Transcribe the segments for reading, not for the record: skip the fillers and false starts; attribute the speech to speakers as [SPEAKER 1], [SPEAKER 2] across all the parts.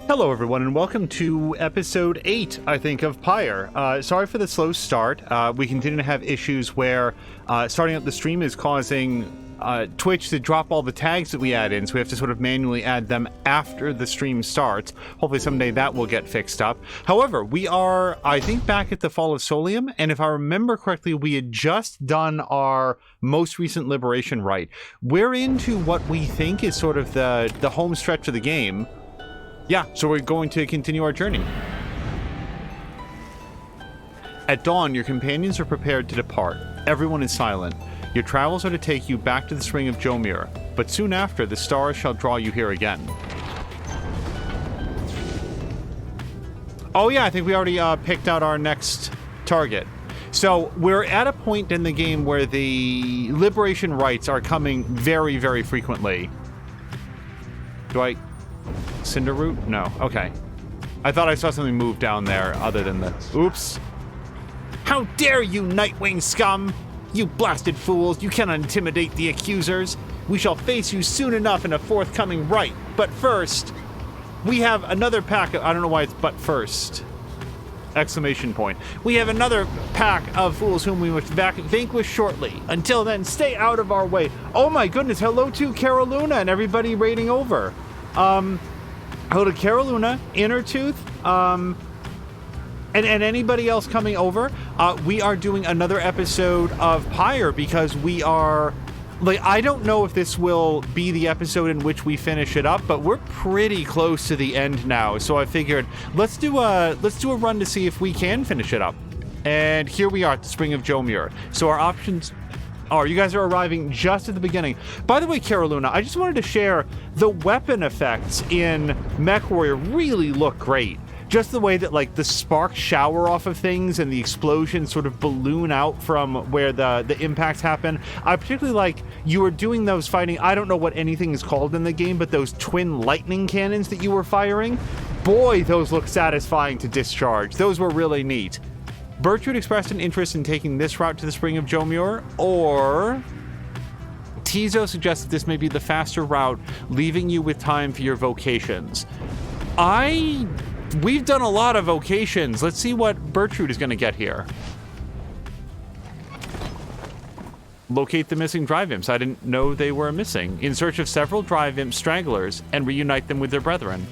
[SPEAKER 1] Hello, everyone, and welcome to episode 8, I think, of Pyre. Sorry for the slow start. We continue to have issues where starting up the stream is causing Twitch to drop all the tags that we add in, so we have to sort of manually add them after the stream starts. Hopefully someday that will get fixed up. However, we are, I think, back at the Fall of Solium, and if I remember correctly, we had just done our most recent Liberation Rite. We're into what we think is sort of the home stretch of the game. Yeah, so we're going to continue our journey. At dawn, your companions are prepared to depart. Everyone is silent. Your travels are to take you back to the Spring of Jomir, but soon after, the stars shall draw you here again. Oh yeah, I think we already picked out our next target. So we're at a point in the game where the liberation rites are coming very, very frequently. Do I... Cinder root? No. Okay. I thought I saw something move down there other than the... Oops. How dare you, Nightwing scum! You blasted fools, you cannot intimidate the accusers. We shall face you soon enough in a forthcoming rite. But first, we have another pack of... I don't know why it's but first. Exclamation point. We have another pack of fools whom we must vanquish shortly. Until then, stay out of our way. Oh my goodness, hello to Caroluna and everybody raiding over. Hello to Caroluna, Innertooth, and anybody else coming over. We are doing another episode of Pyre because we are, like, I don't know if this will be the episode in which we finish it up, but we're pretty close to the end now. So I figured let's do a run to see if we can finish it up. And here we are at the Spring of Jomir. So our options. Oh, you guys are arriving just at the beginning. By the way, Caroluna, I just wanted to share the weapon effects in MechWarrior really look great. Just the way that, like, the sparks shower off of things and the explosions sort of balloon out from where the impacts happen. I particularly like you were doing those fighting, I don't know what anything is called in the game, but those twin lightning cannons that you were firing. Boy, those look satisfying to discharge. Those were really neat. Bertrude expressed an interest in taking this route to the Spring of Jomir, or Tizo suggests that this may be the faster route, leaving you with time for your vocations. We've done a lot of vocations. Let's see what Bertrude is going to get here. Locate the missing drive imps. I didn't know they were missing. In search of several drive imp stragglers and reunite them with their brethren.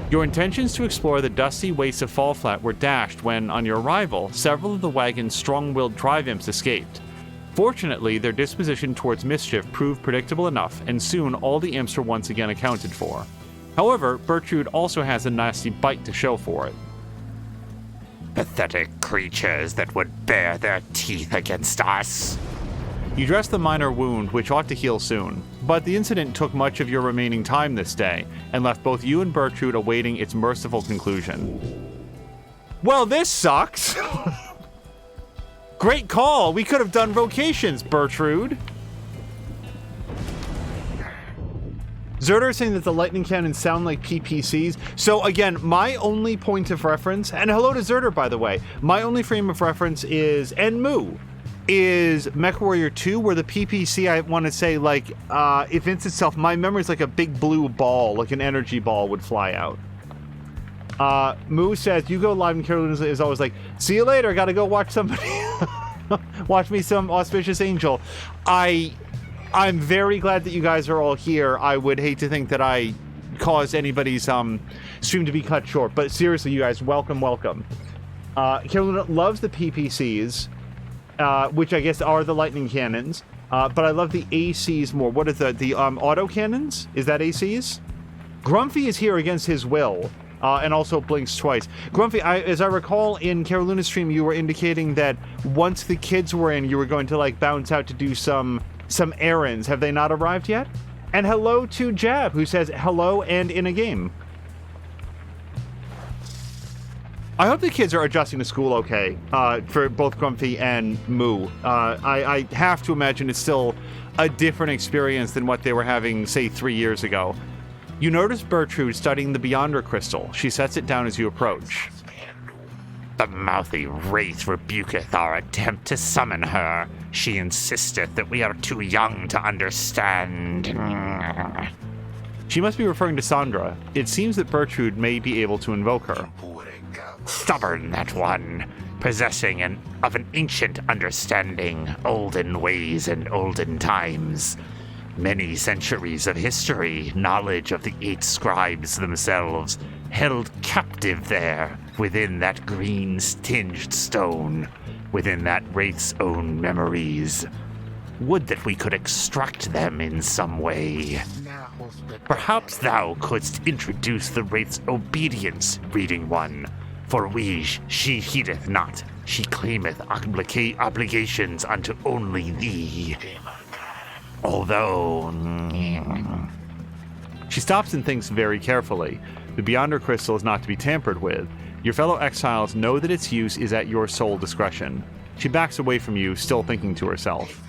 [SPEAKER 1] Your intentions to explore the dusty wastes of Fall Flat were dashed when, on your arrival, several of the wagon's strong-willed drive imps escaped. Fortunately, their disposition towards mischief proved predictable enough, and soon all the imps were once again accounted for. However, Bertrude also has a nasty bite to show for it.
[SPEAKER 2] Pathetic creatures that would bare their teeth against us.
[SPEAKER 1] You dress the minor wound, which ought to heal soon, but the incident took much of your remaining time this day, and left both you and Bertrude awaiting its merciful conclusion. Well, this sucks! Great call! We could have done vocations, Bertrude! Zerder saying that the lightning cannons sound like PPCs. So again, my only point of reference, and hello to Zerder, by the way, my only frame of reference is, and Moo, is MechWarrior 2, where the PPC, I want to say, like, events itself, my memory is like a big blue ball, like an energy ball would fly out. Moo says, you go live, and Carolina is always like, see you later, gotta go watch somebody, watch me some Auspicious Angel. I'm very glad that you guys are all here. I would hate to think that I caused anybody's stream to be cut short, but seriously, you guys, welcome. Carolina loves the PPCs, which I guess are the lightning cannons, but I love the ACs more. What are the auto cannons? Is that ACs? Grumpy is here against his will, and also blinks twice. Grumpy, as I recall in Carolina's stream, you were indicating that once the kids were in, you were going to, like, bounce out to do some errands. Have they not arrived yet? And hello to Jab, who says hello and in a game. I hope the kids are adjusting to school okay, for both Grumpy and Moo. I have to imagine it's still a different experience than what they were having, say, 3 years ago. You notice Bertrude studying the Beyonder crystal. She sets it down as you approach.
[SPEAKER 2] The mouthy wraith rebuketh our attempt to summon her. She insisteth that we are too young to understand.
[SPEAKER 1] She must be referring to Sandra. It seems that Bertrude may be able to invoke her.
[SPEAKER 2] Stubborn, that one, possessing of an ancient understanding, olden ways and olden times. Many centuries of history, knowledge of the 8 scribes themselves, held captive there, within that green-tinged stone, within that wraith's own memories. Would that we could extract them in some way. Perhaps thou couldst introduce the wraith's obedience, reading one. For she heedeth not, she claimeth obligations unto only thee. Although...
[SPEAKER 1] She stops and thinks very carefully. The Beyonder Crystal is not to be tampered with. Your fellow exiles know that its use is at your sole discretion. She backs away from you, still thinking to herself.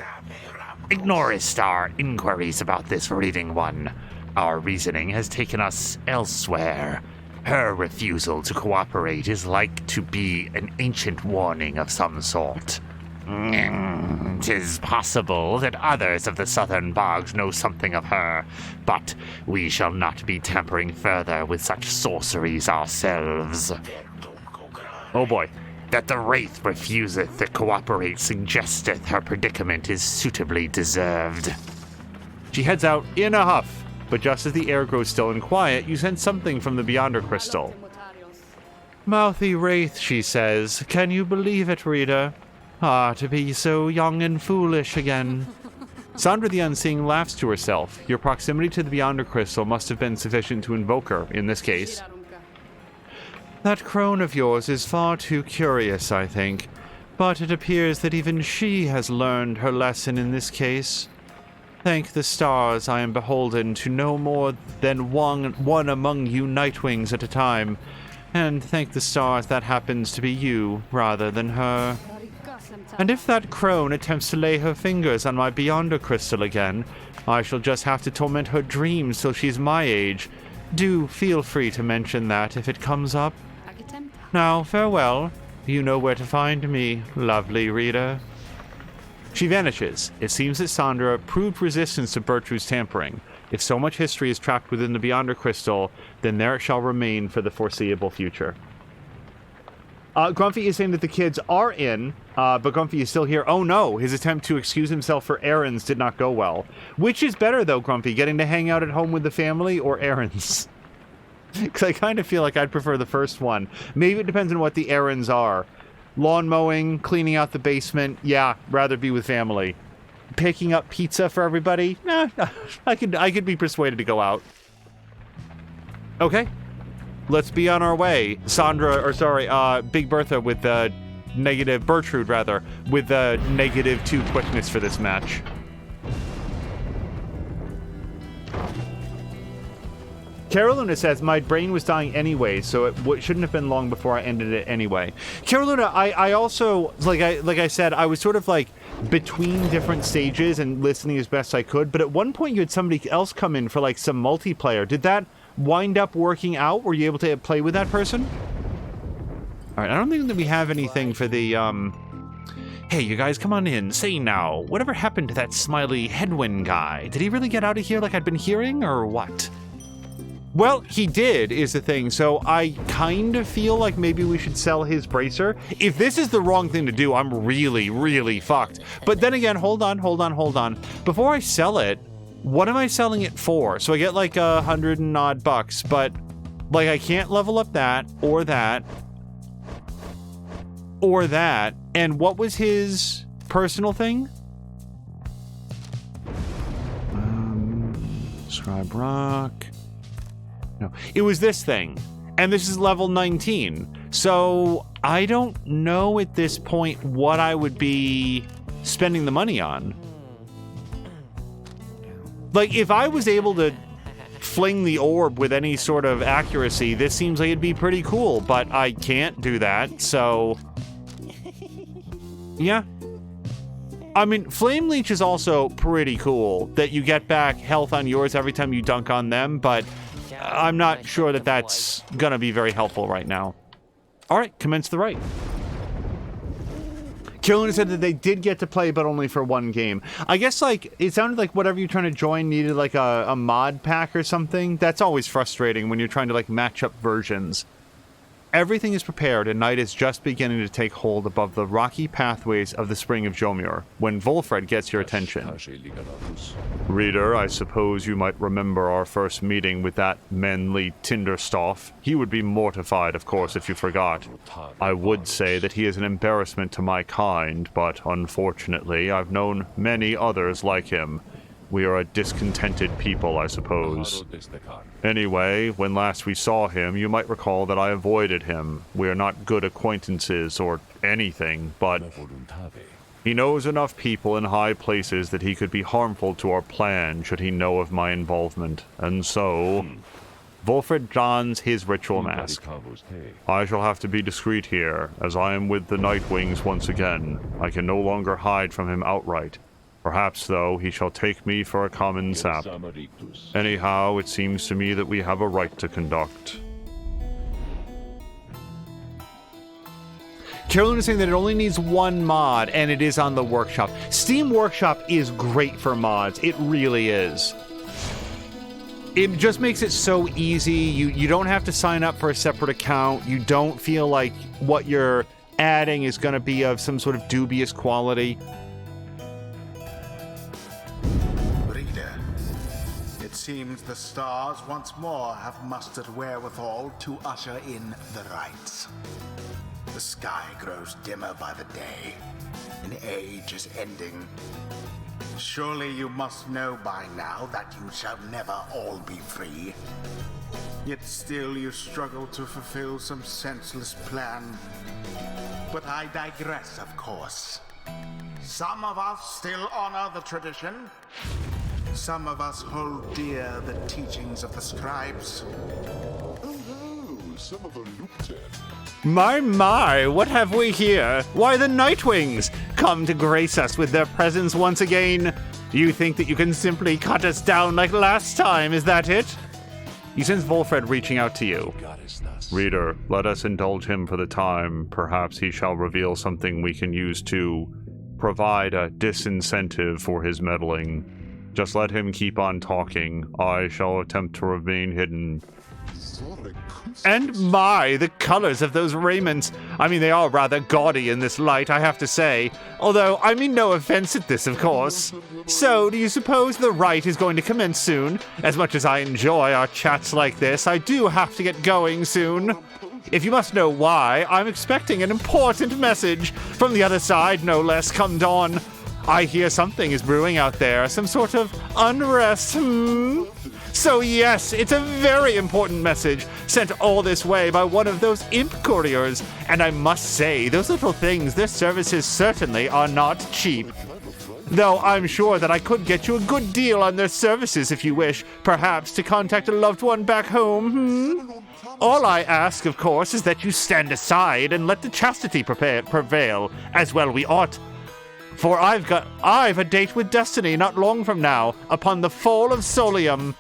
[SPEAKER 2] Ignorest our inquiries about this reading one. Our reasoning has taken us elsewhere. Her refusal to cooperate is like to be an ancient warning of some sort. 'Tis possible that others of the southern bogs know something of her, but we shall not be tampering further with such sorceries ourselves.
[SPEAKER 1] Oh boy.
[SPEAKER 2] That the wraith refuseth to cooperate suggesteth her predicament is suitably deserved.
[SPEAKER 1] She heads out in a huff, but just as the air grows still and quiet, you sense something from the Beyonder Crystal. Mouthy wraith, she says. Can you believe it, reader? Ah, to be so young and foolish again. Sandra the Unseeing laughs to herself. Your proximity to the Beyonder Crystal must have been sufficient to invoke her, in this case. That crone of yours is far too curious, I think. But it appears that even she has learned her lesson in this case. Thank the stars I am beholden to no more than one among you Nightwings at a time. And thank the stars that happens to be you, rather than her. And if that crone attempts to lay her fingers on my Beyonder Crystal again, I shall just have to torment her dreams till she's my age. Do feel free to mention that if it comes up. Now, farewell. You know where to find me, lovely reader. She vanishes. It seems that Sandra proved resistance to Bertrude's tampering. If so much history is trapped within the Beyonder Crystal, then there it shall remain for the foreseeable future. Grumpy is saying that the kids are in, but Grumpy is still here. Oh no, his attempt to excuse himself for errands did not go well. Which is better though, Grumpy, getting to hang out at home with the family or errands? Because I kind of feel like I'd prefer the first one. Maybe it depends on what the errands are. Lawn mowing, cleaning out the basement, yeah, rather be with family. Picking up pizza for everybody? Nah, I could be persuaded to go out. Okay. Let's be on our way. Big Bertha with the Bertrude rather, with the -2 quickness for this match. Caroluna says, my brain was dying anyway, so it shouldn't have been long before I ended it anyway. Caroluna, I also, like I said, I was sort of like between different stages and listening as best I could, but at one point you had somebody else come in for like some multiplayer. Did that wind up working out? Were you able to play with that person? All right, I don't think that we have anything for the, hey, you guys, come on in. Say now, whatever happened to that smiley headwind guy? Did he really get out of here like I'd been hearing, or what? Well, he did, is the thing, so I kind of feel like maybe we should sell his bracer. If this is the wrong thing to do, I'm really, really fucked. But then again, hold on. Before I sell it, what am I selling it for? So I get like $100 and odd bucks, but like I can't level up that, or that, or that. And what was his personal thing? Scribe Rock. No, it was this thing, and this is level 19. So I don't know at this point what I would be spending the money on. Like, if I was able to fling the orb with any sort of accuracy, this seems like it'd be pretty cool, but I can't do that, so yeah. I mean, Flame Leech is also pretty cool, that you get back health on yours every time you dunk on them, but I'm not sure that that's gonna be very helpful right now. All right, commence the rite. Killen said that they did get to play, but only for one game. I guess, like, it sounded like whatever you're trying to join needed, like, a mod pack or something. That's always frustrating when you're trying to, like, match up versions. Everything is prepared, and night is just beginning to take hold above the rocky pathways of the Spring of Jomur, when Volfred gets your attention. Reader, I suppose you might remember our first meeting with that manly Tinderstoff. He would be mortified, of course, if you forgot. I would say that he is an embarrassment to my kind, but unfortunately, I've known many others like him. We are a discontented people, I suppose. Anyway, when last we saw him, you might recall that I avoided him. We are not good acquaintances or anything, but he knows enough people in high places that he could be harmful to our plan should he know of my involvement. And so, Volfred dons his ritual mask. I shall have to be discreet here, as I am with the Nightwings once again. I can no longer hide from him outright. Perhaps, though, he shall take me for a common sap. Anyhow, it seems to me that we have a right to conduct. Carolyn is saying that it only needs one mod, and it is on the workshop. Steam Workshop is great for mods. It really is. It just makes it so easy. You don't have to sign up for a separate account. You don't feel like what you're adding is going to be of some sort of dubious quality.
[SPEAKER 3] It seems the stars once more have mustered wherewithal to usher in the rites. The sky grows dimmer by the day. An age is ending. Surely you must know by now that you shall never all be free. Yet still you struggle to fulfill some senseless plan. But I digress, of course. Some of us still honor the tradition. Some of us hold dear the teachings of the scribes.
[SPEAKER 4] Some of them looked at.
[SPEAKER 1] My, what have we here? Why, the Nightwings, come to grace us with their presence once again. You think that you can simply cut us down like last time, is that it? You sense Volfred reaching out to you.
[SPEAKER 4] Reader, let us indulge him for the time. Perhaps he shall reveal something we can use to provide a disincentive for his meddling. Just let him keep on talking. I shall attempt to remain hidden.
[SPEAKER 1] And the colors of those raiments. I mean, they are rather gaudy in this light, I have to say. Although, I mean no offense at this, of course. So, do you suppose the rite is going to commence soon? As much as I enjoy our chats like this, I do have to get going soon. If you must know why, I'm expecting an important message. From the other side, no less, come dawn. I hear something is brewing out there, some sort of unrest, So yes, it's a very important message, sent all this way by one of those imp couriers. And I must say, those little things, their services certainly are not cheap. Though I'm sure that I could get you a good deal on their services if you wish, perhaps to contact a loved one back home, All I ask, of course, is that you stand aside and let the chastity prevail, as well we ought. For I've a date with Destiny not long from now, upon the fall of Solium.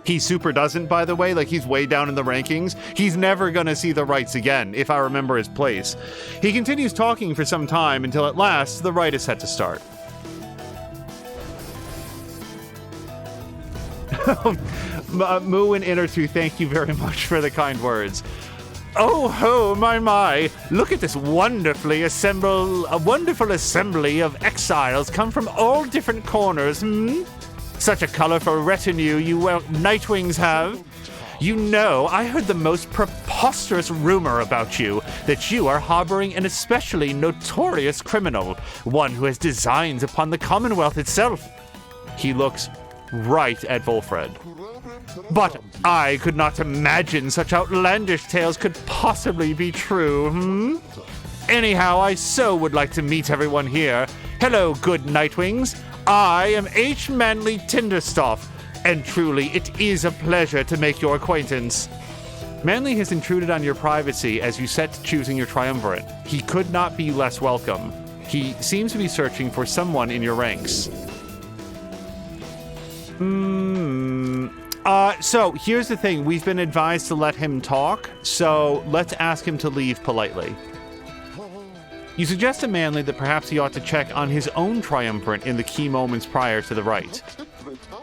[SPEAKER 1] He super doesn't, by the way, like he's way down in the rankings. He's never gonna see the rites again, if I remember his place. He continues talking for some time until at last the rite is set to start. Moo and Innertu, thank you very much for the kind words. Oh ho, my, look at this wonderful assembly of exiles come from all different corners, Such a colorful retinue you Nightwings have. You know, I heard the most preposterous rumor about you, that you are harboring an especially notorious criminal, one who has designs upon the Commonwealth itself. He looks right at Volfred. But I could not imagine such outlandish tales could possibly be true, Anyhow, I so would like to meet everyone here. Hello, good Nightwings. I am H. Manly Tinderstoff, and truly it is a pleasure to make your acquaintance. Manly has intruded on your privacy as you set to choosing your triumvirate. He could not be less welcome. He seems to be searching for someone in your ranks. So here's the thing. We've been advised to let him talk, so let's ask him to leave politely. You suggest to Manly that perhaps he ought to check on his own triumvirate in the key moments prior to the rite.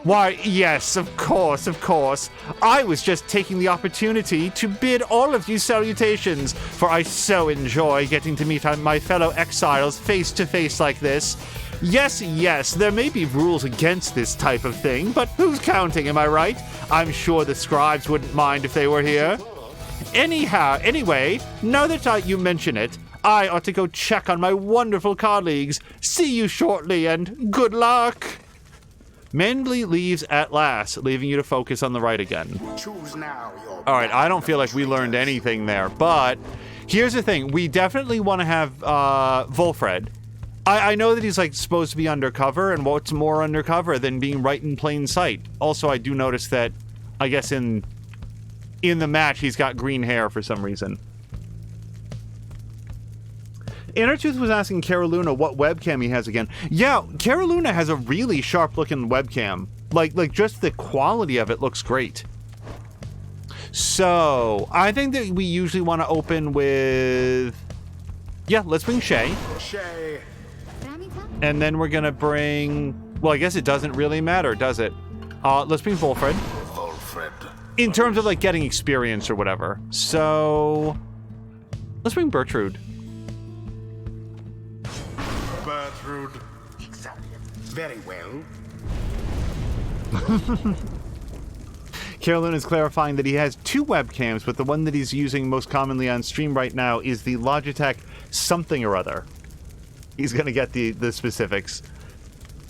[SPEAKER 1] Why, yes, of course, of course. I was just taking the opportunity to bid all of you salutations, for I so enjoy getting to meet my fellow exiles face to face like this. Yes, yes, there may be rules against this type of thing, but who's counting, am I right? I'm sure the scribes wouldn't mind if they were here. Anyway, now that you mention it, I ought to go check on my wonderful colleagues. See you shortly, and good luck! Manly leaves at last, leaving you to focus on the rite again.
[SPEAKER 3] Choose now your
[SPEAKER 1] Alright, I don't feel like we learned anything there, but here's the thing. We definitely want to have Volfred. I know that he's like supposed to be undercover, and what's more undercover than being right in plain sight? Also, I do notice that, I guess in the match, he's got green hair for some reason. Innertooth was asking Caroluna what webcam he has again. Yeah, Caroluna has a really sharp-looking webcam. Like just the quality of it looks great. So, I think that we usually want to open with... Yeah, let's bring Shay.
[SPEAKER 3] Shay.
[SPEAKER 1] And then we're gonna bring... Well, I guess it doesn't really matter, does it? Let's bring Volfred.
[SPEAKER 3] Volfred.
[SPEAKER 1] In terms of, like, getting experience or whatever. So... Let's bring Bertrude.
[SPEAKER 3] Bertrude. Very well.
[SPEAKER 1] Carolyn is clarifying that he has two webcams, but the one that he's using most commonly on stream right now is the Logitech something or other. He's gonna get the specifics.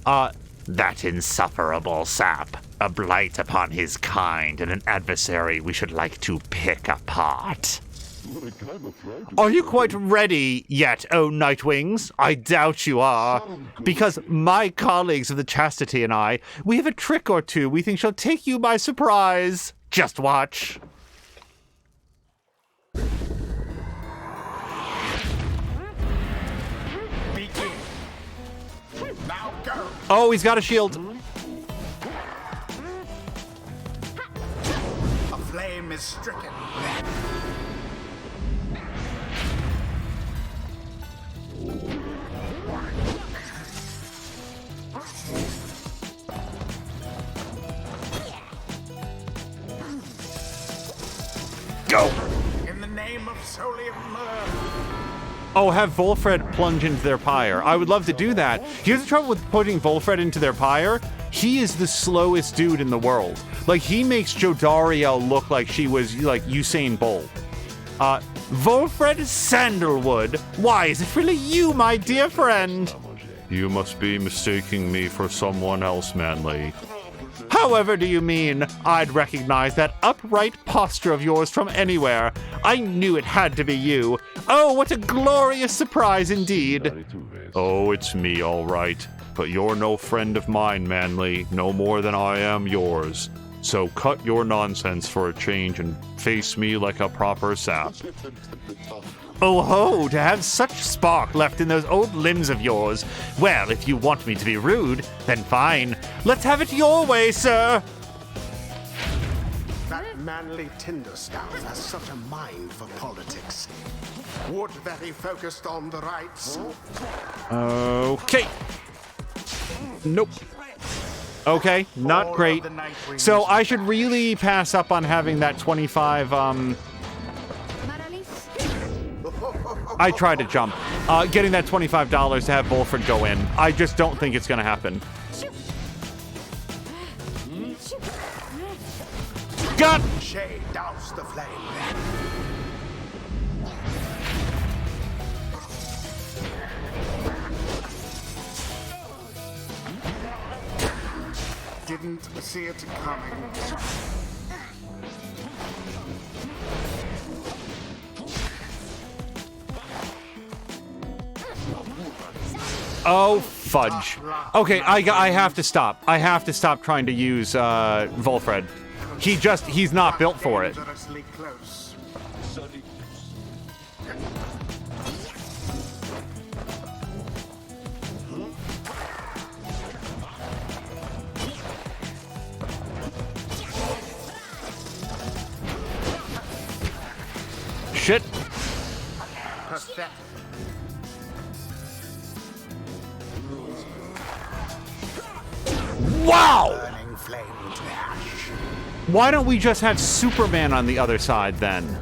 [SPEAKER 2] That insufferable sap, a blight upon his kind and an adversary we should like to pick apart.
[SPEAKER 1] Are you quite ready yet, oh Nightwings? I doubt you are. Because my colleagues of the Chastity and I, we have a trick or two we think shall take you by surprise. Just watch.
[SPEAKER 3] Begin. Now go.
[SPEAKER 1] Oh, he's got a shield.
[SPEAKER 3] A flame is stricken.
[SPEAKER 2] Go!
[SPEAKER 3] In the name of Solium Myrrh.
[SPEAKER 1] Oh, have Volfred plunge into their pyre. I would love to do that. Here's the trouble with putting Volfred into their pyre. He is the slowest dude in the world. Like, he makes Jodariel look like she was, like, Usain Bolt. Volfred Sandalwood. Why, is it really you, my dear friend?
[SPEAKER 4] You must be mistaking me for someone else, Manly.
[SPEAKER 1] However do you mean? I'd recognize that upright posture of yours from anywhere. I knew it had to be you. Oh, what a glorious surprise indeed.
[SPEAKER 4] Oh, it's me, all right. But you're no friend of mine, Manly, no more than I am yours. So cut your nonsense for a change and face me like a proper sap.
[SPEAKER 1] Oh ho, to have such spark left in those old limbs of yours. Well, if you want me to be rude, then fine. Let's have it your way, sir.
[SPEAKER 3] That manly Tinderstaff has such a mind for politics. Would that he focused on the rights.
[SPEAKER 1] Okay. Nope. Okay, not great. So I should really pass up on having that 25, I tried to jump. Getting that $25 to have Volfred go in. I just don't think it's gonna happen. Got!
[SPEAKER 3] Shay doused the flame. Didn't see it coming.
[SPEAKER 1] Oh, fudge. Okay, I have to stop. I have to stop trying to use Volfred. He's not built for it.
[SPEAKER 3] Dangerously close.
[SPEAKER 1] Shit.
[SPEAKER 3] Pathetic.
[SPEAKER 1] Wow!
[SPEAKER 3] Burning flame to ash.
[SPEAKER 1] Why don't we just have Superman on the other side then?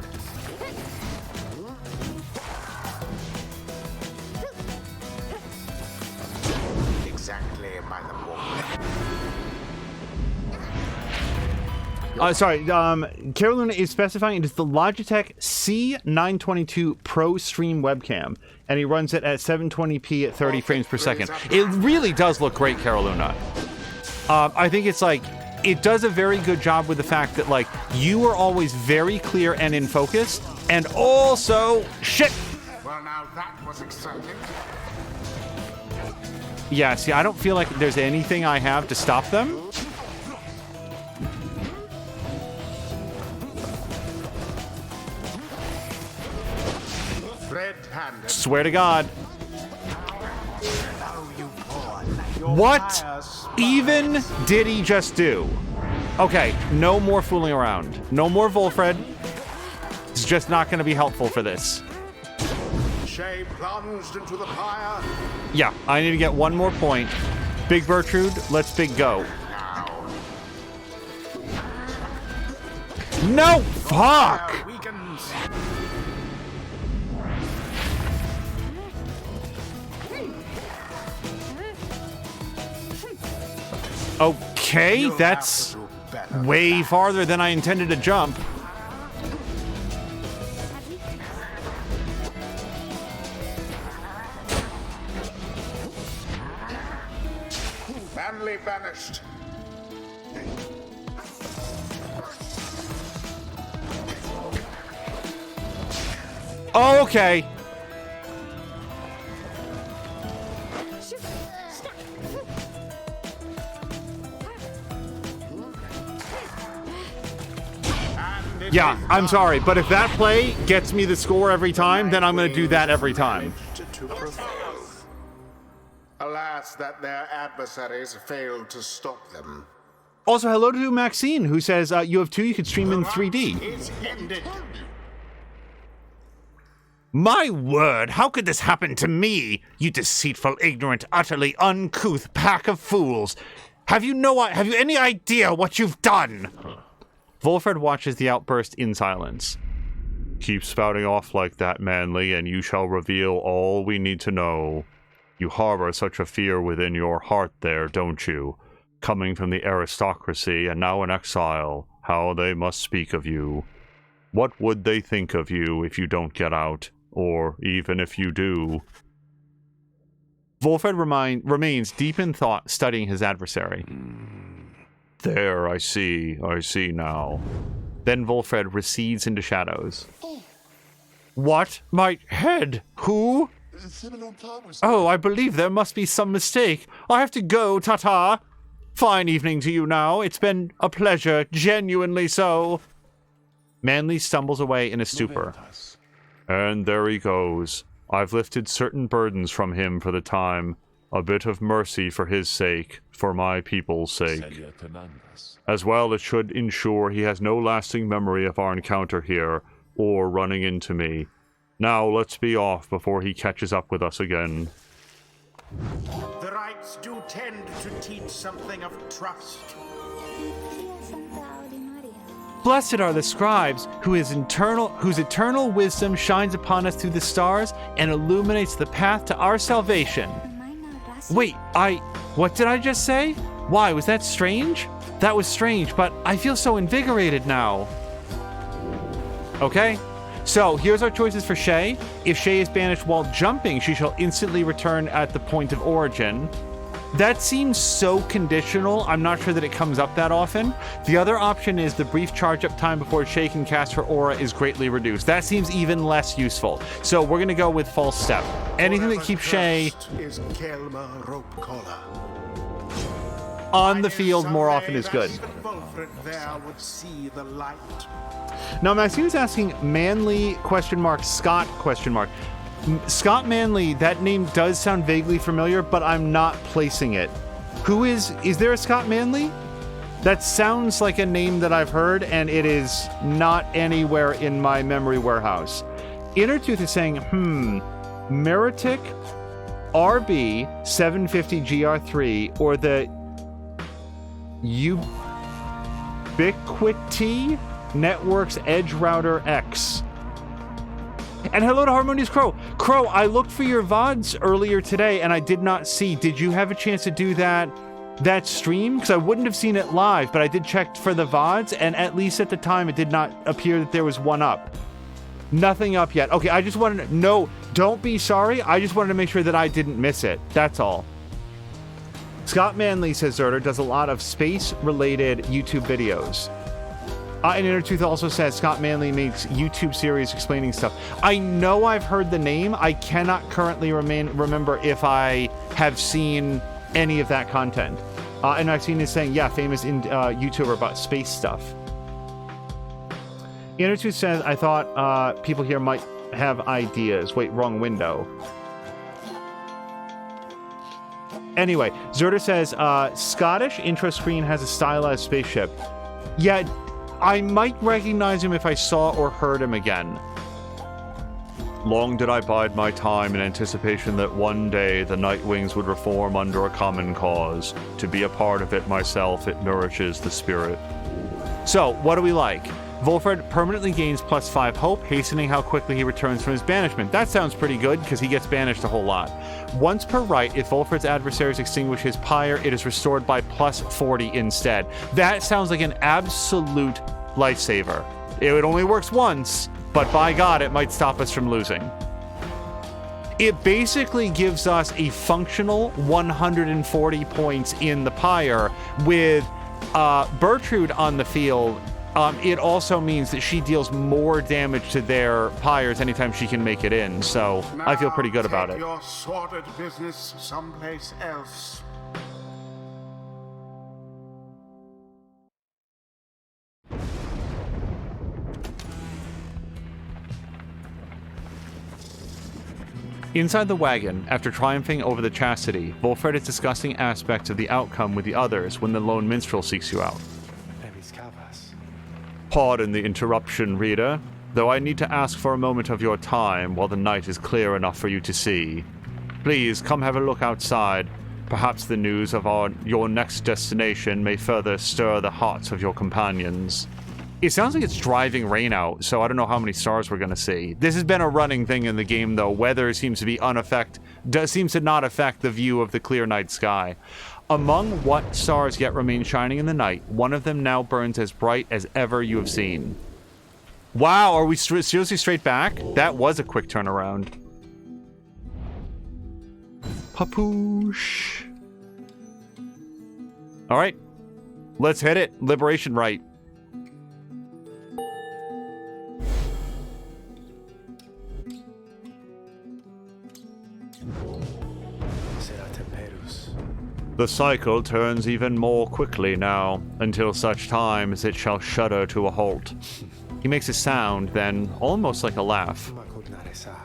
[SPEAKER 3] Exactly by the moment.
[SPEAKER 1] Carolina is specifying it is the Logitech C922 Pro Stream webcam, and he runs it at 720p at 30 frames per second. It really does look great, Carolina. I think it's like, it does a very good job with the fact that, like, you are always very clear and in focus, and also, shit!
[SPEAKER 3] Well, now that was exciting.
[SPEAKER 1] Yeah, see, I don't feel like there's anything I have to stop them.
[SPEAKER 3] Red-handed.
[SPEAKER 1] Swear to God.
[SPEAKER 3] Oh, you pawn. Your
[SPEAKER 1] What
[SPEAKER 3] fire sparks.
[SPEAKER 1] even did he just do? Okay, no more fooling around. No more Volfred. It's just not going to be helpful for this.
[SPEAKER 3] Shay plunged into the pyre.
[SPEAKER 1] Yeah, I need to get one more point. Big Bertrude, let's big go. No! Fuck!
[SPEAKER 3] Fire weakens.
[SPEAKER 1] Okay,
[SPEAKER 3] You'll
[SPEAKER 1] that's
[SPEAKER 3] have to do better.
[SPEAKER 1] way farther than I intended to jump.
[SPEAKER 3] Manly banished.
[SPEAKER 1] Oh, okay.
[SPEAKER 3] And it
[SPEAKER 1] Yeah,
[SPEAKER 3] is
[SPEAKER 1] I'm
[SPEAKER 3] done.
[SPEAKER 1] sorry, but if that play gets me the score every time, then I'm going to do that every time.
[SPEAKER 3] Managed to prevail. Alas, that their adversaries failed to stop them.
[SPEAKER 1] Also, hello to Maxine, who says you have two you could stream in 3D.
[SPEAKER 3] It's ended.
[SPEAKER 2] My word, how could this happen to me, you deceitful, ignorant, utterly uncouth pack of fools? Have you any idea what you've done?
[SPEAKER 1] Volfred watches the outburst in silence.
[SPEAKER 4] Keep spouting off like that, Manly, and you shall reveal all we need to know. You harbor such a fear within your heart there, don't you? Coming from the aristocracy and now in exile, how they must speak of you. What would they think of you if you don't get out? Or even if you do?
[SPEAKER 1] Volfred remains deep in thought, studying his adversary.
[SPEAKER 4] There, I see now.
[SPEAKER 1] Then Volfred recedes into shadows. What? My head? Who? Oh, I believe there must be some mistake. I have to go, ta-ta. Fine evening to you now. It's been a pleasure, genuinely so. Manly stumbles away in a stupor.
[SPEAKER 4] And there he goes. I've lifted certain burdens from him for the time. A bit of mercy for his sake, for my people's sake. As well, it should ensure he has no lasting memory of our encounter here, or running into me. Now let's be off before he catches up with us again.
[SPEAKER 3] The rites do tend to teach something of trust.
[SPEAKER 1] Blessed are the scribes whose eternal wisdom shines upon us through the stars and illuminates the path to our salvation. Wait, what did I just say? Why, was that strange? That was strange, but I feel so invigorated now. Okay, so here's our choices for Shay. If Shay is banished while jumping, she shall instantly return at the point of origin. That seems so conditional, I'm not sure that it comes up that often. The other option is the brief charge-up time before Shay can cast her aura is greatly reduced. That seems even less useful. So we're going to go with false step. Anything that keeps Shay
[SPEAKER 3] Is Kelma rope collar.
[SPEAKER 1] on the field more often is good.
[SPEAKER 3] Volfred there would see the light.
[SPEAKER 1] Now, Maxine's asking Manly ? Scott ? Scott Manly, that name does sound vaguely familiar, but I'm not placing it. Is there a Scott Manly? That sounds like a name that I've heard, and it is not anywhere in my memory warehouse. Innertooth is saying, Meritic, RB 750 GR3, or the Ubiquity Networks Edge Router X. And hello to Harmonious Crow. Crow, I looked for your VODs earlier today and I did not see. Did you have a chance to do that stream? Because I wouldn't have seen it live, but I did check for the VODs, and at least at the time it did not appear that there was one up. Nothing up yet. Okay, I just wanted to... No, don't be sorry. I just wanted to make sure that I didn't miss it. That's all. Scott Manley, says Zerder, does a lot of space-related YouTube videos. And Intertooth also says Scott Manley makes YouTube series explaining stuff. I know I've heard the name. I cannot currently remember if I have seen any of that content. And I've seen it saying, yeah, famous YouTuber about space stuff. Intertooth says, I thought people here might have ideas. Wait, wrong window. Anyway, Zerder says, Scottish intro screen has a stylized spaceship. Yeah, I might recognize him if I saw or heard him again.
[SPEAKER 4] Long did I bide my time in anticipation that one day the Nightwings would reform under a common cause. To be a part of it myself, it nourishes the spirit.
[SPEAKER 1] So, what do we like? Volfred permanently gains +5 hope, hastening how quickly he returns from his banishment. That sounds pretty good, because he gets banished a whole lot. Once per right, if Volfred's adversaries extinguish his pyre, it is restored by +40 instead. That sounds like an absolute lifesaver. It only works once, but by God, it might stop us from losing. It basically gives us a functional 140 points in the pyre with Bertrude on the field. It also means that she deals more damage to their pyres anytime she can make it in, so I feel pretty good about it.
[SPEAKER 3] Your sordid business someplace else.
[SPEAKER 1] Inside the wagon, after triumphing over the chastity, Volfred is discussing aspects of the outcome with the others when the lone minstrel seeks you out.
[SPEAKER 4] Pardon the interruption, reader, though I need to ask for a moment of your time while the night is clear enough for you to see. Please come have a look outside. Perhaps the news of your next destination may further stir the hearts of your companions.
[SPEAKER 1] It sounds like it's driving rain out, so I don't know how many stars we're going to see. This has been a running thing in the game, though. Weather seems to be seems to not affect the view of the clear night sky. Among what stars yet remain shining in the night, one of them now burns as bright as ever you have seen. Wow, are we seriously straight back? That was a quick turnaround. Papoosh. All right, let's hit it. Liberation Rite.
[SPEAKER 4] The cycle turns even more quickly now, until such time as it shall shudder to a halt.
[SPEAKER 1] He makes a sound, then almost like a laugh.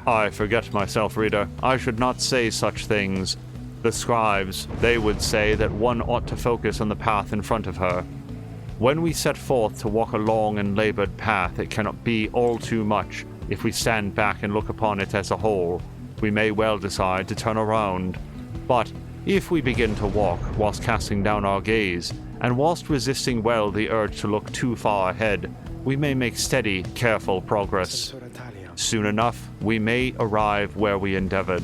[SPEAKER 4] I forget myself, reader. I should not say such things. The scribes, they would say that one ought to focus on the path in front of her. When we set forth to walk a long and labored path, it cannot be all too much. If we stand back and look upon it as a whole, we may well decide to turn around. But if we begin to walk whilst casting down our gaze, and whilst resisting well the urge to look too far ahead, we may make steady, careful progress. Soon enough, we may arrive where we endeavored.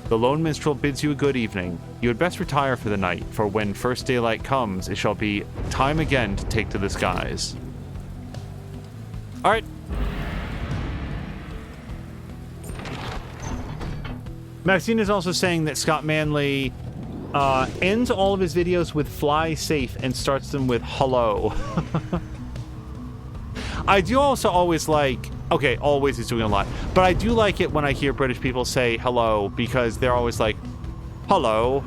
[SPEAKER 4] The lone minstrel bids you a good evening. You had best retire for the night, for when first daylight comes, it shall be time again to take to the skies. All right. Maxine is also saying that Scott Manley ends all of his videos with fly safe and starts them with hello. I do also always like, okay, always is doing a lot, but I do like it when I hear British people say hello, because they're always like, hello.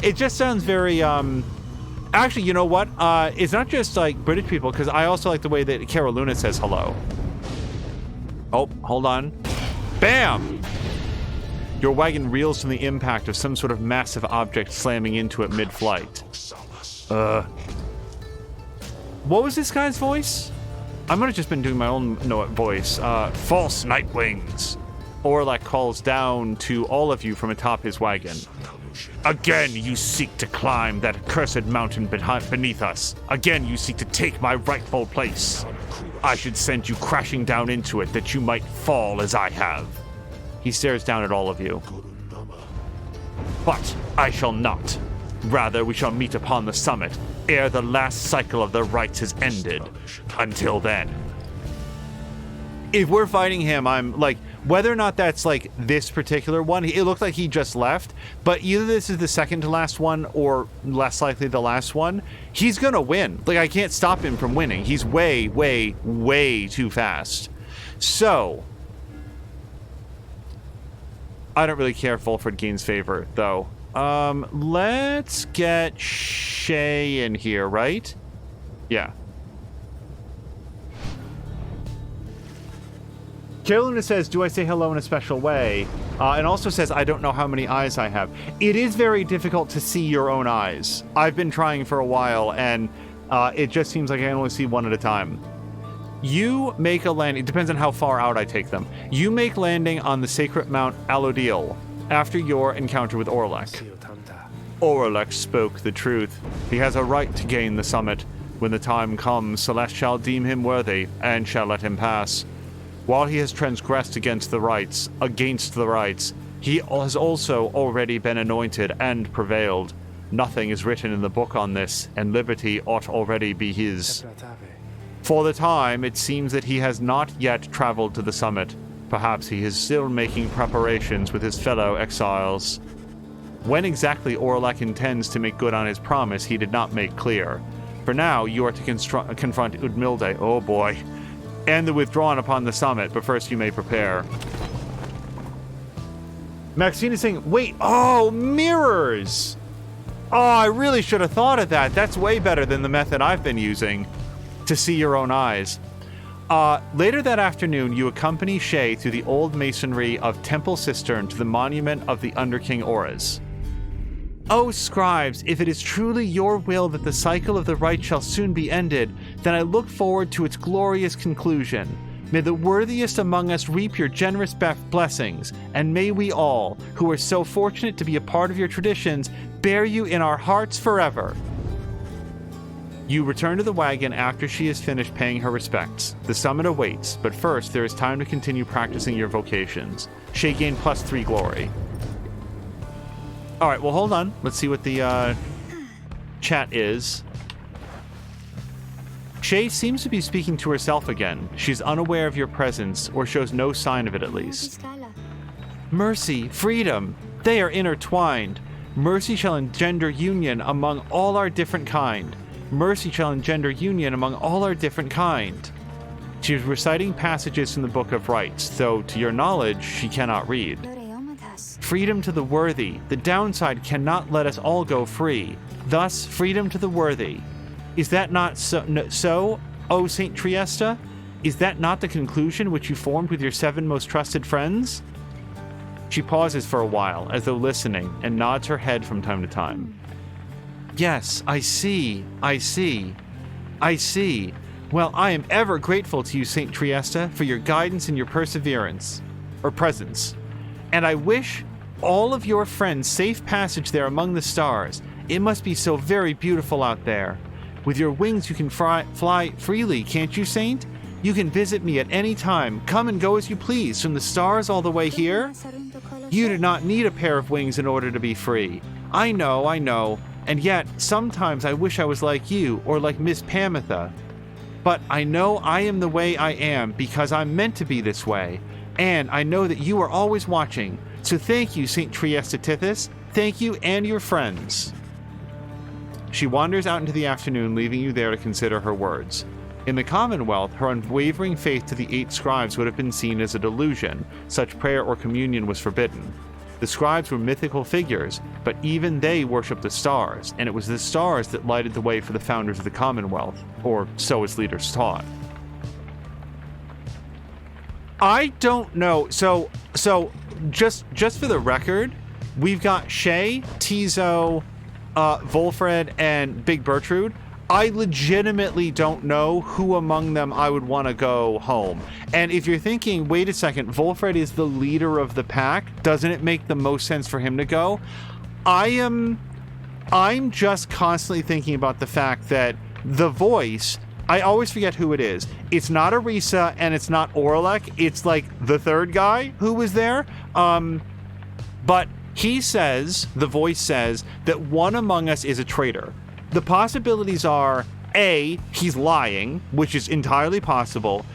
[SPEAKER 4] It just sounds very, actually, you know what? It's not just like British people, because I also like the way that Carol Luna says hello. Oh, hold on. Bam! Your wagon reels from the impact of some sort of massive object slamming into it mid-flight. What was this guy's voice? I might have just been doing my own voice. False Nightwings. Or like calls down to all of you from atop his wagon.
[SPEAKER 2] Again you seek to climb that accursed mountain beneath us. Again you seek to take my rightful place. I should send you crashing down into it that you might fall as I have. He stares down at all of you. But I shall not. Rather, we shall meet upon the summit ere the last cycle of the rites has ended. Until then.
[SPEAKER 1] If we're fighting him, I'm like, whether or not that's like this particular one, it looked like he just left, but either this is the second to last one or less likely the last one, he's gonna win. Like, I can't stop him from winning. He's way, way, way too fast. So, I don't really care if Volfred gains favor, though. Let's get Shay in here, right? Yeah. Carolina says, do I say hello in a special way? And also says, I don't know how many eyes I have. It is very difficult to see your own eyes. I've been trying for a while, and it just seems like I can only see one at a time. You make a landing, it depends on how far out I take them. You make landing on the sacred Mount Alodil after your encounter with Orlek. Orlek spoke the truth. He has a right to gain the summit. When the time comes, Celeste shall deem him worthy, and shall let him pass. While he has transgressed against the rites, he has also already been anointed and prevailed. Nothing is written in the book on this, and liberty ought already be his. For the time, it seems that he has not yet traveled to the summit. Perhaps he is still making preparations with his fellow exiles. When exactly Orlek intends to make good on his promise, he did not make clear. For now, you are to confront Udmilde, oh boy, and the withdrawn upon the summit, but first you may prepare. Maxine is saying, wait, oh, mirrors! Oh, I really should have thought of that. That's way better than the method I've been using to see your own eyes. Later that afternoon, you accompany Shay through the old masonry of Temple Cistern to the monument of the Underking Auras. O scribes, if it is truly your will that the cycle of the rite shall soon be ended, then I look forward to its glorious conclusion. May the worthiest among us reap your generous blessings, and may we all, who are so fortunate to be a part of your traditions, bear you in our hearts forever. You return to the wagon after she has finished paying her respects. The summit awaits, but first there is time to continue practicing your vocations. Shay gained +3 glory. Alright, well hold on. Let's see what the chat is. Shay seems to be speaking to herself again. She's unaware of your presence, or shows no sign of it at least. Mercy, freedom, they are intertwined. Mercy shall engender union among all our different kind. Mercy shall engender union among all our different kind. She is reciting passages from the Book of Rites, though to your knowledge she cannot read. Freedom to the worthy. The downside cannot let us all go free. Thus, freedom to the worthy. Is that not so, O Saint Triesta? Is that not the conclusion which you formed with your 7 most trusted friends? She pauses for a while, as though listening, and nods her head from time to time. Yes, I see. Well, I am ever grateful to you, Saint Triesta, for your guidance and your perseverance, or presence. And I wish all of your friends safe passage there among the stars. It must be so very beautiful out there. With your wings you can fly freely, can't you, Saint? You can visit me at any time. Come and go as you please, from the stars all the way here. You do not need a pair of wings in order to be free. I know. And yet, sometimes I wish I was like you, or like Miss Pamitha. But I know I am the way I am because I'm meant to be this way. And I know that you are always watching. So thank you, St. Triesta Tithys. Thank you and your friends. She wanders out into the afternoon, leaving you there to consider her words. In the Commonwealth, her unwavering faith to the 8 scribes would have been seen as a delusion. Such prayer or communion was forbidden. The scribes were mythical figures, but even they worshipped the stars, and it was the stars that lighted the way for the founders of the Commonwealth, or so its leaders taught. I don't know. So just for the record, we've got Shay, Tizo, Volfred, and Big Bertrude. I legitimately don't know who among them I would want to go home. And if you're thinking, wait a second, Volfred is the leader of the pack, doesn't it make the most sense for him to go? I'm just constantly thinking about the fact that the voice, I always forget who it is. It's not Arisa and it's not Orlek. It's like the third guy who was there. But he says, the voice says, that one among us is a traitor. The possibilities are, A, he's lying, which is entirely possible.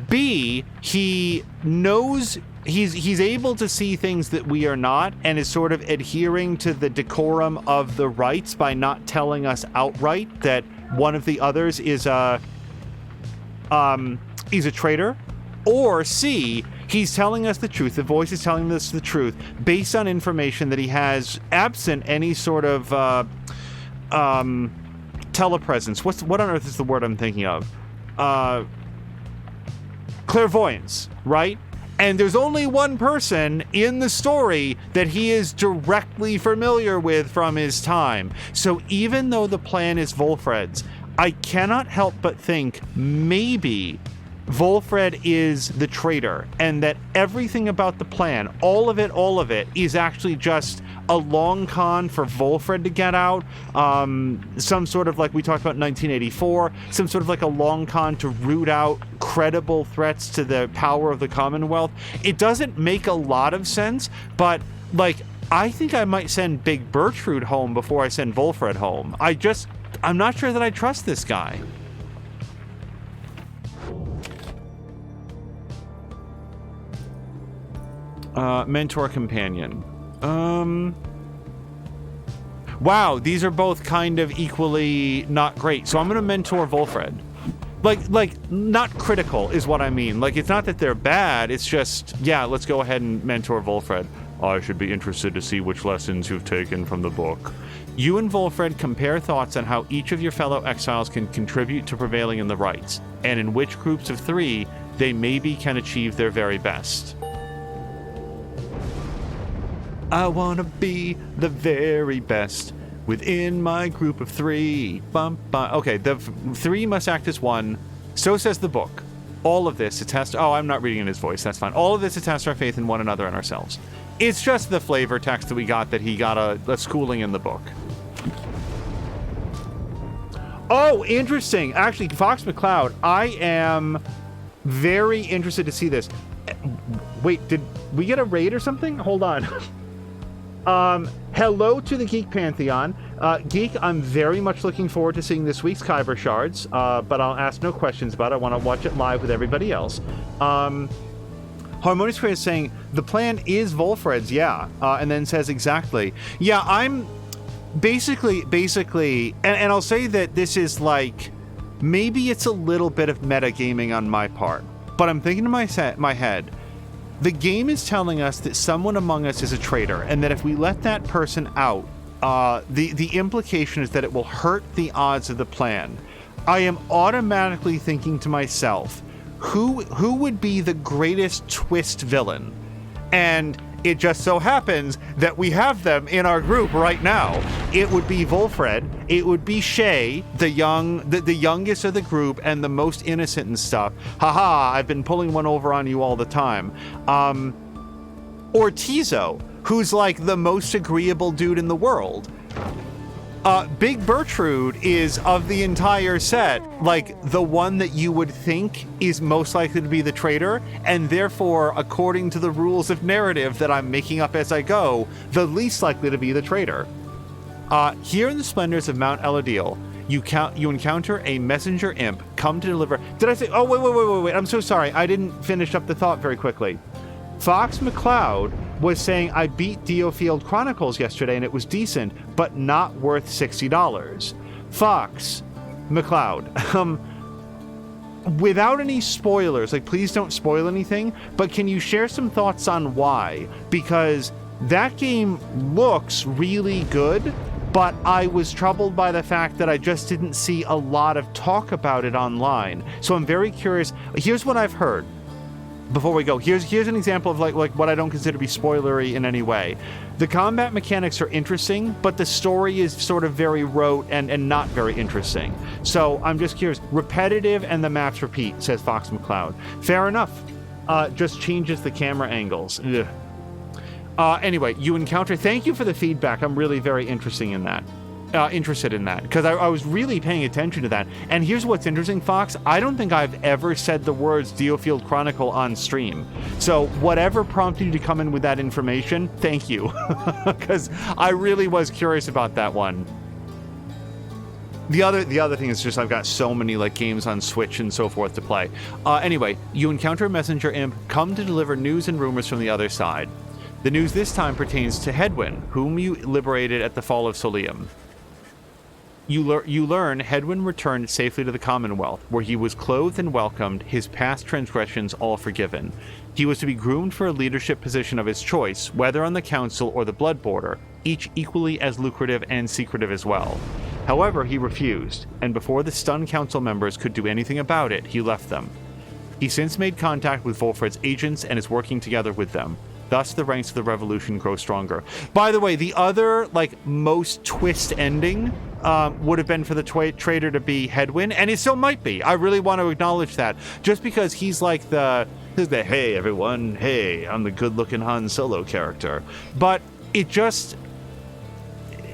[SPEAKER 1] B, he knows he's able to see things that we are not and is sort of adhering to the decorum of the rites by not telling us outright that one of the others is a traitor. Or C, he's telling us the truth. The voice is telling us the truth based on information that he has absent any sort of telepresence. What on earth is the word I'm thinking of? Clairvoyance, right? And there's only one person in the story that he is directly familiar with from his time. So even though the plan is Volfred's, I cannot help but think maybe Volfred is the traitor, and that everything about the plan, all of it, is actually just a long con for Volfred to get out. Some sort of, like we talked about in 1984, some sort of like a long con to root out credible threats to the power of the Commonwealth. It doesn't make a lot of sense, but like, I think I might send Big Bertrude home before I send Volfred home. I'm not sure that I trust this guy. Mentor companion. Wow, these are both kind of equally not great. So I'm gonna mentor Volfred. Like not critical is what I mean. Like, it's not that they're bad, it's just, yeah, let's go ahead and mentor Volfred. I should be interested to see which lessons you've taken from the book. You and Volfred compare thoughts on how each of your fellow exiles can contribute to prevailing in the rites, and in which groups of 3 they maybe can achieve their very best. I wanna be the very best within my group of 3. Bum, bum. Okay, the 3 must act as one. So says the book. All of this attests. Oh, I'm not reading in his voice. That's fine. All of this attests our faith in one another and ourselves. It's just the flavor text that we got, that he got a schooling in the book. Oh, interesting. Actually, Fox McCloud, I am very interested to see this. Wait, did we get a raid or something? Hold on. Hello to the Geek Pantheon. Geek, I'm very much looking forward to seeing this week's Kyber Shards, but I'll ask no questions about it. I want to watch it live with everybody else. Harmonious Prayer is saying, the plan is Volfred's, yeah, and then says exactly. Yeah, I'm basically, and I'll say that this is like, maybe it's a little bit of metagaming on my part, but I'm thinking to my head, the game is telling us that someone among us is a traitor, and that if we let that person out, the implication is that it will hurt the odds of the plan. I am automatically thinking to myself, who would be the greatest twist villain? And it just so happens that we have them in our group right now. It would be Volfred, it would be Shay, the youngest of the group and the most innocent and stuff. Haha, I've been pulling one over on you all the time. Or Tizo, who's like the most agreeable dude in the world. Big Bertrude is, of the entire set, like the one that you would think is most likely to be the traitor, and therefore, according to the rules of narrative that I'm making up as I go, the least likely to be the traitor. Here in the splendors of Mount Elodil, you encounter a messenger imp come to deliver. Did I say? Oh, wait. I'm so sorry. I didn't finish up the thought very quickly. Fox McCloud was saying, I beat Diofield Chronicles yesterday and it was decent, but not worth $60. Fox McCloud, without any spoilers, like, please don't spoil anything, but can you share some thoughts on why? Because that game looks really good, but I was troubled by the fact that I just didn't see a lot of talk about it online. So I'm very curious. Here's what I've heard. Before we go, here's an example of like what I don't consider to be spoilery in any way. The combat mechanics are interesting, but the story is sort of very rote and not very interesting. So I'm just curious. Repetitive and the maps repeat, says Fox McCloud. Fair enough. Just changes the camera angles. Ugh. Anyway, you encounter... Thank you for the feedback. I'm really very interested in that. Because I was really paying attention to that. And here's what's interesting, Fox. I don't think I've ever said the words Deofield Chronicle on stream. So whatever prompted you to come in with that information, thank you. Because I really was curious about that one. The other thing is just I've got so many like games on Switch and so forth to play. Anyway, you encounter a messenger imp come to deliver news and rumors from the other side. The news this time pertains to Hedwyn, whom you liberated at the fall of Solium. You learn Hedwyn returned safely to the Commonwealth, where he was clothed and welcomed, his past transgressions all forgiven. He was to be groomed for a leadership position of his choice, whether on the Council or the Blood Border, each equally as lucrative and secretive as well. However, he refused, and before the stunned Council members could do anything about it, he left them. He since made contact with Volfred's agents and is working together with them. Thus, the ranks of the revolution grow stronger. By the way, the other, most twist ending would have been for the traitor to be Hedwyn, and it still might be. I really want to acknowledge that. Just because he's like the hey, everyone, hey, I'm the good-looking Han Solo character. But it just...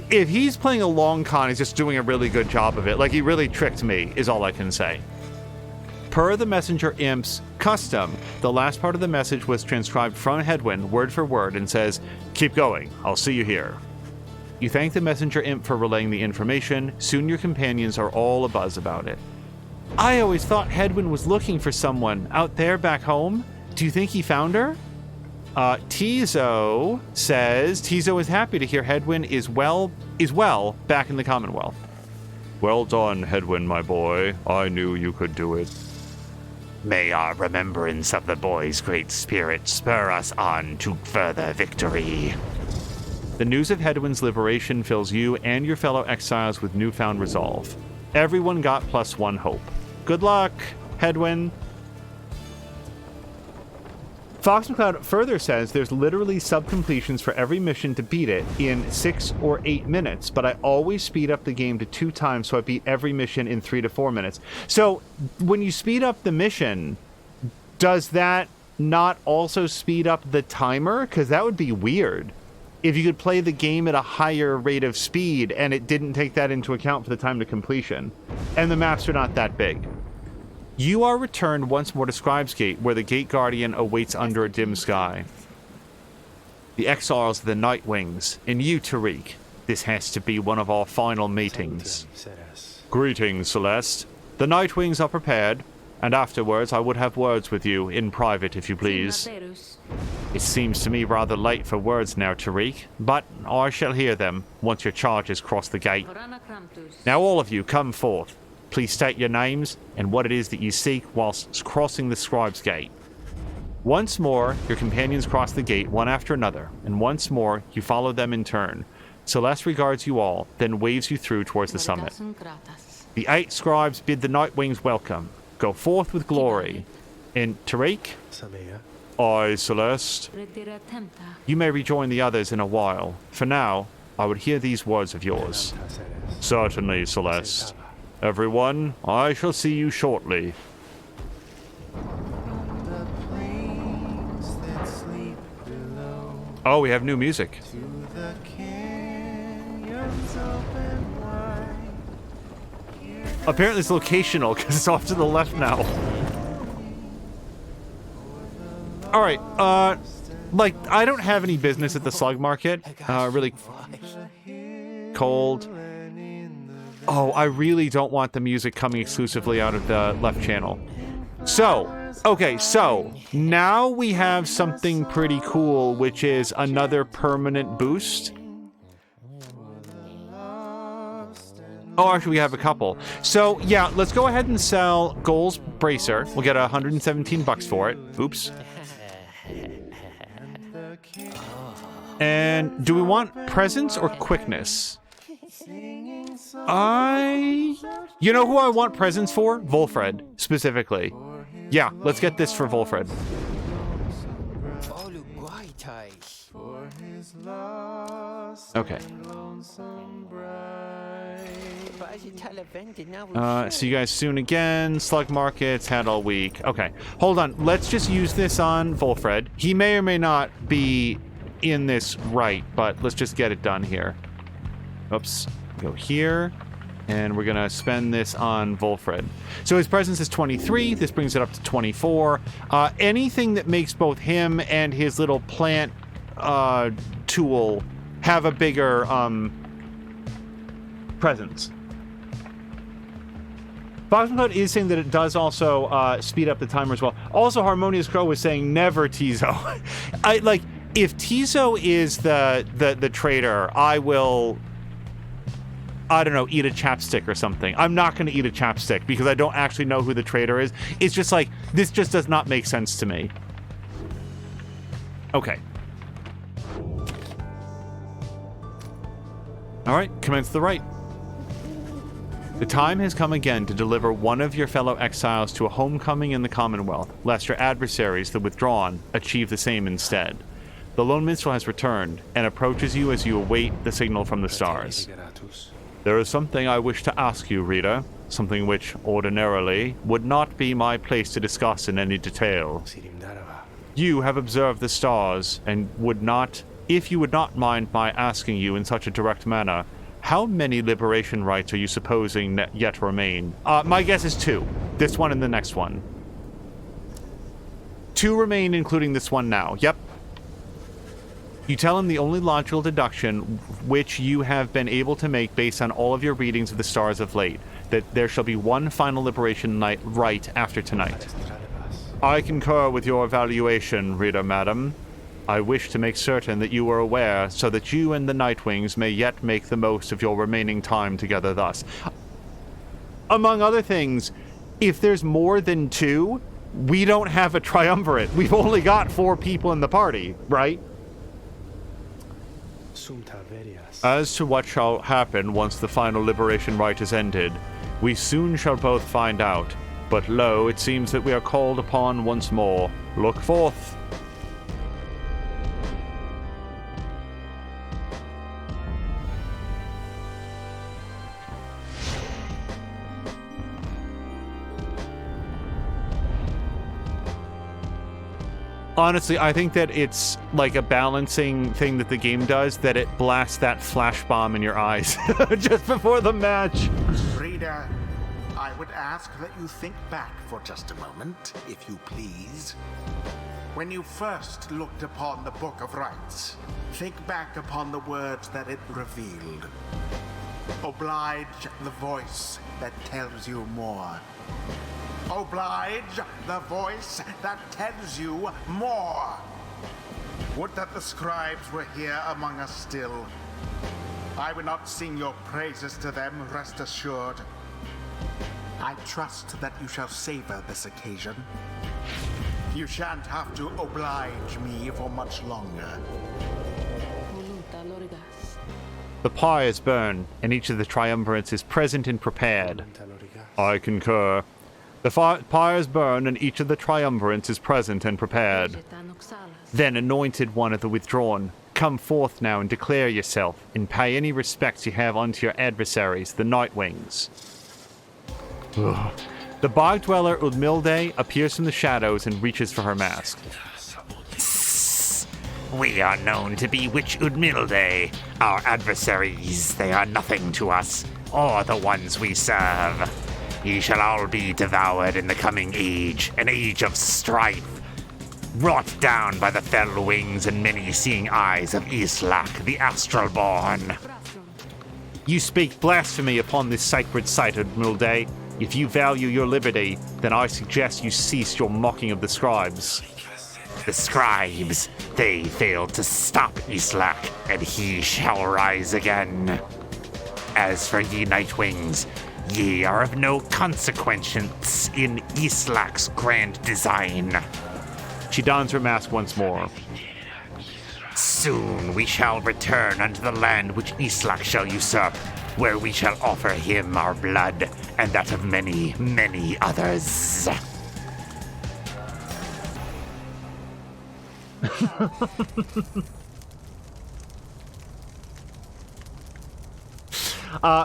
[SPEAKER 1] If he's playing a long con, he's just doing a really good job of it. Like, he really tricked me, is all I can say. Per the messenger imp's custom, the last part of the message was transcribed from Hedwyn, word for word, and says, "Keep going, I'll see you here." You thank the messenger imp for relaying the information. Soon your companions are all abuzz about it. I always thought Hedwyn was looking for someone out there back home. Do you think he found her? Tizo says Tizo is happy to hear Hedwyn is well back in the Commonwealth.
[SPEAKER 4] Well done, Hedwyn, my boy. I knew you could do it.
[SPEAKER 2] May our remembrance of the boy's great spirit spur us on to further victory.
[SPEAKER 1] The news of Hedwyn's liberation fills you and your fellow exiles with newfound resolve. Everyone got +1 hope. Good luck, Hedwyn. Fox McCloud further says there's literally sub-completions for every mission to beat it in 6 or 8 minutes, but I always speed up the game to 2 times so I beat every mission in 3 to 4 minutes. So when you speed up the mission, does that not also speed up the timer? Because that would be weird if you could play the game at a higher rate of speed and it didn't take that into account for the time to completion. And the maps are not that big. You are returned once more to Scribe's Gate, where the Gate Guardian awaits under a dim sky. The exiles of the Night Wings, and you, Tariq. This has to be one of our final meetings.
[SPEAKER 4] Greetings, Celeste.
[SPEAKER 1] The Night Wings are prepared, and afterwards I would have words with you, in private if you please. It seems to me rather late for words now, Tariq, but I shall hear them once your charges cross the gate. Now all of you, come forth. Please state your names and what it is that you seek whilst crossing the Scribe's Gate. Once more, your companions cross the gate one after another, and once more, you follow them in turn. Celeste regards you all, then waves you through towards the summit. The 8 scribes bid the Night Wings welcome. Go forth with glory. And Tariq?
[SPEAKER 4] Aye, Celeste.
[SPEAKER 1] You may rejoin the others in a while. For now, I would hear these words of yours.
[SPEAKER 4] Certainly, Celeste. Everyone, I shall see you shortly.
[SPEAKER 1] Oh, we have new music. Apparently it's locational because it's off to the left now. Alright, I don't have any business at the slug market. Really cold. Oh, I really don't want the music coming exclusively out of the left channel. So, okay, so now we have something pretty cool, which is another permanent boost. Oh, actually, we have a couple. So, yeah, let's go ahead and sell Goal's Bracer. We'll get 117 bucks for it. Oops. And do we want presence or quickness? You know who I want presents for? Volfred, specifically. Yeah, let's get this for Volfred. Okay. See you guys soon again. Slug markets had all week. Okay, hold on. Let's just use this on Volfred. He may or may not be in this right, but let's just get it done here. Oops. Go here. And we're going to spend this on Volfred. So his presence is 23. This brings it up to 24. Anything that makes both him and his little plant tool have a bigger presence. Foxcloud is saying that it does also speed up the timer as well. Also, Harmonious Crow was saying never Tizo. If Tizo is the traitor, I will... I don't know, eat a chapstick or something. I'm not going to eat a chapstick because I don't actually know who the traitor is. It's just like, this just does not make sense to me. Okay. All right, commence the rite. The time has come again to deliver one of your fellow exiles to a homecoming in the Commonwealth, lest your adversaries, the withdrawn, achieve the same instead. The lone minstrel has returned and approaches you as you await the signal from the stars. There is something I wish to ask you, reader, something which ordinarily would not be my place to discuss in any detail. You have observed the stars, and if you would not mind my asking you in such a direct manner, how many liberation rites are you supposing yet remain? My guess is 2. This one and the next one. 2 remain, including this one now. Yep. You tell him the only logical deduction which you have been able to make based on all of your readings of the stars of late, that there shall be one final liberation rite after tonight. I concur with your evaluation, reader madam. I wish to make certain that you are aware, so that you and the Nightwings may yet make the most of your remaining time together thus. Among other things, if there's more than 2, we don't have a triumvirate. We've only got 4 people in the party, right? As to what shall happen once the final liberation rite is ended, we soon shall both find out. But lo, it seems that we are called upon once more. Look forth. Honestly, I think that it's like a balancing thing that the game does, that it blasts that flash bomb in your eyes just before the match.
[SPEAKER 3] Reader, I would ask that you think back for just a moment, if you please. When you first looked upon the Book of Rites, think back upon the words that it revealed. Oblige the voice that tells you more. Oblige the voice that tells you more. Would that the scribes were here among us still. I would not sing your praises to them, rest assured. I trust that you shall savor this occasion. You shan't have to oblige me for much longer.
[SPEAKER 1] The pyre is burned, and each of the triumvirates is present and prepared. I concur. The pyre is burned, and each of the triumvirates is present and prepared. Then, anointed one of the withdrawn, come forth now and declare yourself, and pay any respects you have unto your adversaries, the Nightwings. The bog dweller Udmilde appears from the shadows and reaches for her mask.
[SPEAKER 2] We are known to be Witch Udmilde. Our adversaries, they are nothing to us, or the ones we serve. Ye shall all be devoured in the coming age, an age of strife, wrought down by the fell wings and many-seeing eyes of Islak, the Astral-born.
[SPEAKER 1] You speak blasphemy upon this sacred site, Udmilde. If you value your liberty, then I suggest you cease your mocking of the scribes.
[SPEAKER 2] The scribes, they failed to stop Islak, and he shall rise again. As for ye Nightwings, ye are of no consequence in Islak's grand design.
[SPEAKER 1] She dons her mask once more.
[SPEAKER 2] Soon we shall return unto the land which Islak shall usurp, where we shall offer him our blood, and that of many, many others.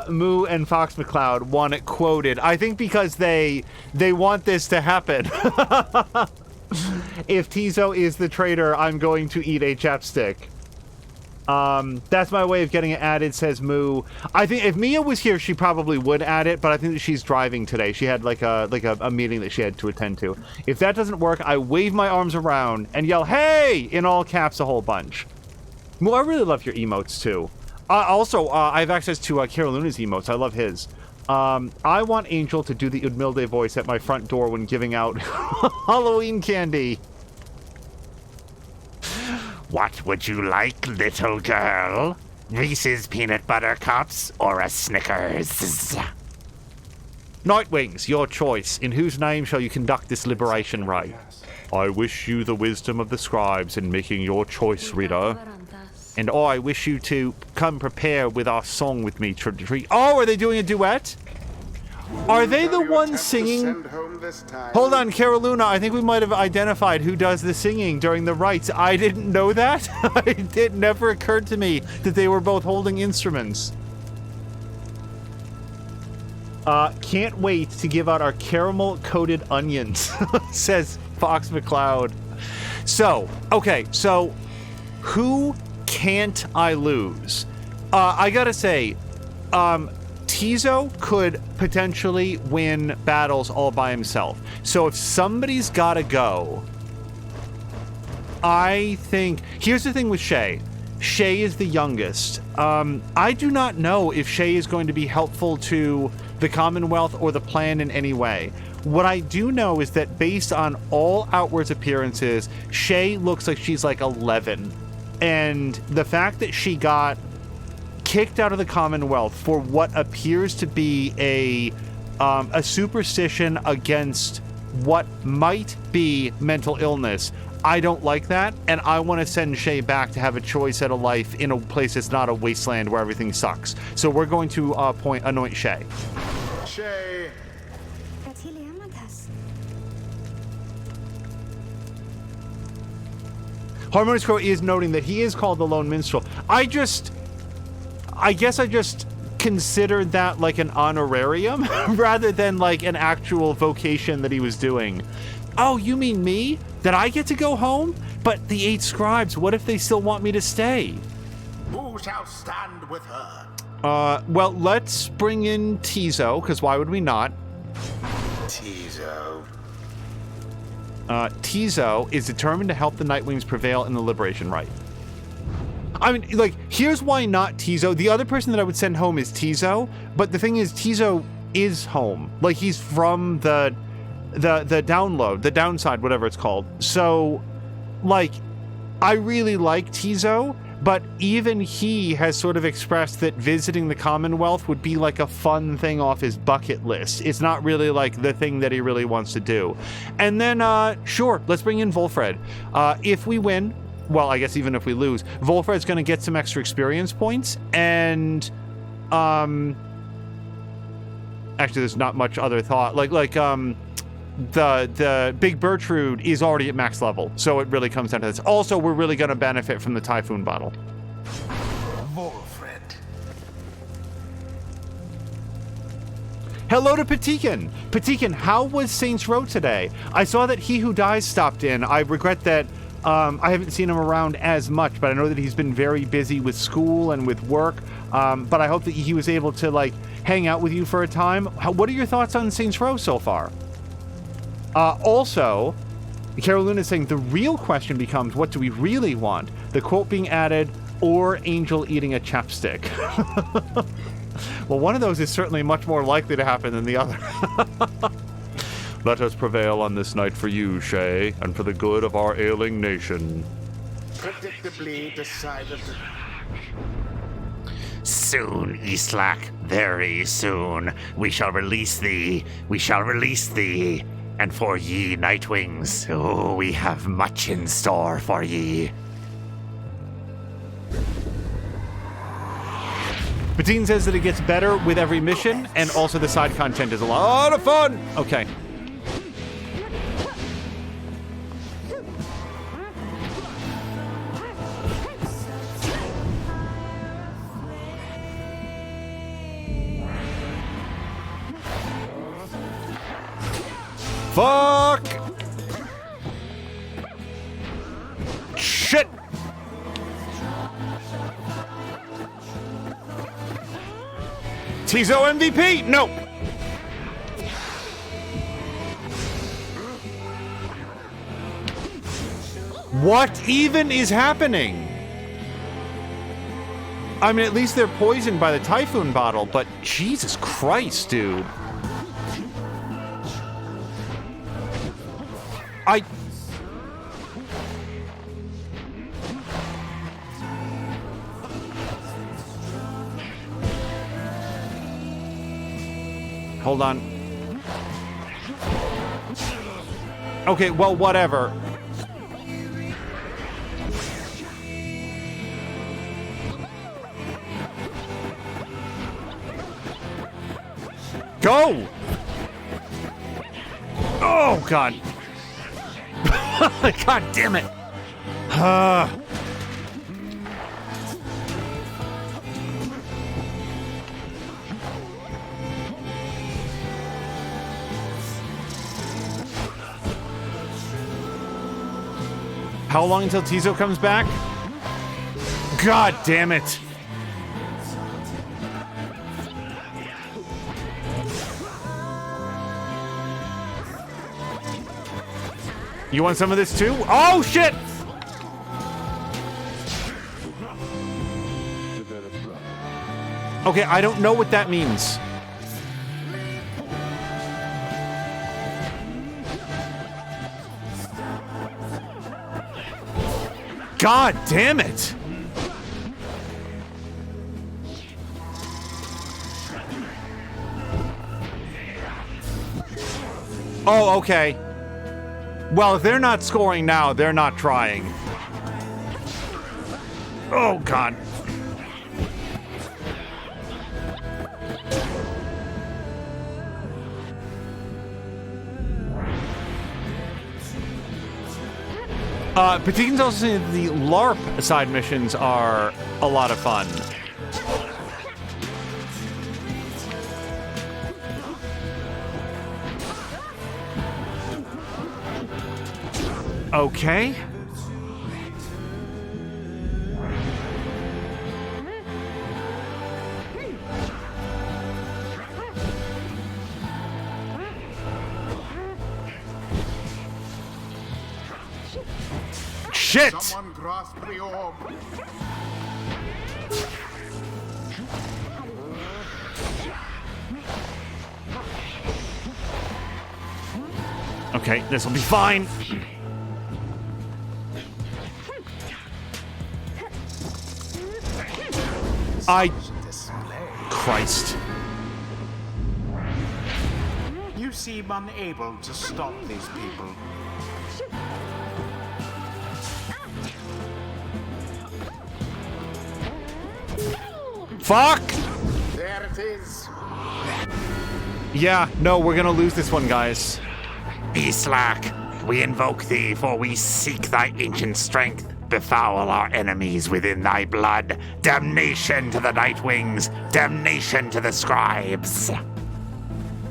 [SPEAKER 1] Moo and Fox McCloud want it quoted. I think because they want this to happen. If Tizo is the traitor, I'm going to eat a chapstick. That's my way of getting it added, says Moo. I think if Mia was here, she probably would add it, but I think that she's driving today. She had like a meeting that she had to attend to. If that doesn't work, I wave my arms around and yell, "Hey!" in all caps a whole bunch. Moo, I really love your emotes too. Also, I have access to Caroluna's emotes. I love his. I want Angel to do the Udmilde voice at my front door when giving out Halloween candy.
[SPEAKER 2] What would you like, little girl? Reese's Peanut Butter Cups or a Snickers?
[SPEAKER 1] Nightwings, your choice. In whose name shall you conduct this liberation rite?
[SPEAKER 4] I wish you the wisdom of the scribes in making your choice, reader.
[SPEAKER 1] And I wish you to come prepare with our song with me. Oh, are they doing a duet? Are they the ones singing? Hold on, Caroluna. I think we might have identified who does the singing during the rites. I didn't know that. It never occurred to me that they were both holding instruments. Can't wait to give out our caramel-coated onions, says Fox McCloud. So, okay, so who can't I lose? I gotta say, Tizo could potentially win battles all by himself. So if somebody's gotta go, I think... Here's the thing with Shay. Shay is the youngest. I do not know if Shay is going to be helpful to the Commonwealth or the plan in any way. What I do know is that based on all outwards appearances, Shay looks like she's like 11. And the fact that she got kicked out of the Commonwealth for what appears to be a superstition against what might be mental illness, I don't like that, and I want to send Shay back to have a choice at a life in a place that's not a wasteland where everything sucks. So we're going to anoint Shay.
[SPEAKER 3] Shay.
[SPEAKER 1] Harmonious Crow is noting that he is called the Lone Minstrel. I guess I just considered that like an honorarium rather than like an actual vocation that he was doing. Oh, you mean me? That I get to go home? But the 8 scribes, what if they still want me to stay?
[SPEAKER 3] Who shall stand with her?
[SPEAKER 1] Well, let's bring in Tizo, because why would we not?
[SPEAKER 3] Tizo.
[SPEAKER 1] Tizo is determined to help the Nightwings prevail in the Liberation Rite. I mean, like, here's why not Tizo. The other person that I would send home is Tizo, but the thing is, Tizo is home. Like, he's from the download, the downside, whatever it's called. So, like, I really like Tizo, but even he has sort of expressed that visiting the Commonwealth would be like a fun thing off his bucket list. It's not really like the thing that he really wants to do. And then, sure, let's bring in Volfred. If we win, well, I guess even if we lose, Volfred's going to get some extra experience points, and, actually, there's not much other thought. The Big Bertrude is already at max level, so it really comes down to this. Also, we're really going to benefit from the Typhoon bottle.
[SPEAKER 3] Volfred.
[SPEAKER 1] Hello to Patikin. Patikin, how was Saints Row today? I saw that He Who Dies stopped in. I regret that I haven't seen him around as much, but I know that he's been very busy with school and with work. But I hope that he was able to like hang out with you for a time. What are your thoughts on Saints Row so far? Also, Carolina is saying the real question becomes, what do we really want? The quote being added, or Angel eating a chapstick. Well, one of those is certainly much more likely to happen than the other.
[SPEAKER 4] Let us prevail on this night for you, Shay, and for the good of our ailing nation.
[SPEAKER 3] Predictably decided.
[SPEAKER 2] Soon, Eastlak, very soon, we shall release thee. We shall release thee. And for ye, Nightwings, oh, we have much in store for ye.
[SPEAKER 1] Patine says that it gets better with every mission, and also the side content is a lot of fun. Okay. Fuck! Tizo MVP! Nope! What even is happening? I mean, at least they're poisoned by the Typhoon bottle, but Jesus Christ, dude. Hold on. Okay, well, whatever. Go! Oh, God. God damn it. How long until Tizo comes back? God damn it. You want some of this too? Oh, shit! Okay, I don't know what that means. God damn it! Oh, okay. Well, if they're not scoring now, they're not trying. Oh, God. Patine's also saying that the LARP side missions are a lot of fun. Okay. Shit!
[SPEAKER 3] Someone grasp the orb.
[SPEAKER 1] Okay, this will be fine. Christ.
[SPEAKER 3] You seem unable to stop these people.
[SPEAKER 1] Fuck!
[SPEAKER 3] There it is.
[SPEAKER 1] Yeah, no, we're gonna lose this one, guys.
[SPEAKER 2] Islak, we invoke thee, for we seek thy ancient strength. Befoul our enemies within thy blood. Damnation to the Nightwings. Damnation to the Scribes.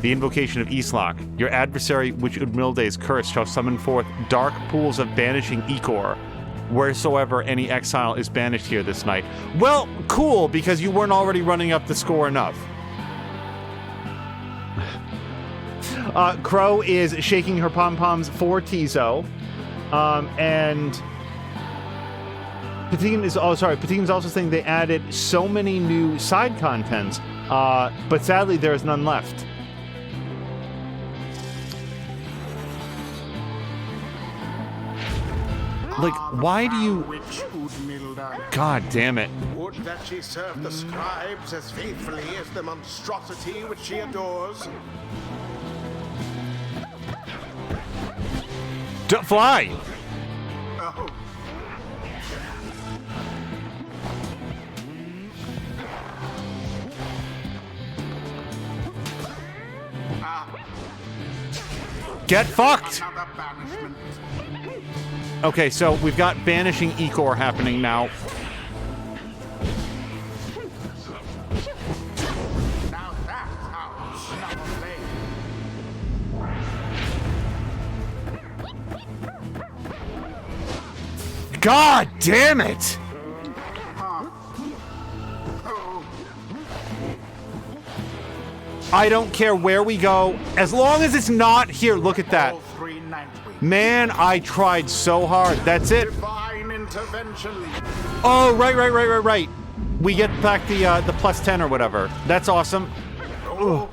[SPEAKER 1] The invocation of Islak. Your adversary, which Udmilde's curse, shall summon forth dark pools of banishing ichor, wheresoever any exile is banished here this night. Well, cool, because you weren't already running up the score enough. Crow is shaking her pom-poms for Tizo. And Patine's also saying they added so many new side contents, but sadly there's none left. Like, why do you... God damn it.
[SPEAKER 3] Would that she serve the scribes as faithfully as the monstrosity which she adores.
[SPEAKER 1] Fly!
[SPEAKER 3] Oh.
[SPEAKER 1] Get fucked!
[SPEAKER 3] Another banishment.
[SPEAKER 1] Okay, so we've got banishing ichor happening now.
[SPEAKER 3] Now that's how Snubble lay.
[SPEAKER 1] God damn it! I don't care where we go, as long as it's not here. Look at that.
[SPEAKER 3] All three Nightwings.
[SPEAKER 1] Man, I tried so hard. That's it.
[SPEAKER 3] Divine intervention.
[SPEAKER 1] Oh, right. We get back the plus 10 or whatever. That's awesome. Ugh.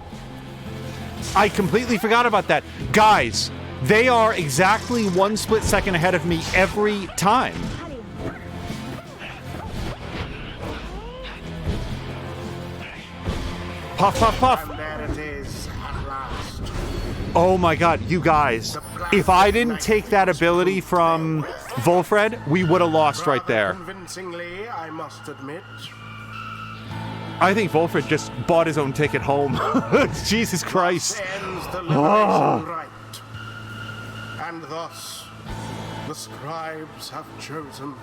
[SPEAKER 1] I completely forgot about that. Guys, they are exactly 1 split second ahead of me every time. Puff, puff, puff.
[SPEAKER 3] And there it is at last.
[SPEAKER 1] Oh my god, you guys. If I didn't take that ability from Volfred, we would have lost right there.
[SPEAKER 3] Convincingly, I must admit.
[SPEAKER 1] I think Volfred just bought his own ticket home. Jesus Christ.
[SPEAKER 3] Ends the liberation rite. And thus, the scribes have chosen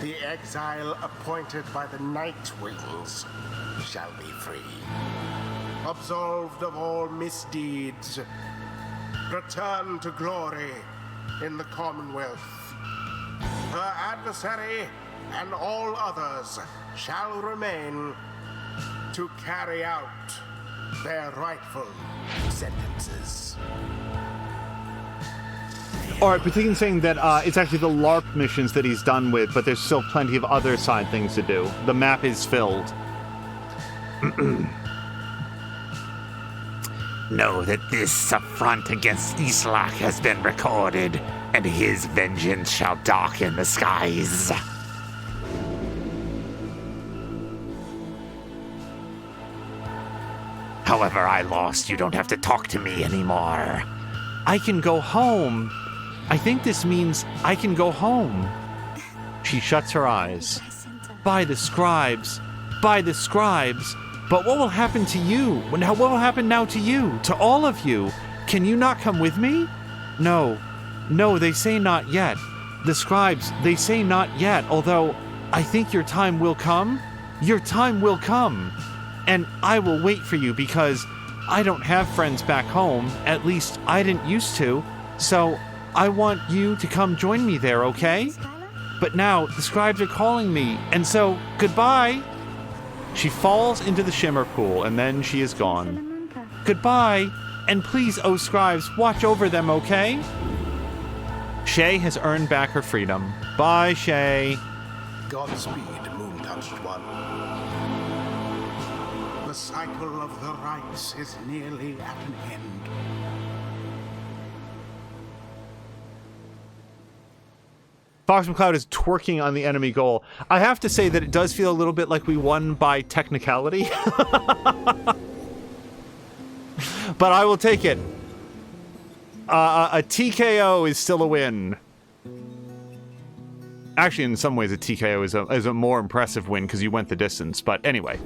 [SPEAKER 3] the exile appointed by the Nightwings shall be free. Absolved of all misdeeds, return to glory in the Commonwealth. Her adversary and all others shall remain to carry out their rightful sentences.
[SPEAKER 1] Alright, Patikin saying that it's actually the LARP missions that he's done with, but there's still plenty of other side things to do. The map is filled.
[SPEAKER 2] Know that this affront against Islak has been recorded, and his vengeance shall darken the skies. However I lost, you don't have to talk to me anymore.
[SPEAKER 1] I can go home. I think this means I can go home. She shuts her eyes. By the scribes. By the scribes. But what will happen to you? What will happen now to you? To all of you? Can you not come with me? No. No, they say not yet. The scribes, they say not yet, although I think your time will come. Your time will come. And I will wait for you because I don't have friends back home. At least I didn't used to. So I want you to come join me there, okay? But now the scribes are calling me, and so goodbye. She falls into the shimmer pool, and then she is gone. Goodbye, and please, oh scribes, watch over them, okay? Shay has earned back her freedom. Bye, Shay.
[SPEAKER 3] Godspeed, Moon-touched one. The cycle of the rites is nearly at an end.
[SPEAKER 1] Fox McCloud is twerking on the enemy goal. I have to say that it does feel a little bit like we won by technicality. But I will take it. A TKO is still a win. Actually, in some ways, a TKO is a more impressive win because you went the distance. But anyway.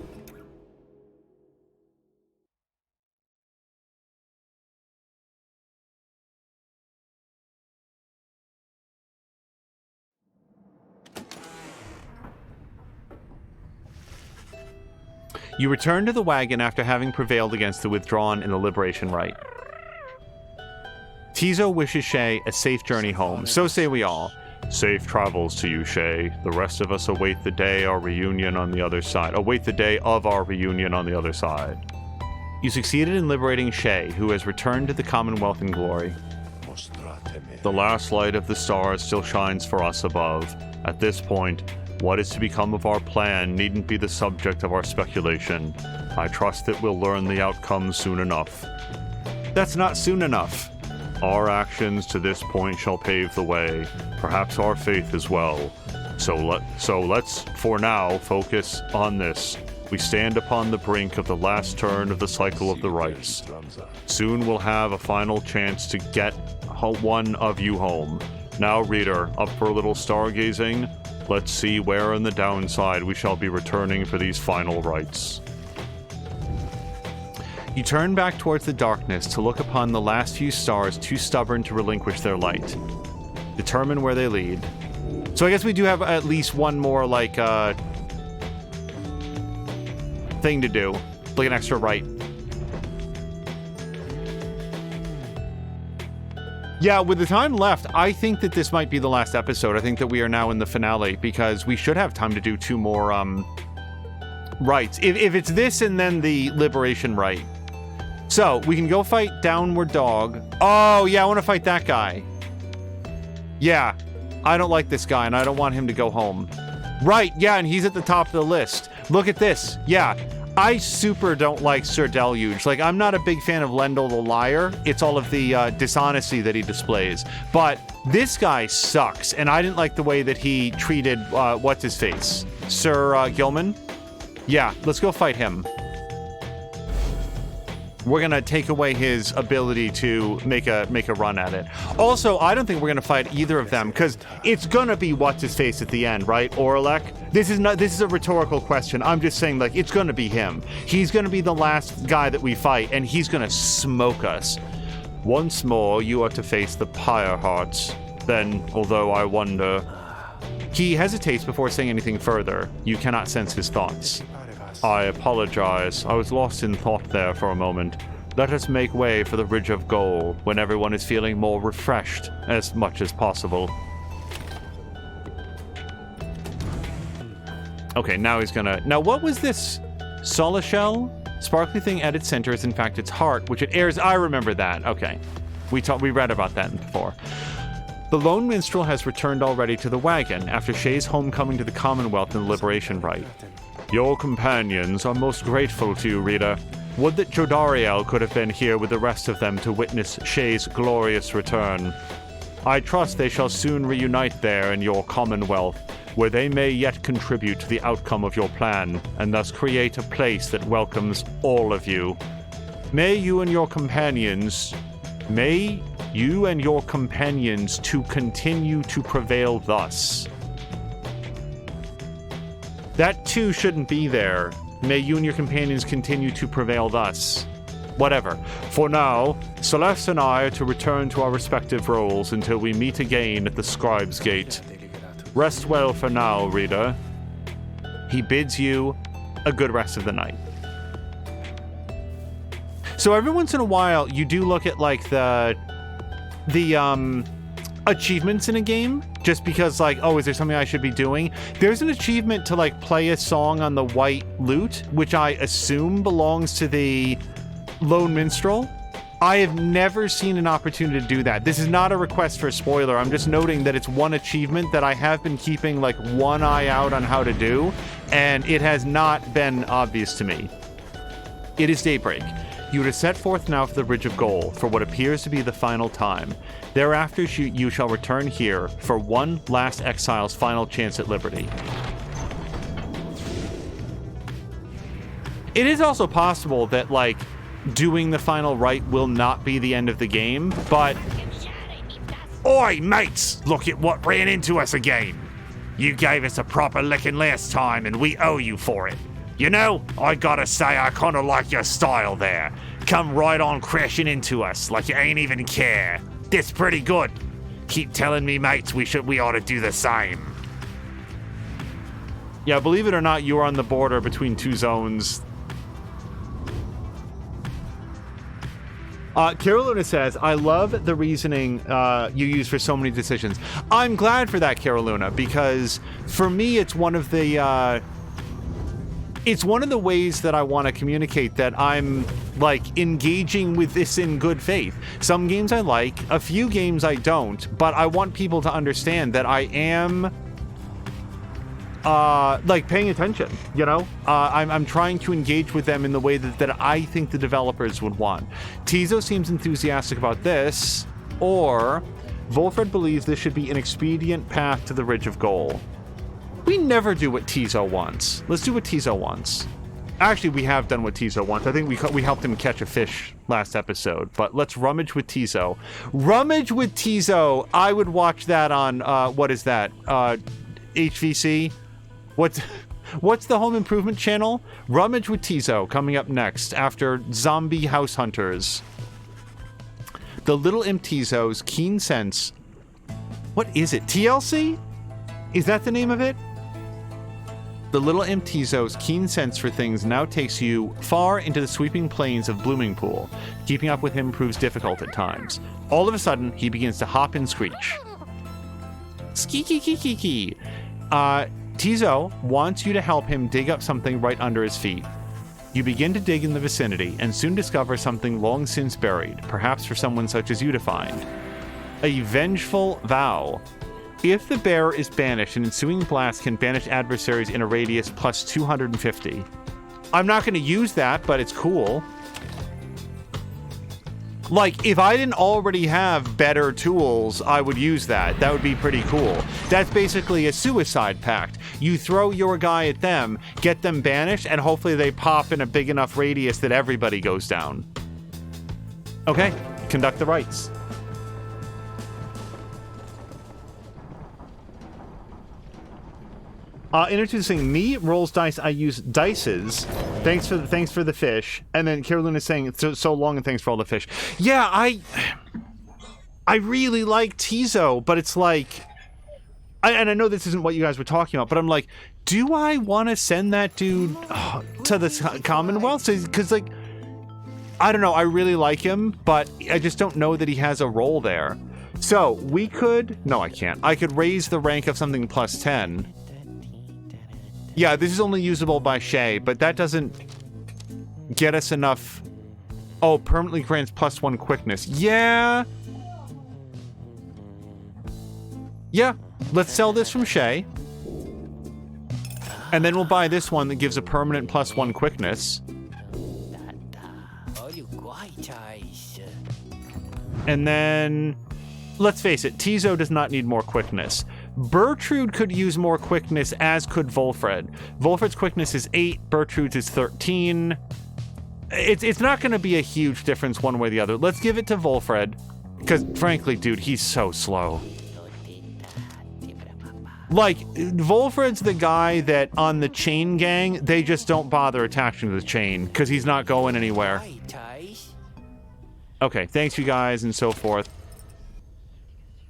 [SPEAKER 1] You return to the wagon after having prevailed against the withdrawn in the liberation rite. Tizo wishes Shay a safe journey home. So say we all.
[SPEAKER 4] Safe travels to you, Shay. The rest of us await the day our reunion on the other side. Await the day of our reunion on the other side.
[SPEAKER 1] You succeeded in liberating Shay, who has returned to the Commonwealth in glory.
[SPEAKER 4] The last light of the stars still shines for us above. At this point, what is to become of our plan needn't be the subject of our speculation. I trust that we'll learn the outcome soon enough.
[SPEAKER 1] That's not soon enough.
[SPEAKER 4] Our actions to this point shall pave the way, perhaps our faith as well. So let's, for now, focus on this. We stand upon the brink of the last turn of the cycle of the rites. Soon we'll have a final chance to get one of you home. Now, reader, up for a little stargazing? Let's see where in the downside we shall be returning for these final rites.
[SPEAKER 1] You turn back towards the darkness to look upon the last few stars too stubborn to relinquish their light. Determine where they lead. So I guess we do have at least one more, like, thing to do. Like an extra rite. Yeah, with the time left, I think that this might be the last episode. I think that we are now in the finale because we should have time to do two more rights. If it's this and then the liberation right. So, we can go fight Downward Dog. Oh, yeah, I want to fight that guy. Yeah, I don't like this guy, and I don't want him to go home. Right, yeah, and he's at the top of the list. Look at this. Yeah, I super don't like Sir Deluge. Like, I'm not a big fan of Lendl the Liar. It's all of the dishonesty that he displays. But this guy sucks, and I didn't like the way that he treated, what's-his-face? Sir Gilman? Yeah, let's go fight him. We're gonna take away his ability to make a run at it. Also, I don't think we're gonna fight either of them because it's gonna be what's his face at the end, right? Oralek. This is a rhetorical question. I'm just saying, like, it's gonna be him. He's gonna be the last guy that we fight, and he's gonna smoke us. Once more, you are to face the Pyre Hearts. Then, although I wonder. He hesitates before saying anything further. You cannot sense his thoughts. I apologize. I was lost in thought there for a moment. Let us make way for the Ridge of Gold when everyone is feeling more refreshed as much as possible. Okay, now he's gonna... Now, what was this? Solishell? Sparkly thing at its center is in fact its heart, which it airs... I remember that. Okay. We read about that before. The lone minstrel has returned already to the wagon after Shay's homecoming to the Commonwealth and the Liberation Rite. Your companions are most grateful to you, Rita. Would that Jodariel could have been here with the rest of them to witness Shay's glorious return. I trust they shall soon reunite there in your Commonwealth, where they may yet contribute to the outcome of your plan, and thus create a place that welcomes all of you. May you and your companions to continue to prevail thus. That too shouldn't be there. May you and your companions continue to prevail thus. Whatever. For now, Celeste and I are to return to our respective roles until we meet again at the Scribe's Gate. Rest well for now, Rita. He bids you a good rest of the night. So every once in a while, you do look at, like, the achievements in a game, just because, like, oh, is there something I should be doing? There's an achievement to, like, play a song on the white lute, which I assume belongs to the Lone Minstrel. I have never seen an opportunity to do that. This is not a request for a spoiler. I'm just noting that it's one achievement that I have been keeping, like, one eye out on how to do, and it has not been obvious to me. It is daybreak. You are to set forth now for the Ridge of Gold for what appears to be the final time. Thereafter, you shall return here for one last exile's final chance at liberty. It is also possible that, like, doing the final rite will not be the end of the game, but...
[SPEAKER 2] Oi, mates! Look at what ran into us again. You gave us a proper licking last time, and we owe you for it. You know, I gotta say I kinda like your style there. Come right on crashing into us like you ain't even care. That's pretty good. Keep telling me, mates, we ought to do the same.
[SPEAKER 1] Yeah, believe it or not, you are on the border between two zones. Caroluna says, I love the reasoning you use for so many decisions. I'm glad for that, Caroluna, because for me, it's one of the ways that I want to communicate that I'm, like, engaging with this in good faith. Some games I like, a few games I don't, but I want people to understand that I am, like, paying attention, you know? I'm trying to engage with them in the way that I think the developers would want. Tizo seems enthusiastic about this, or Volfred believes this should be an expedient path to the Ridge of Gold. We never do what Tizo wants. Let's do what Tizo wants. Actually, we have done what Tizo wants. I think we helped him catch a fish last episode, but let's rummage with Tizo. Rummage with Tizo! I would watch that on, what is that? HVC? What's the Home Improvement channel? Rummage with Tizo coming up next after Zombie House Hunters. The Little Imp Tizo's keen sense... What is it? TLC? Is that the name of it? The Little Imp Tizo's keen sense for things now takes you far into the sweeping plains of Bloomingpool. Keeping up with him proves difficult at times. All of a sudden, he begins to hop and screech. Skeeky-kee-kee-kee. Tizo wants you to help him dig up something right under his feet. You begin to dig in the vicinity and soon discover something long since buried, perhaps for someone such as you to find. A vengeful vow. If the bearer is banished, an ensuing blast can banish adversaries in a radius plus 250. I'm not going to use that, but it's cool. Like, if I didn't already have better tools, I would use that. That would be pretty cool. That's basically a suicide pact. You throw your guy at them, get them banished, and hopefully they pop in a big enough radius that everybody goes down. Okay, conduct the rites. Introducing me, rolls dice, I use dices. Thanks for the fish. And then Carolyn is saying so long and thanks for all the fish. Yeah, I really like Tizo, but it's like, and I know this isn't what you guys were talking about, but I'm like, do I want to send that dude to the Commonwealth? Because like, I don't know, I really like him, but I just don't know that he has a role there. So we could, no, I can't. I could raise the rank of something plus 10. Yeah, this is only usable by Shay, but that doesn't get us enough. Oh, permanently grants plus 1 quickness. Yeah. Yeah, let's sell this from Shay. And then we'll buy this one that gives a permanent plus 1 quickness. And then, let's face it, Tizo does not need more quickness. Bertrude could use more quickness, as could Volfred. Volfred's quickness is 8, Bertrude's is 13. It's not going to be a huge difference one way or the other. Let's give it to Volfred, because frankly, dude, he's so slow. Like, Volfred's the guy that on the chain gang, they just don't bother attaching to the chain, because he's not going anywhere. Okay, thanks you guys, and so forth.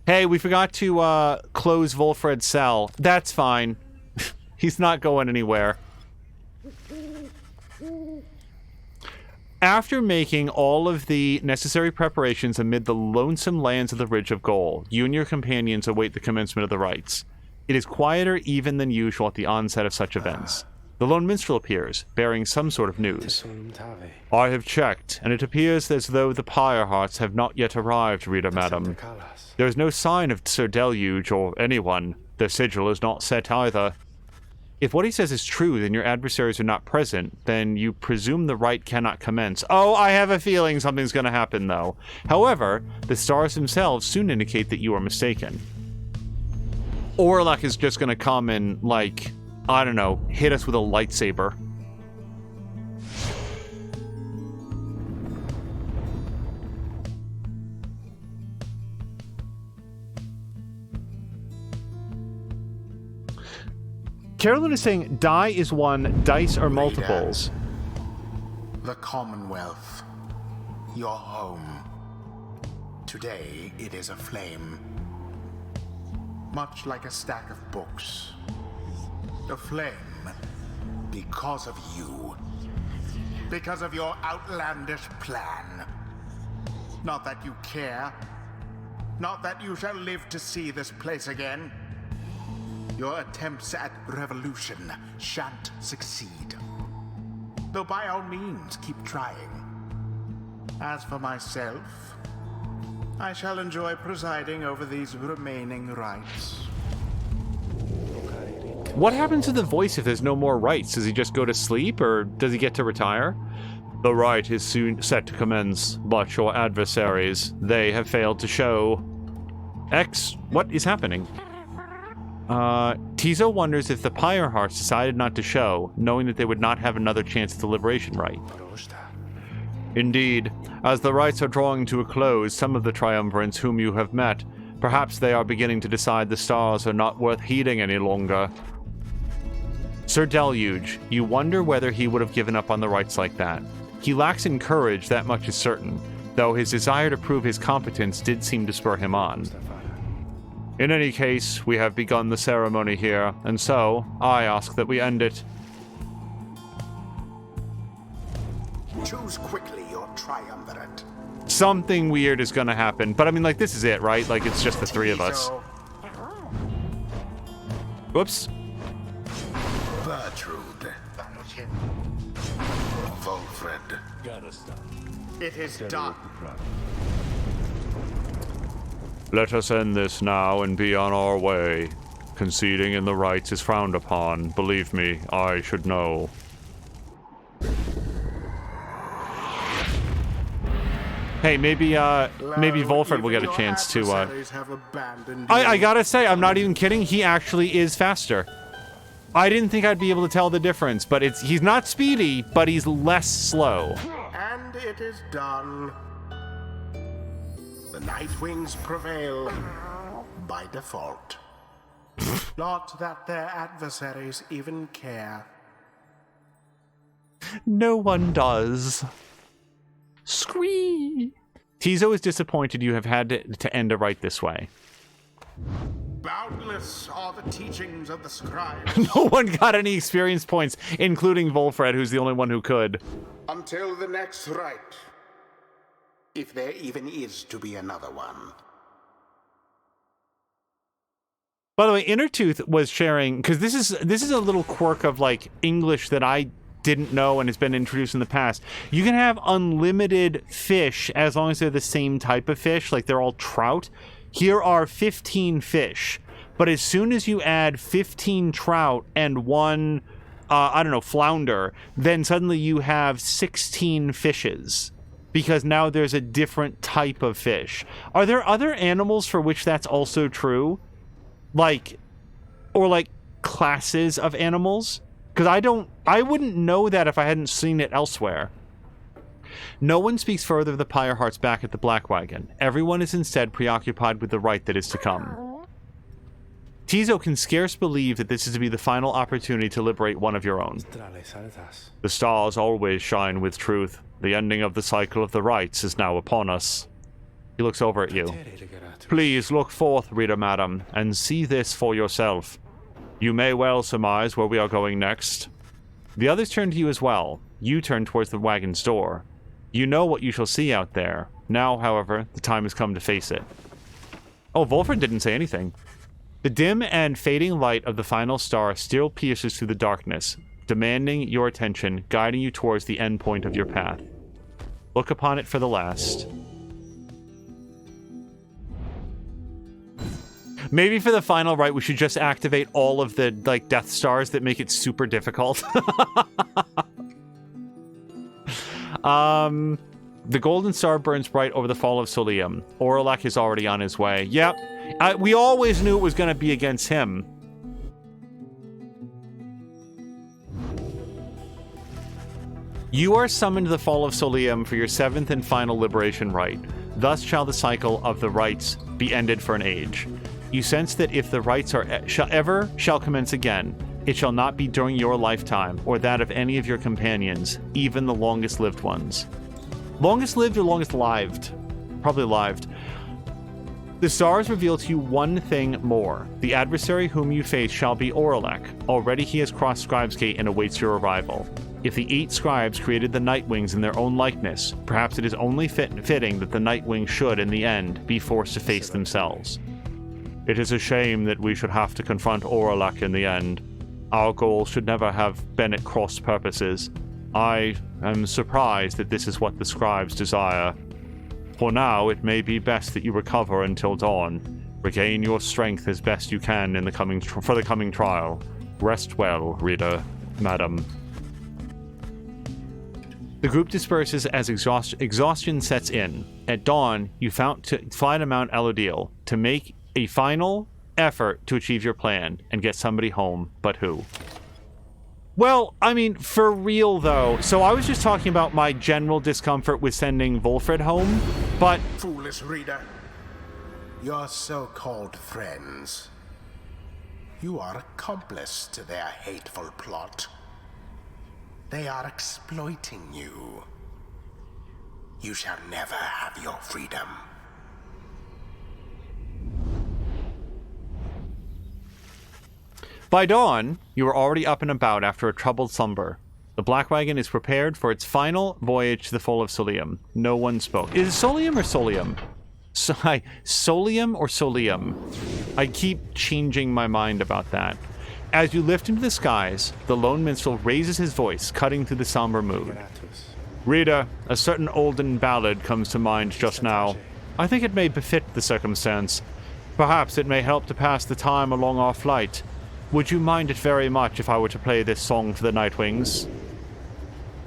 [SPEAKER 1] Hey, we forgot to close Volfred's cell. That's fine. He's not going anywhere. After making all of the necessary preparations amid the lonesome lands of the Ridge of Goal, you and your companions await the commencement of the rites. It is quieter even than usual at the onset of such events. The lone minstrel appears, bearing some sort of news. I have checked, and it appears as though the Pyre hearts have not yet arrived, reader madam. There is no sign of Sir Deluge or anyone. Their sigil is not set either. If what he says is true, then your adversaries are not present, then you presume the rite cannot commence. Oh, I have a feeling something's going to happen, though. However, the stars themselves soon indicate that you are mistaken. Orlok is just going to come and, like, I don't know, hit us with a lightsaber. Carolyn is saying die is one, dice are multiples.
[SPEAKER 3] The Commonwealth, your home. Today it is aflame. Much like a stack of books. Aflame because of you. Because of your outlandish plan. Not that you care. Not that you shall live to see this place again. Your attempts at revolution shan't succeed. Though by all means, keep trying. As for myself, I shall enjoy presiding over these remaining rites.
[SPEAKER 1] What happens to the voice if there's no more rites? Does he just go to sleep, or does he get to retire? The rite is soon set to commence, but your adversaries, they have failed to show... What is happening? Tizo wonders if the Pyre hearts decided not to show, knowing that they would not have another chance at the liberation rite. Indeed, as the rites are drawing to a close, some of the triumvirates whom you have met, perhaps they are beginning to decide the stars are not worth heeding any longer. Sir Deluge, you wonder whether he would have given up on the rites like that. He lacks in courage, that much is certain, though his desire to prove his competence did seem to spur him on. In any case, we have begun the ceremony here, and so, I ask that we end it.
[SPEAKER 3] Choose quickly your triumvirate.
[SPEAKER 1] Something weird is gonna happen, but I mean, like, this is it, right? Like, it's just the three of us. Whoops.
[SPEAKER 3] It is done.
[SPEAKER 4] Let us end this now and be on our way. Conceding in the rights is frowned upon. Believe me, I should know. Hey, maybe Volfred will get a chance to, I gotta say, I'm not even kidding, he actually is faster. I didn't think I'd be able to tell the difference, but he's not speedy, but he's less slow.
[SPEAKER 3] And it is done. The Nightwings prevail by default. Not that their adversaries even care.
[SPEAKER 1] No one does. Scree! Tizo is disappointed you have had to end a right this way.
[SPEAKER 3] Boundless are the teachings of the scribes.
[SPEAKER 1] No one got any experience points, including Volfred, who's the only one who could.
[SPEAKER 3] Until the next right. If there even is to be another one.
[SPEAKER 1] By the way, Innertooth was sharing, because this is a little quirk of like English that I didn't know and has been introduced in the past. You can have unlimited fish as long as they're the same type of fish, like they're all trout. Here are 15 fish, but as soon as you add 15 trout and one, flounder, then suddenly you have 16 fishes, because now there's a different type of fish. Are there other animals for which that's also true? Like classes of animals? Because I wouldn't know that if I hadn't seen it elsewhere. No one speaks further of the Pyre Hearts back at the Black Wagon. Everyone is instead preoccupied with the right that is to come. Tizo can scarce believe that this is to be the final opportunity to liberate one of your own. The stars always shine with truth. The ending of the cycle of the rights is now upon us. He looks over at you. Please look forth, reader madam, and see this for yourself. You may well surmise where we are going next. The others turn to you as well. You turn towards the wagon's door. You know what you shall see out there. Now, however, the time has come to face it. Oh, Volfred didn't say anything. The dim and fading light of the final star still pierces through the darkness, demanding your attention, guiding you towards the end point of your path. Look upon it for the last. Maybe for the final right, we should just activate all of the, Death Stars that make it super difficult. The golden star burns bright over the fall of Solium. Oralek is already on his way. Yep. We always knew it was going to be against him. You are summoned to the fall of Solium for your 7th and final liberation rite. Thus shall the cycle of the rites be ended for an age. You sense that if the rites shall commence again, it shall not be during your lifetime or that of any of your companions, even the longest lived ones. Longest lived or longest lived? Probably lived. The stars reveal to you one thing more. The adversary whom you face shall be Oralek. Already he has crossed Scribe's Gate and awaits your arrival. If the 8 scribes created the Nightwings in their own likeness, perhaps it is only fitting that the Nightwings should, in the end, be forced to face themselves. It is a shame that we should have to confront Oralek in the end. Our goal should never have been at cross purposes. I am surprised that this is what the scribes desire. For now, it may be best that you recover until dawn. Regain your strength as best you can in the coming trial. Rest well, reader, madam. The group disperses as exhaustion sets in. At dawn, you fly to Mount Elodil to make a final effort to achieve your plan and get somebody home, but who? Well, I mean, for real though. So I was just talking about my general discomfort with sending Volfred home, but...
[SPEAKER 3] Foolish reader. Your so-called friends. You are accomplice to their hateful plot. They are exploiting you. You shall never have your freedom.
[SPEAKER 1] By dawn, you are already up and about after a troubled slumber. The Black Wagon is prepared for its final voyage to the Fall of Solium. No one spoke. Is it Solium or Solium? Solium or Solium? I keep changing my mind about that. As you lift into the skies, the lone minstrel raises his voice, cutting through the somber mood. Reader, a certain olden ballad comes to mind just now. I think it may befit the circumstance. Perhaps it may help to pass the time along our flight. Would you mind it very much if I were to play this song for the Nightwings?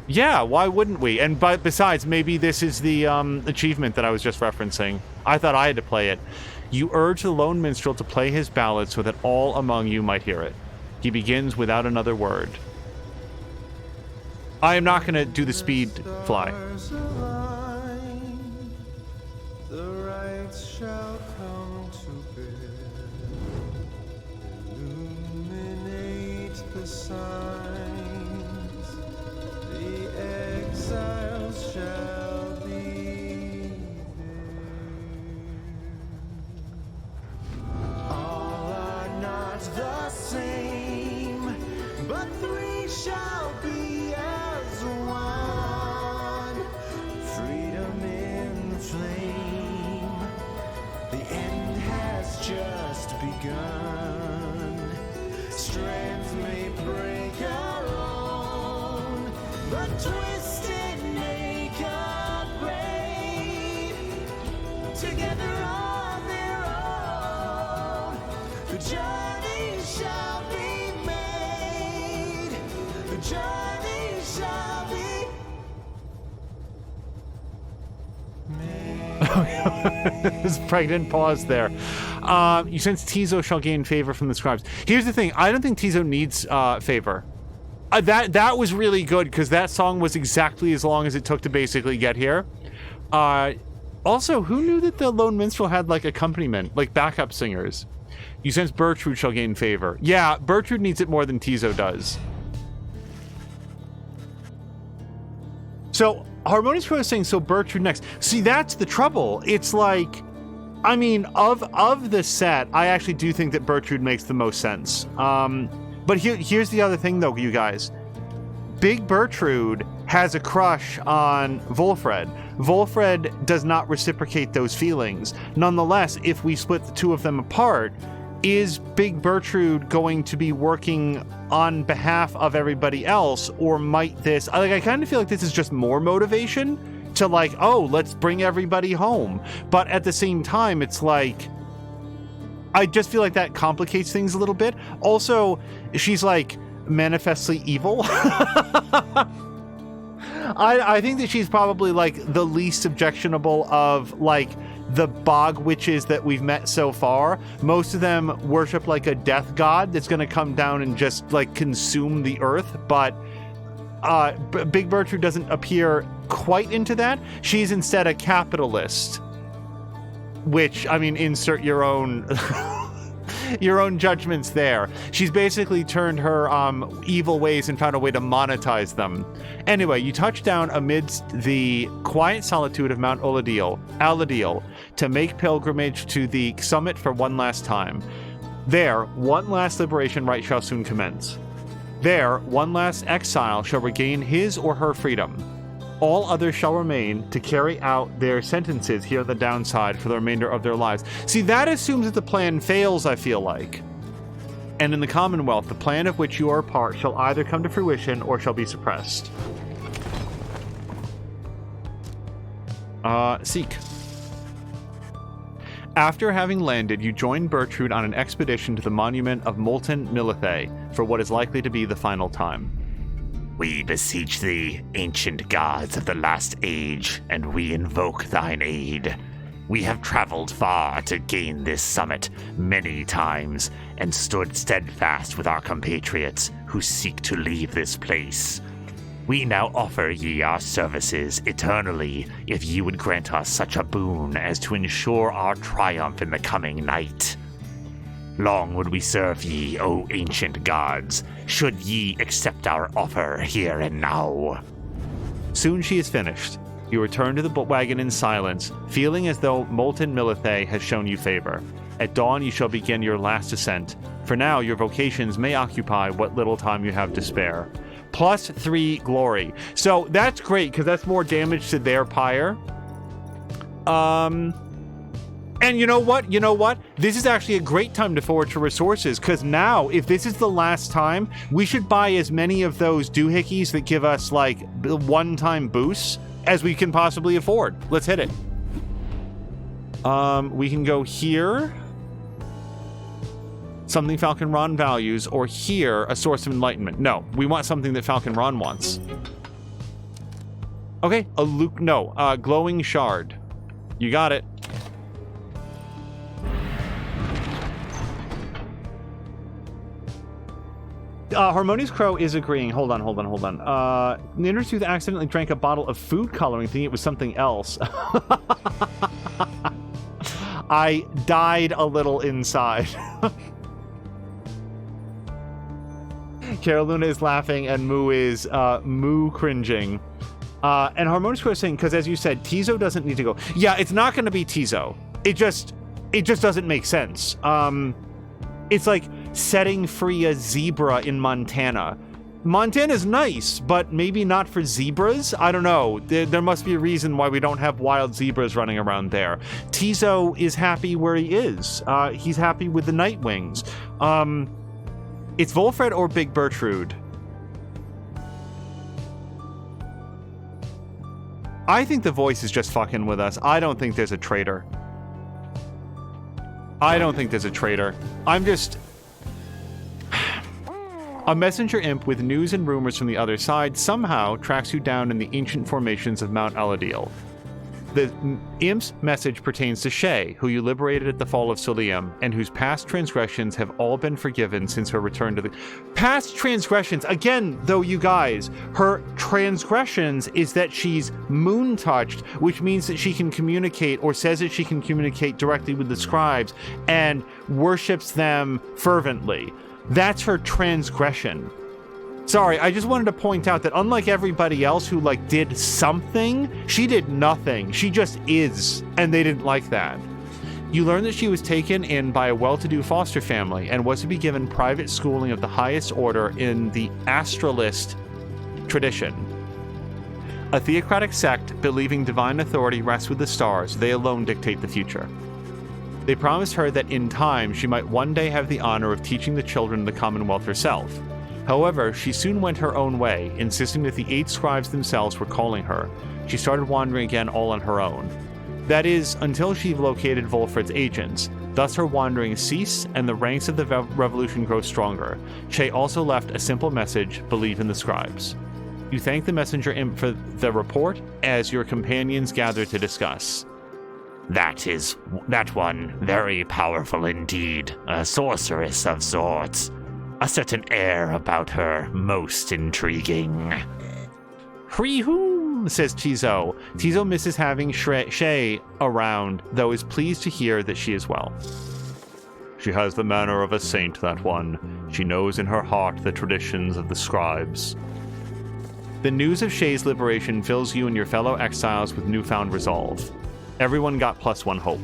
[SPEAKER 1] Yeah, why wouldn't we? And besides, maybe this is the achievement that I was just referencing. I thought I had to play it. You urge the lone minstrel to play his ballad so that all among you might hear it. He begins without another word. I am not going to do the speed fly.
[SPEAKER 5] The rights shall come to bear. Illuminate the signs. The exiles shall be there. All are not the same, but three shall be as one. Freedom in the flame. The end has just begun. Strength may break our own, but twisted make upgrade. Together on their own, the journey shall be made. The journey shall be
[SPEAKER 1] This pregnant pause there. You sense Tizo shall gain favor from the scribes. Here's the thing. I don't think Tizo needs favor. That was really good because that song was exactly as long as it took to basically get here. Also, who knew that the Lone Minstrel had like accompaniment, like backup singers? You sense Bertrude shall gain favor. Yeah, Bertrude needs it more than Tizo does. So, Harmonious Crow is saying, so Bertrude next. See, that's the trouble. It's like, I mean, of the set, I actually do think that Bertrude makes the most sense. But here's the other thing, though, you guys. Big Bertrude has a crush on Volfred. Volfred does not reciprocate those feelings. Nonetheless, if we split the two of them apart, is Big Bertrude going to be working on behalf of everybody else, or might this... Like, I kind of feel like this is just more motivation to, like, oh, let's bring everybody home. But at the same time, it's like... I just feel like that complicates things a little bit. Also, she's, like, manifestly evil. I think that she's probably, like, the least objectionable of, like, the bog witches that we've met so far. Most of them worship, like, a death god that's going to come down and just, like, consume the earth. But Big Bertrude doesn't appear quite into that. She's instead a capitalist. Which, I mean, insert your own... your own judgments there. She's basically turned her evil ways and found a way to monetize them. Anyway, you touch down amidst the quiet solitude of Mount Aladil, to make pilgrimage to the summit for one last time. There, one last liberation rite shall soon commence. There, one last exile shall regain his or her freedom. All others shall remain to carry out their sentences here on the downside for the remainder of their lives. See, that assumes that the plan fails, I feel like. And in the Commonwealth, the plan of which you are a part shall either come to fruition or shall be suppressed. Seek. After having landed, you join Bertrude on an expedition to the monument of Molten Milithae for what is likely to be the final time.
[SPEAKER 2] We beseech thee, ancient gods of the last age, and we invoke thine aid. We have traveled far to gain this summit many times, and stood steadfast with our compatriots who seek to leave this place. We now offer ye our services eternally, if ye would grant us such a boon as to ensure our triumph in the coming night. Long would we serve ye, O ancient gods, should ye accept our offer here and now.
[SPEAKER 1] Soon she is finished. You return to the wagon in silence, feeling as though Molten Milithae has shown you favor. At dawn you shall begin your last ascent. For now, your vocations may occupy what little time you have to spare. +3 glory. So that's great, because that's more damage to their pyre. And you know what? You know what? This is actually a great time to forward to resources, because now, if this is the last time, we should buy as many of those doohickeys that give us, like, one-time boosts as we can possibly afford. Let's hit it. We can go here. Something Falcon Ron values, or here, a source of enlightenment. No, we want something that Falcon Ron wants. Okay, glowing shard. You got it. Harmonious Crow is agreeing. Hold on. Nindertooth accidentally drank a bottle of food coloring, thinking it was something else. I died a little inside. Cara Luna is laughing, and Moo is cringing. And Harmonious Crow is saying, because as you said, Tizo doesn't need to go. Yeah, it's not going to be Tizo. It just doesn't make sense. It's like setting free a zebra in Montana. Montana's nice, but maybe not for zebras? I don't know. There must be a reason why we don't have wild zebras running around there. Tizo is happy where he is. He's happy with the Nightwings. It's Volfred or Big Bertrude. I think the voice is just fucking with us. I don't think there's a traitor. I'm just... A messenger imp with news and rumors from the other side somehow tracks you down in the ancient formations of Mount Aladil. The imp's message pertains to Shay, who you liberated at the fall of Solium, and whose past transgressions have all been forgiven since her return to the... Past transgressions! Again, though, you guys, her transgressions is that she's moon-touched, which means that she can communicate, or says that she can communicate directly with the scribes, and worships them fervently. That's her transgression. Sorry, I just wanted to point out that unlike everybody else who, like, did something, she did nothing. She just is, and they didn't like that. You learn that she was taken in by a well-to-do foster family and was to be given private schooling of the highest order in the Astralist tradition. A theocratic sect believing divine authority rests with the stars. They alone dictate the future. They promised her that in time she might one day have the honor of teaching the children of the Commonwealth herself. However, she soon went her own way, insisting that the 8 scribes themselves were calling her. She started wandering again all on her own. That is, until she located Volfred's agents. Thus her wanderings cease, and the ranks of the revolution grow stronger. Shay also left a simple message: believe in the scribes. You thank the messenger imp for the report, as your companions gather to discuss.
[SPEAKER 2] That one very powerful indeed, a sorceress of sorts. A certain air about her most intriguing.
[SPEAKER 1] Free-hoo, says Tizo. Tizo misses having Shay around, though is pleased to hear that she is well.
[SPEAKER 4] She has the manner of a saint, that one. She knows in her heart the traditions of the scribes.
[SPEAKER 1] The news of Shay's liberation fills you and your fellow exiles with newfound resolve. Everyone got +1 hope.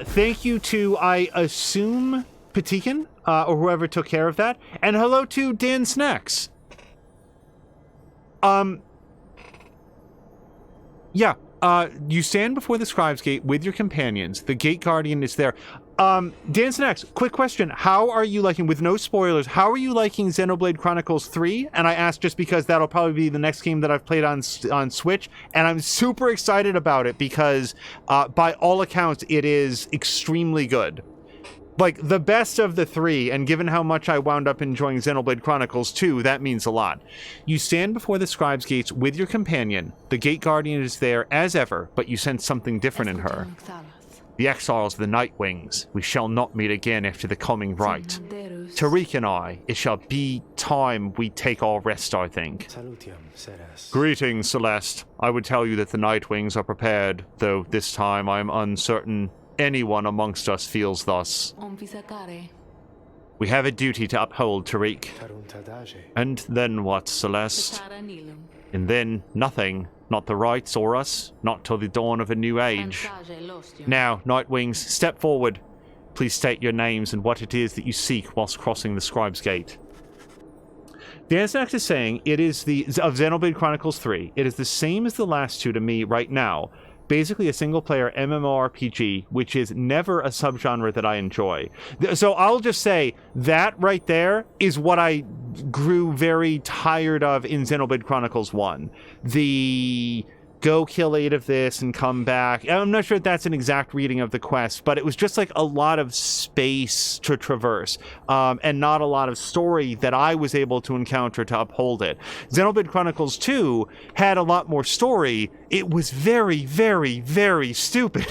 [SPEAKER 1] Thank you to, I assume, Patikin, or whoever took care of that. And hello to Dan Snacks. Yeah, you stand before the Scribe's Gate with your companions. The Gate Guardian is there. Dan Snacks, quick question. How are you liking, with no spoilers, how are you liking Xenoblade Chronicles 3? And I ask just because that'll probably be the next game that I've played on Switch, and I'm super excited about it because, by all accounts, it is extremely good. Like, the best of the 3, and given how much I wound up enjoying Xenoblade Chronicles 2, that means a lot. You stand before the Scribe's Gates with your companion. The Gate Guardian is there as ever, but you sense something different in her. The exiles of the Nightwings, we shall not meet again after the coming right. Tariq and I, it shall be time we take our rest, I think.
[SPEAKER 4] Greetings, Celeste. I would tell you that the Nightwings are prepared, though this time I am uncertain anyone amongst us feels thus.
[SPEAKER 1] We have a duty to uphold, Tariq.
[SPEAKER 4] And then what, Celeste? And then nothing. Not the rights or us, not till the dawn of a new age.
[SPEAKER 1] Now, Nightwings, step forward. Please state your names and what it is that you seek whilst crossing the Scribe's Gate. Dansnax is saying it is of Xenoblade Chronicles 3. It is the same as the last two to me right now. Basically a single-player MMORPG, which is never a subgenre that I enjoy. So I'll just say that right there is what I grew very tired of in Xenoblade Chronicles 1. The go kill 8 of this and come back. I'm not sure if that's an exact reading of the quest, but it was just like a lot of space to traverse, and not a lot of story that I was able to encounter to uphold it. Xenoblade Chronicles 2 had a lot more story. It was very, very, very stupid,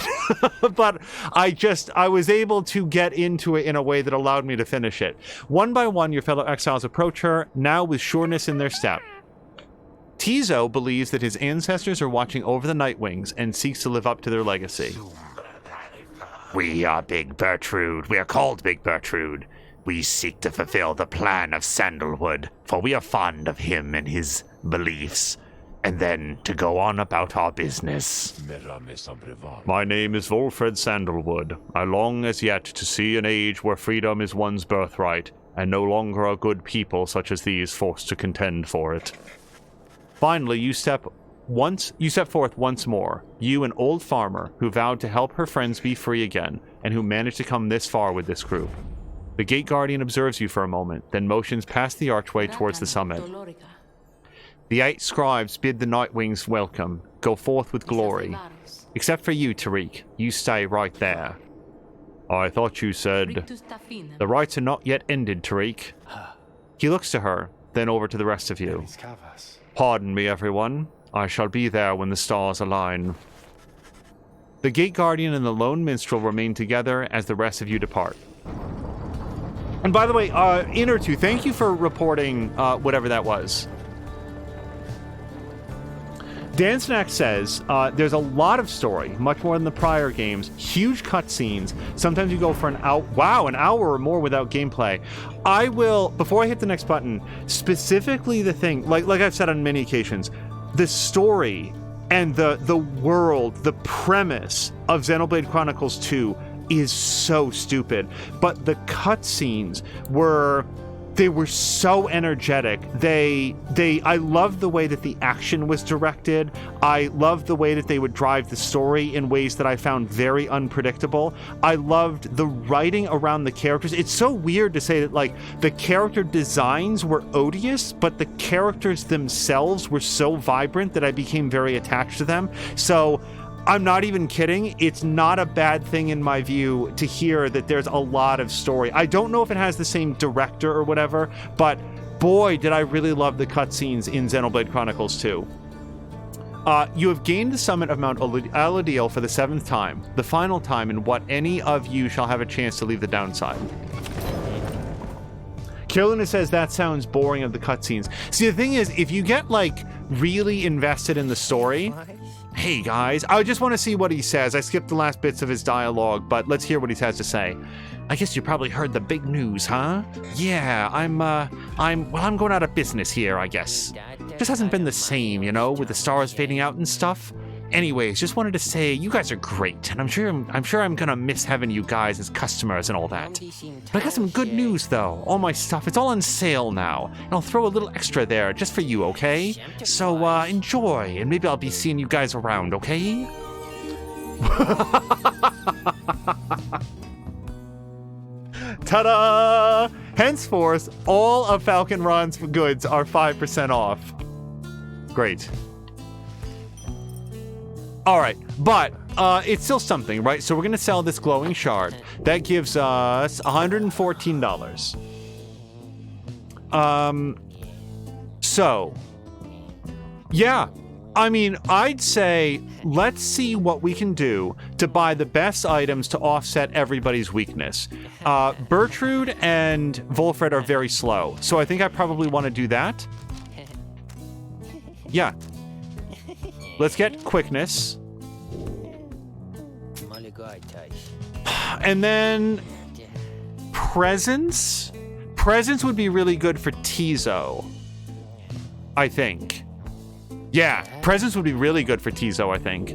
[SPEAKER 1] but I was able to get into it in a way that allowed me to finish it. One by one, your fellow exiles approach her, now with sureness in their step. Tizo believes that his ancestors are watching over the Nightwings and seeks to live up to their legacy.
[SPEAKER 2] We are Big Bertrude. We are called Big Bertrude. We seek to fulfill the plan of Sandalwood, for we are fond of him and his beliefs, and then to go on about our business.
[SPEAKER 4] My name is Wolfred Sandalwood. I long as yet to see an age where freedom is one's birthright, and no longer are good people such as these forced to contend for it. Finally, you step forth once more, you an old farmer who vowed to help her friends be free again, and who managed to come this far with this group. The Gate Guardian observes you for a moment, then motions past the archway towards the summit. The 8 scribes bid the Nightwings welcome, go forth with glory. Except for you, Tariq, you stay right there. I thought you said... The rites are not yet ended, Tariq. He looks to her, then over to the rest of you. Pardon me, everyone. I shall be there when the stars align. The Gate Guardian and the Lone Minstrel remain together as the rest of you depart. And by the way, Inner2, thank you for reporting whatever that was. Dansnack says there's a lot of story, much more than the prior games, huge cutscenes. Sometimes you go for an hour or more without gameplay. I will, before I hit the next button, specifically the thing, like I've said on many occasions, the story and the world, the premise of Xenoblade Chronicles 2 is so stupid. But the cutscenes were so energetic. I loved the way that the action was directed. I loved the way that they would drive the story in ways that I found very unpredictable. I loved the writing around the characters. It's so weird to say that, like, the character designs were odious, but the characters themselves were so vibrant that I became very attached to them. So I'm not even kidding. It's not a bad thing in my view to hear that there's a lot of story. I don't know if it has the same director or whatever, but boy, did I really love the cutscenes in Xenoblade Chronicles 2. You have gained the summit of Mount Aladil for the 7th time, the final time in what any of you shall have a chance to leave the downside. Carolina says that sounds boring of the cutscenes. See, the thing is, if you get, like, really invested in the story... Hey guys, I just want to see what he says. I skipped the last bits of his dialogue, but let's hear what he has to say. I guess you probably heard the big news, huh? Yeah, I'm going out of business here, I guess. Just hasn't been the same, you know, with the stars fading out and stuff. Anyways, just wanted to say you guys are great, and I'm sure I'm gonna miss having you guys as customers and all that. But I got some good news though. All my stuff, it's all on sale now, and I'll throw a little extra there just for you, okay? So enjoy, and maybe I'll be seeing you guys around, okay? Ta-da! Henceforth, all of Falcon Ron's goods are 5% off. Great. All right, but it's still something, right? So we're going to sell this glowing shard. That gives us $114. So, yeah. I mean, I'd say let's see what we can do to buy the best items to offset everybody's weakness. Bertrude and Wolfred are very slow, so I think I probably want to do that. Yeah. Let's get quickness. And then presence. Presence would be really good for Tizo, I think. Yeah, presence would be really good for Tizo, I think.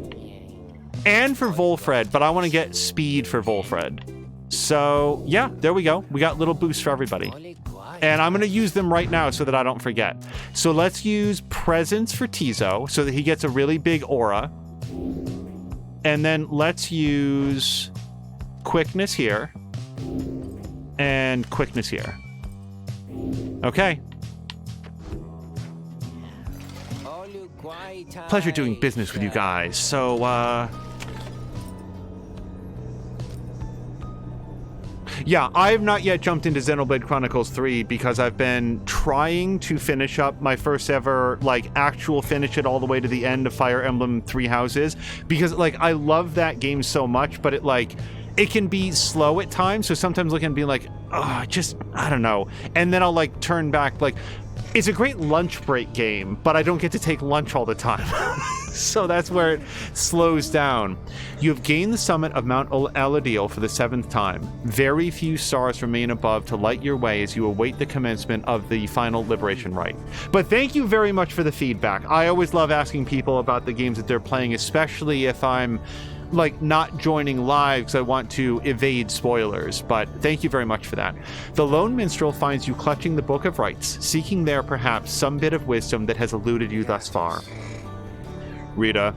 [SPEAKER 4] And for Wolfred, but I want to get speed for Wolfred. So, yeah, there we go. We got little boosts for everybody.
[SPEAKER 1] And I'm going to use them right now so that I don't forget. So let's use Presence for Tizo so that he gets a really big aura. And then let's use Quickness here. And Quickness here. Okay. Pleasure doing business with you guys. So, yeah, I have not yet jumped into Xenoblade Chronicles 3 because I've been trying to finish up my first ever, like, actual finish it all the way to the end of Fire Emblem Three Houses. Because, like, I love that game so much, but it, like, it can be slow at times. So sometimes looking and being like, oh, I don't know. And then I'll, like, turn back, like, it's a great lunch break game, but I don't get to take lunch all the time. So that's where it slows down. You have gained the summit of Mount Aladil for the 7th time. Very few stars remain above to light your way as you await the commencement of the final liberation rite. But thank you very much for the feedback. I always love asking people about the games that they're playing, especially if I'm like not joining live because I want to evade spoilers, but thank you very much for that. The lone minstrel finds you clutching the Book of Rites, seeking there perhaps some bit of wisdom that has eluded you thus far. Rita,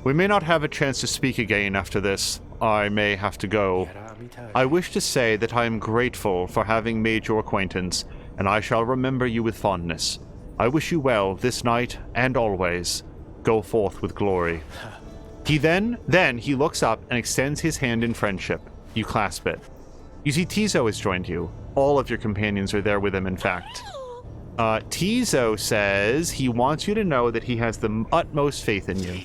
[SPEAKER 1] we may not have a chance to speak again after this. I may have to go. I wish to say that I am grateful for having made your acquaintance, and I shall remember you with fondness. I wish you well this night and always. Go forth with glory. He then he looks up and extends his hand in friendship. You clasp it. You see Tizo has joined you. All of your companions are there with him, in fact. Tizo says he wants you to know that he has the utmost faith in you.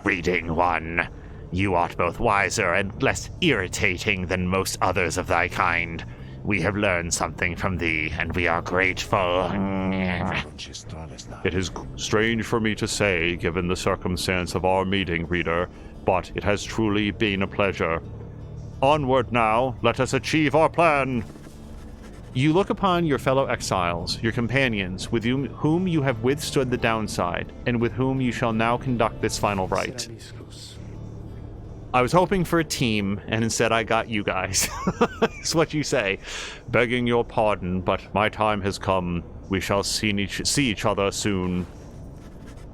[SPEAKER 2] Reading one, you art both wiser and less irritating than most others of thy kind. We have learned something from thee, and we are grateful.
[SPEAKER 4] It is strange for me to say, given the circumstance of our meeting, reader, but it has truly been a pleasure. Onward now, let us achieve our plan. You look upon your fellow exiles, your companions, with whom you have withstood the downside, and with whom you shall now conduct this final rite. I was hoping for a team, and instead I got you guys. That's what you say. Begging your pardon, but my time has come. We shall see each other soon.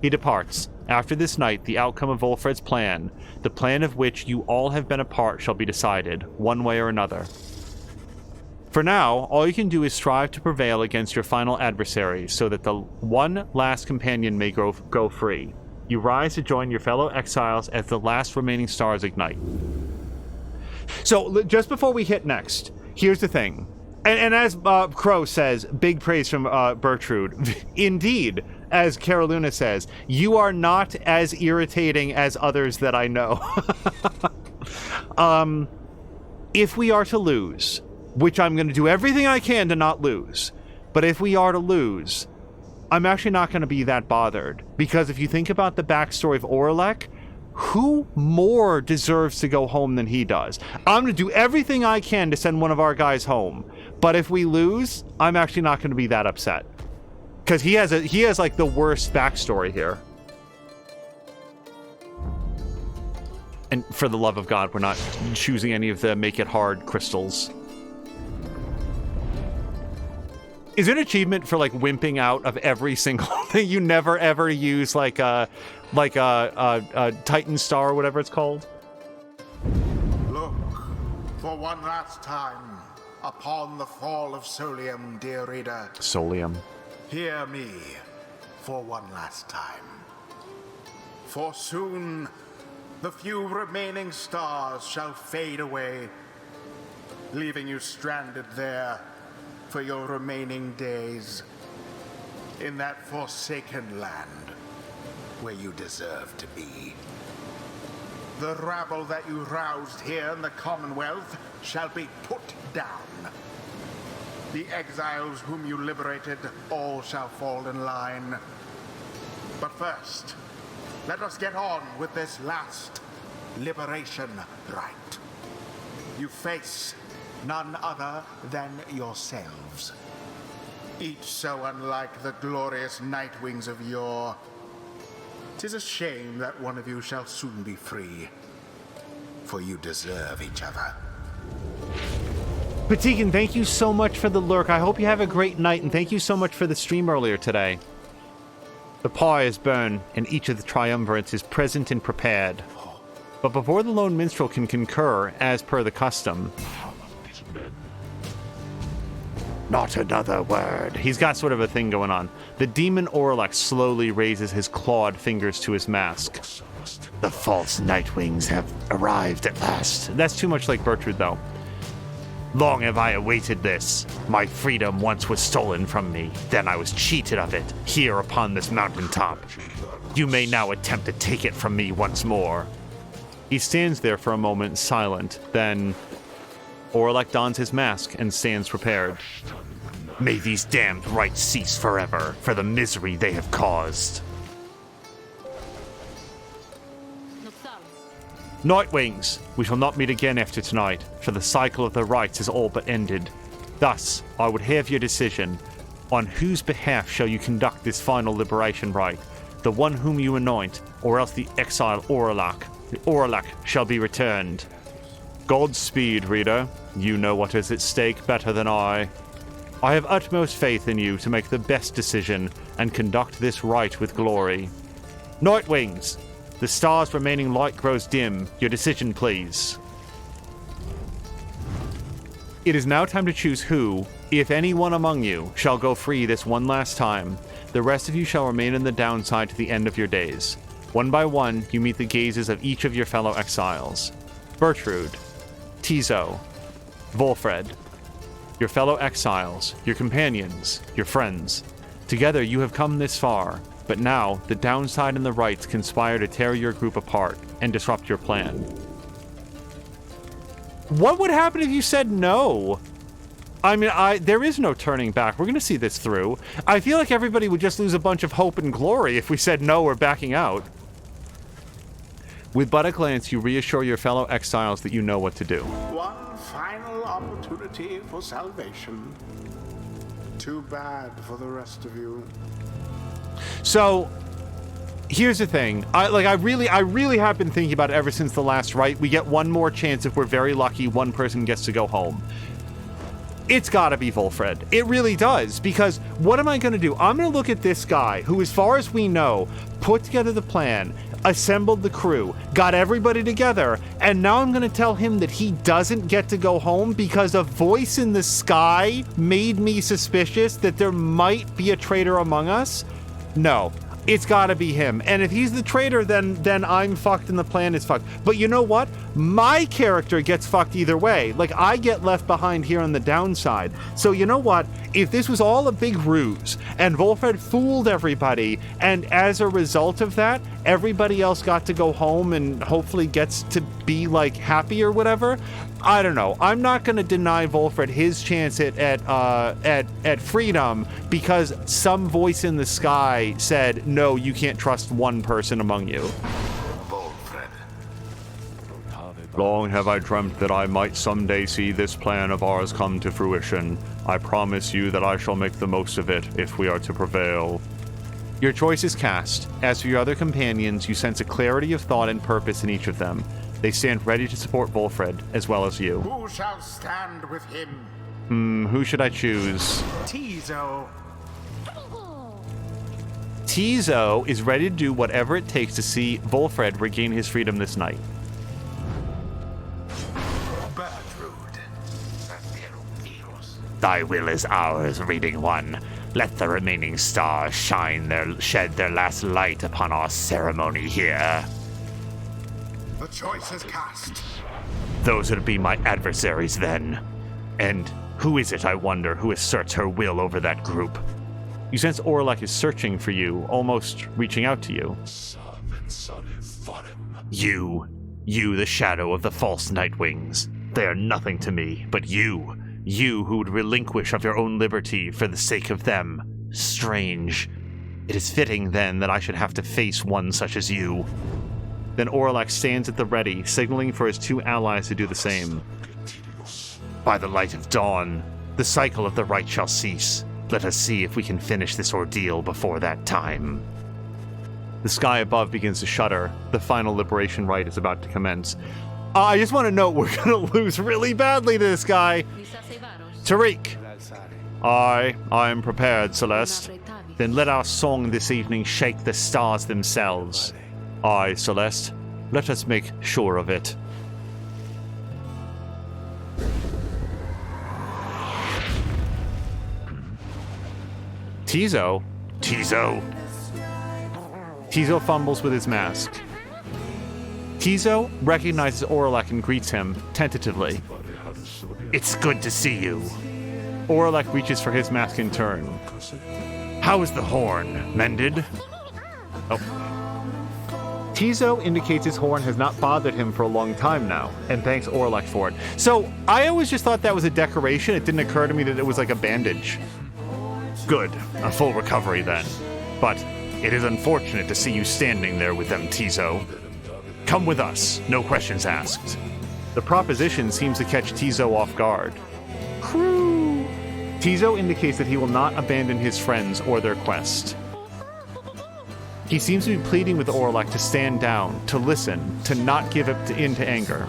[SPEAKER 4] He departs. After this night, the outcome of Volfred's plan, the plan of which you all have been a part, shall be decided, one way or another. For now, all you can do is strive to prevail against your final adversary, so that the one last companion may go free. You rise to join your fellow exiles as the last remaining stars ignite. So, just before we hit next, here's the thing. And as Crow says, big praise from Bertrude. Indeed, as Caroluna says, you are not as irritating as others that I know. If we are to lose, which I'm going to do everything I can to not lose, but if we are to lose, I'm actually not going to be that bothered. Because if you think about the backstory of Orlek, who more deserves to go home than he does? I'm going to do everything I can to send one of our guys home. But if we lose, I'm actually not going to be that upset. Because he has like the worst backstory here. And for the love of God, we're not choosing any of the make it hard crystals. Is there an achievement for like wimping out of every single thing? You never ever use like a Titan Star or whatever it's called?
[SPEAKER 3] Look, for one last time, upon the fall of Solium, dear reader.
[SPEAKER 4] Solium.
[SPEAKER 3] Hear me for one last time. For soon, the few remaining stars shall fade away, leaving you stranded there for your remaining days in that forsaken land where you deserve to be. The rabble that you roused here in the Commonwealth shall be put down. The exiles whom you liberated all shall fall in line. But first, let us get on with this last liberation rite. You face none other than yourselves. Each so unlike the glorious night wings of yore. 'Tis a shame that one of you shall soon be free, for you deserve each other.
[SPEAKER 1] Patikin, thank you so much for the lurk. I hope you have a great night, and thank you so much for the stream earlier today. The pyre is burned, and each of the triumvirates is present and prepared. But before the lone minstrel can concur, as per the custom...
[SPEAKER 2] Not another word.
[SPEAKER 1] He's got sort of a thing going on. The demon Orlac slowly raises his clawed fingers to his mask.
[SPEAKER 2] The false Nightwings have arrived at last.
[SPEAKER 1] That's too much like Bertrude, though.
[SPEAKER 2] Long have I awaited this. My freedom once was stolen from me. Then I was cheated of it, here upon this mountaintop. You may now attempt to take it from me once more.
[SPEAKER 1] He stands there for a moment, silent. Then Orlac dons his mask and stands prepared.
[SPEAKER 2] May these damned rites cease forever for the misery they have caused.
[SPEAKER 1] Nightwings, we shall not meet again after tonight, for the cycle of the rites is all but ended. Thus, I would have your decision. On whose behalf shall you conduct this final liberation rite? The one whom you anoint, or else the exile Orlac? The Orlac shall be returned. Godspeed, reader. You know what is at stake better than I. I have utmost faith in you to make the best decision and conduct this rite with glory. Nightwings, the star's remaining light grows dim. Your decision, please. It is now time to choose who, if anyone among you, shall go free this one last time. The rest of you shall remain in the downside to the end of your days. One by one, you meet the gazes of each of your fellow exiles. Bertrude, Tizo, Volfred, your fellow exiles, your companions, your friends. Together you have come this far, but now the downside and the rights conspire to tear your group apart and disrupt your plan. What would happen if you said no? I mean, there is no turning back. We're going to see this through. I feel like everybody would just lose a bunch of hope and glory if we said no, we're backing out. With but a glance, you reassure your fellow exiles that you know what to do.
[SPEAKER 3] One final opportunity for salvation. Too bad for the rest of you.
[SPEAKER 1] So, here's the thing. I really have been thinking about it ever since the last rite. We get one more chance. If we're very lucky, one person gets to go home. It's gotta be Volfred. It really does, because what am I gonna do? I'm gonna look at this guy who, as far as we know, put together the plan, assembled the crew, got everybody together, and now I'm gonna tell him that he doesn't get to go home because a voice in the sky made me suspicious that there might be a traitor among us? No. It's gotta be him. And if he's the traitor, then I'm fucked and the plan is fucked. But you know what? My character gets fucked either way. Like, I get left behind here on the downside. So you know what? If this was all a big ruse, and Volfred fooled everybody, and as a result of that, everybody else got to go home and hopefully gets to be, like, happy or whatever, I don't know. I'm not going to deny Volfred his chance at freedom because some voice in the sky said, no, you can't trust one person among you.
[SPEAKER 3] Volfred.
[SPEAKER 4] Long have I dreamt that I might someday see this plan of ours come to fruition. I promise you that I shall make the most of it if we are to prevail.
[SPEAKER 1] Your choice is cast. As for your other companions, you sense a clarity of thought and purpose in each of them. They stand ready to support Volfred, as well as you.
[SPEAKER 3] Who shall stand with him?
[SPEAKER 1] Who should I choose?
[SPEAKER 3] Tizo.
[SPEAKER 1] Tizo is ready to do whatever it takes to see Volfred regain his freedom this night.
[SPEAKER 3] Bertrude.
[SPEAKER 2] Thy will is ours, Reading One. Let the remaining stars shed their last light upon our ceremony here.
[SPEAKER 3] The choice is cast.
[SPEAKER 2] Those would be my adversaries then. And who is it, I wonder, who asserts her will over that group?
[SPEAKER 1] You sense Orlac is searching for you, almost reaching out to you.
[SPEAKER 2] You, the shadow of the false Nightwings. They are nothing to me, but you who would relinquish of your own liberty for the sake of them. Strange. It is fitting, then, that I should have to face one such as you.
[SPEAKER 1] Then Orlac stands at the ready, signaling for his two allies to do the same.
[SPEAKER 2] By the light of dawn, the cycle of the rite shall cease. Let us see if we can finish this ordeal before that time.
[SPEAKER 1] The sky above begins to shudder. The final liberation rite is about to commence. I just want to note we're going to lose really badly to this guy. Tariq. I am prepared, Celeste. Then let our song this evening shake the stars themselves. Aye, Celeste. Let us make sure of it. Tizo?
[SPEAKER 2] Tizo.
[SPEAKER 1] Tizo fumbles with his mask. Tizo recognizes Orlek and greets him, tentatively.
[SPEAKER 2] It's good to see you.
[SPEAKER 1] Orlek reaches for his mask in turn.
[SPEAKER 2] How is the horn? Mended?
[SPEAKER 1] Oh. Tizo indicates his horn has not bothered him for a long time now, and thanks Orlek for it. So, I always just thought that was a decoration. It didn't occur to me that it was like a bandage.
[SPEAKER 2] Good. A full recovery then. But it is unfortunate to see you standing there with them, Tizo. Come with us. No questions asked.
[SPEAKER 1] The proposition seems to catch Tizo off guard. Crew! Tizo indicates that he will not abandon his friends or their quest. He seems to be pleading with Orlek to stand down, to listen, to not give in to anger.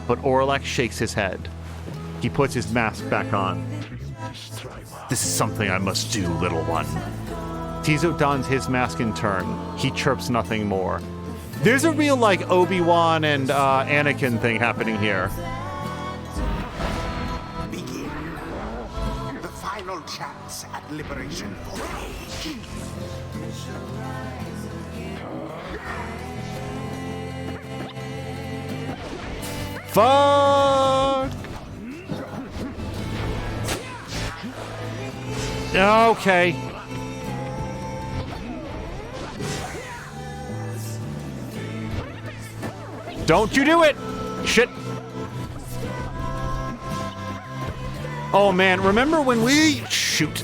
[SPEAKER 1] But Orlek shakes his head. He puts his mask back on.
[SPEAKER 2] This is something I must do, little one.
[SPEAKER 1] Tizo dons his mask in turn. He chirps nothing more. There's a real, like, Obi-Wan and Anakin thing happening here.
[SPEAKER 3] Begin. The final chance at liberation for the age.
[SPEAKER 1] Fuck! Okay. Don't you do it! Shit. Oh man, remember when we... Shoot.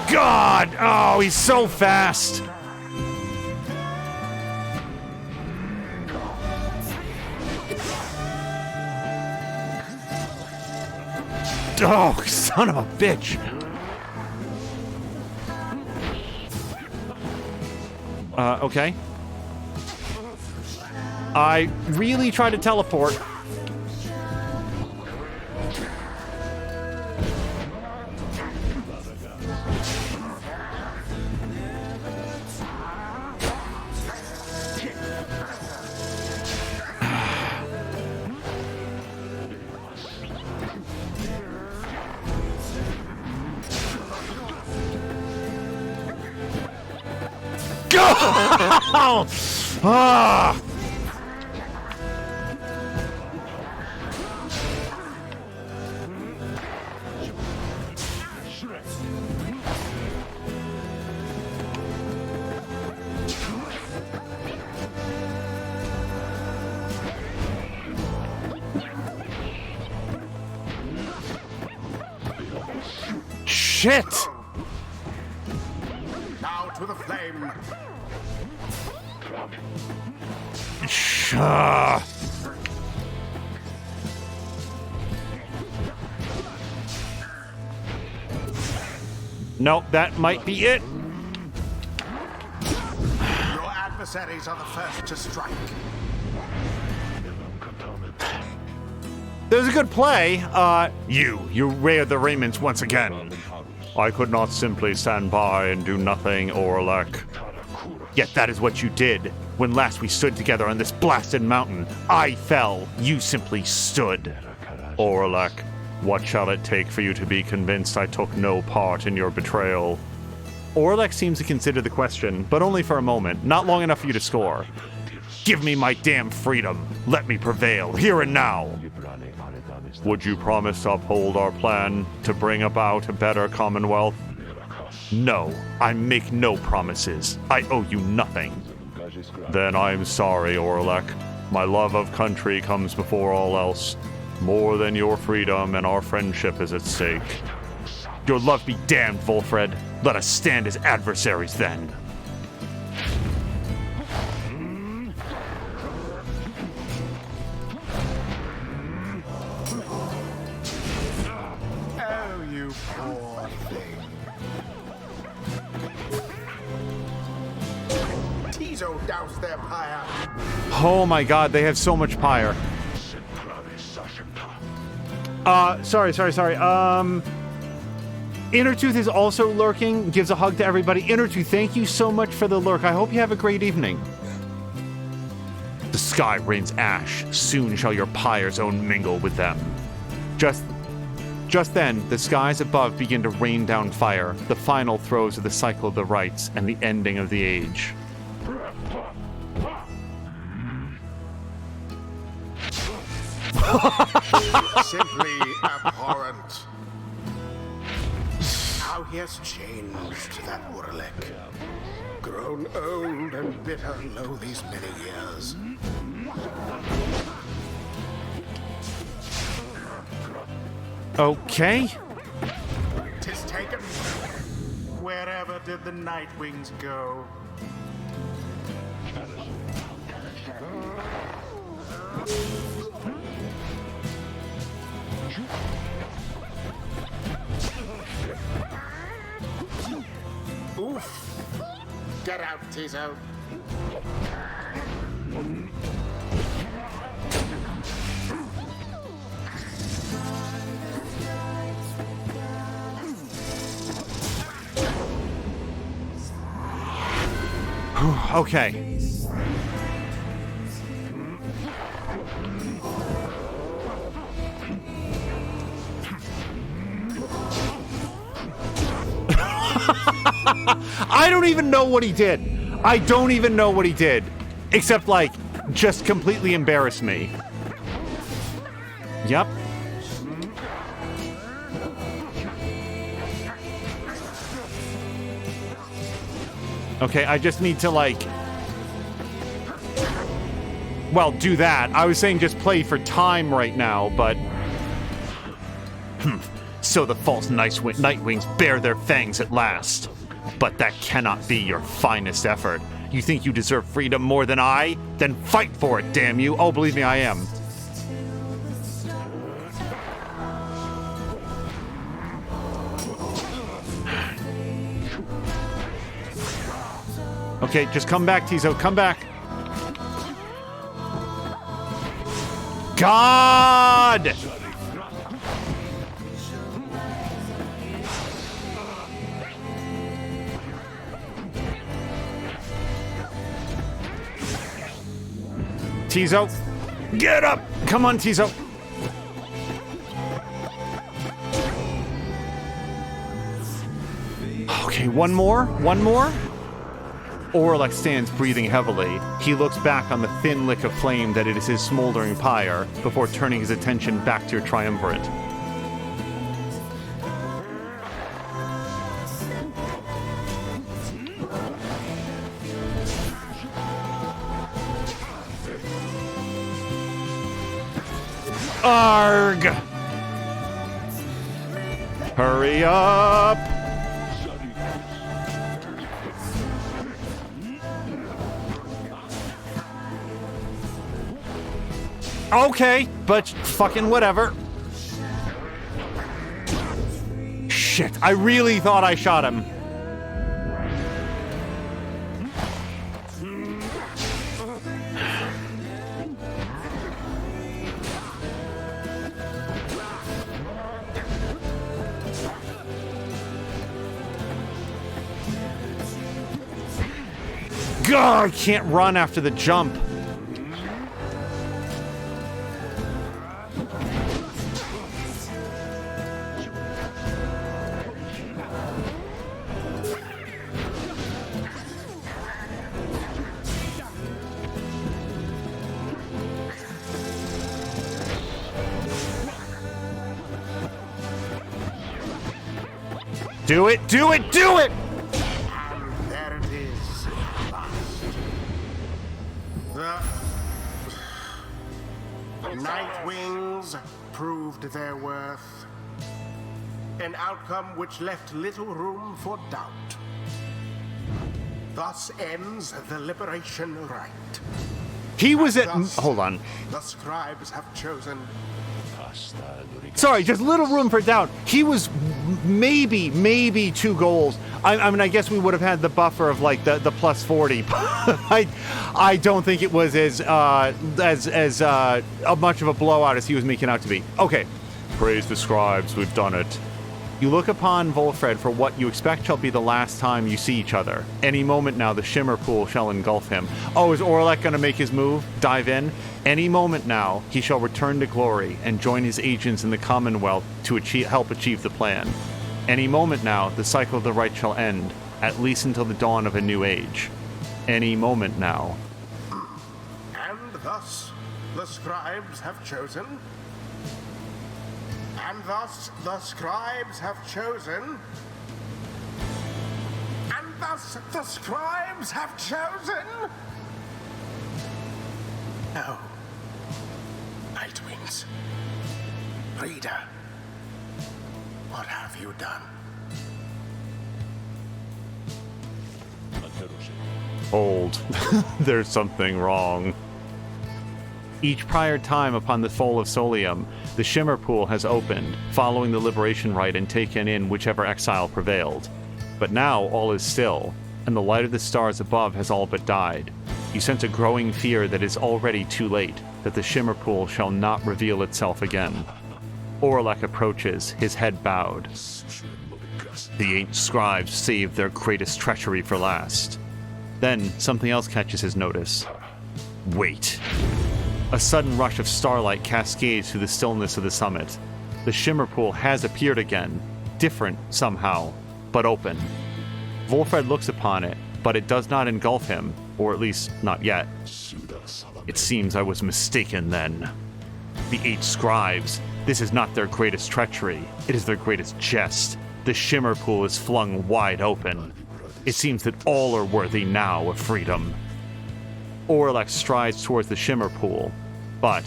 [SPEAKER 1] God! Oh, he's so fast! Oh, son of a bitch! Okay. I really tried to teleport. Go! Ah! Shit!
[SPEAKER 3] Now to the flame.
[SPEAKER 1] Nope, that might be it.
[SPEAKER 3] Your adversaries are the first to strike.
[SPEAKER 1] That was a good play.
[SPEAKER 2] You rear the raiments once again.
[SPEAKER 4] I could not simply stand by and do nothing, Orlek.
[SPEAKER 2] Yet that is what you did. When last we stood together on this blasted mountain, I fell. You simply stood.
[SPEAKER 4] Orlek, what shall it take for you to be convinced I took no part in your betrayal?
[SPEAKER 1] Orlek seems to consider the question, but only for a moment, not long enough for you to score.
[SPEAKER 2] Give me my damn freedom. Let me prevail, here and now.
[SPEAKER 4] Would you promise to uphold our plan to bring about a better Commonwealth?
[SPEAKER 2] No, I make no promises. I owe you nothing.
[SPEAKER 4] Then I'm sorry, Orlek. My love of country comes before all else. More than your freedom and our friendship is at stake.
[SPEAKER 2] Your love be damned, Volfred. Let us stand as adversaries then.
[SPEAKER 3] Oh, so douse their pyre.
[SPEAKER 1] Oh my god, they have so much pyre. Sorry. Innertooth is also lurking, gives a hug to everybody. Innertooth, thank you so much for the lurk. I hope you have a great evening.
[SPEAKER 4] The sky rains ash. Soon shall your pyre's own mingle with them.
[SPEAKER 1] Just then, the skies above begin to rain down fire, the final throes of the cycle of the rites and the ending of the age.
[SPEAKER 3] Simply abhorrent. How he has changed, that Urlik. Grown old and bitter lo these many years.
[SPEAKER 1] Okay.
[SPEAKER 3] 'Tis taken. Wherever did the night wings go? Oof! Get out, Tizo.
[SPEAKER 1] Okay. I don't even know what he did. I don't even know what he did. Except, like, just completely embarrass me. Yep. Okay, I just need to, like... Well, do that. I was saying just play for time right now, but...
[SPEAKER 4] So the false Nightwings bear their fangs at last. But that cannot be your finest effort. You think you deserve freedom more than I? Then fight for it, damn you!
[SPEAKER 1] Oh, believe me, I am. Okay, just come back, Tizo. Come back. God! Tizo, get up! Come on, Tizo. Okay, one more. Orlek stands breathing heavily. He looks back on the thin lick of flame that it is his smoldering pyre before turning his attention back to your triumvirate. Arg! Hurry up! Okay, but fucking whatever. Shit, I really thought I shot him. God, I can't run after the jump. Do it, do it, do it!
[SPEAKER 3] And there it is. The Night Wings proved their worth. An outcome which left little room for doubt. Thus ends the liberation rite.
[SPEAKER 1] He was at...
[SPEAKER 3] Thus,
[SPEAKER 1] Hold on.
[SPEAKER 3] The scribes have chosen
[SPEAKER 1] Sorry, just little room for doubt. He was maybe 2 goals. I mean, I guess we would have had the buffer of like the plus 40. I don't think it was as much of a blowout as he was making out to be. Okay.
[SPEAKER 4] Praise the scribes, we've done it.
[SPEAKER 1] You look upon Volfred for what you expect shall be the last time you see each other. Any moment now, the shimmer pool shall engulf him. Oh, is Orlek going to make his move? Dive in? Any moment now, he shall return to glory and join his agents in the Commonwealth to help achieve the plan. Any moment now, the cycle of the right shall end, at least until the dawn of a new age. Any moment now.
[SPEAKER 3] And thus, the scribes have chosen. And thus, the scribes have chosen. And thus, the scribes have chosen. No. Nightwings. Reader, what have you done?
[SPEAKER 4] Hold. There's something wrong.
[SPEAKER 1] Each prior time upon the fall of Solium, the Shimmer Pool has opened, following the liberation rite and taken in whichever exile prevailed. But now all is still, and the light of the stars above has all but died. You sense a growing fear that it is already too late, that the Shimmer Pool shall not reveal itself again. Orlek approaches, his head bowed. The 8 scribes saved their greatest treachery for last. Then something else catches his notice. Wait. A sudden rush of starlight cascades through the stillness of the summit. The Shimmer Pool has appeared again, different somehow, but open. Volfred looks upon it, but it does not engulf him, or at least not yet. It seems I was mistaken then. The 8 scribes, this is not their greatest treachery, it is their greatest jest. The Shimmer Pool is flung wide open. It seems that all are worthy now of freedom. Orlek strides towards the Shimmer Pool, but...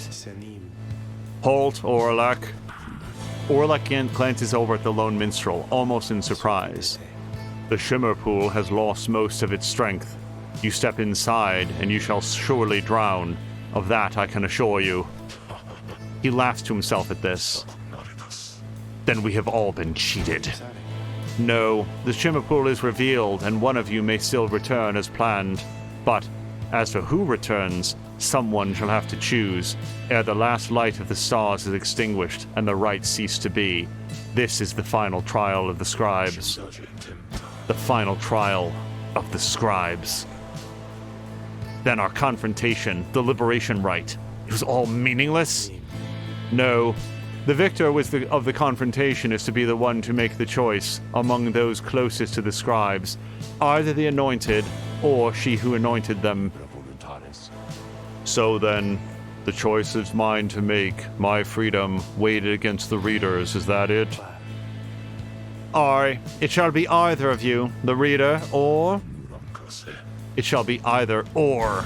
[SPEAKER 1] Halt, Orlek. Orlek glances over at the lone minstrel, almost in surprise. The Shimmer Pool has lost most of its strength. You step inside, and you shall surely drown. Of that I can assure you. He laughs to himself at this. Then we have all been cheated. No, the Shimmer Pool is revealed, and one of you may still return as planned. But, as for who returns, someone shall have to choose, ere the last light of the stars is extinguished and the right cease to be. This is the final trial of the scribes. The final trial of the scribes. Then our confrontation, the liberation rite, it was all meaningless? No. The victor of the confrontation is to be the one to make the choice among those closest to the scribes, either the anointed or she who anointed them. So then, the choice is mine to make, my freedom weighed against the reader's, is that it? Aye, it shall be either of you, the reader, or... It shall be either or.